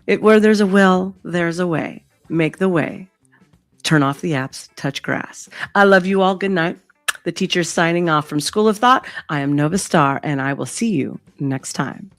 Where there's a will, there's a way. Make the way. Turn off the apps. Touch grass. I love you all. Good night. The teacher's signing off from School of Thought. I am Nova Star, and I will see you next time.